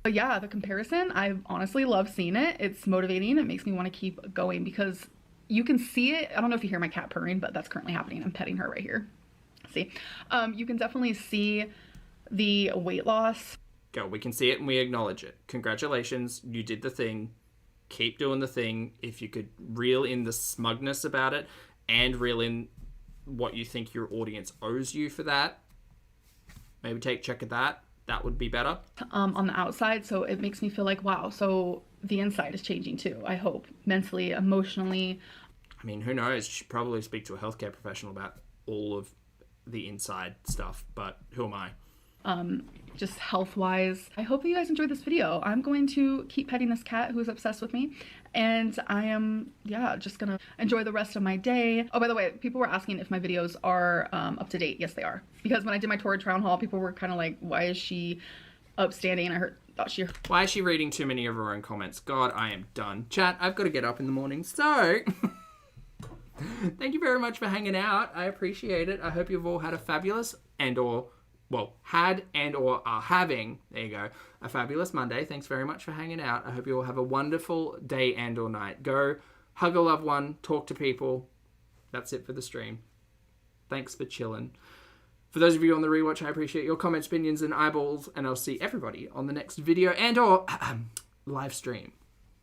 [SPEAKER 5] But yeah, the comparison, I honestly love seeing it. It's motivating. It makes me want to keep going because you can see it. I don't know if you hear my cat purring, but that's currently happening. I'm petting her right here. See? You can definitely see the weight loss.
[SPEAKER 1] Go, we can see it and we acknowledge it. Congratulations, you did the thing. Keep doing the thing. If you could reel in the smugness about it and reel in what you think your audience owes you for that, maybe take a check at that. That would be better.
[SPEAKER 5] On the outside, so it makes me feel like, wow, so the inside is changing too, I hope. Mentally, emotionally.
[SPEAKER 1] I mean, who knows? You should probably speak to a healthcare professional about all of the inside stuff, but who am I?
[SPEAKER 5] Just health-wise. I hope that you guys enjoyed this video. I'm going to keep petting this cat who's obsessed with me, and I am, yeah, just gonna enjoy the rest of my day. Oh, by the way, people were asking if my videos are up to date. Yes, they are. Because when I did my Torrid try-on haul, people were kind of like, why is she upstanding? And
[SPEAKER 1] Why is she reading too many of her own comments? God, I am done. Chat, I've got to get up in the morning, so thank you very much for hanging out. I appreciate it. I hope you've all had a fabulous had and or are having, there you go, a fabulous Monday. Thanks very much for hanging out. I hope you all have a wonderful day and or night. Go hug a loved one, talk to people. That's it for the stream. Thanks for chilling. For those of you on the rewatch, I appreciate your comments, opinions, and eyeballs, and I'll see everybody on the next video and or live stream.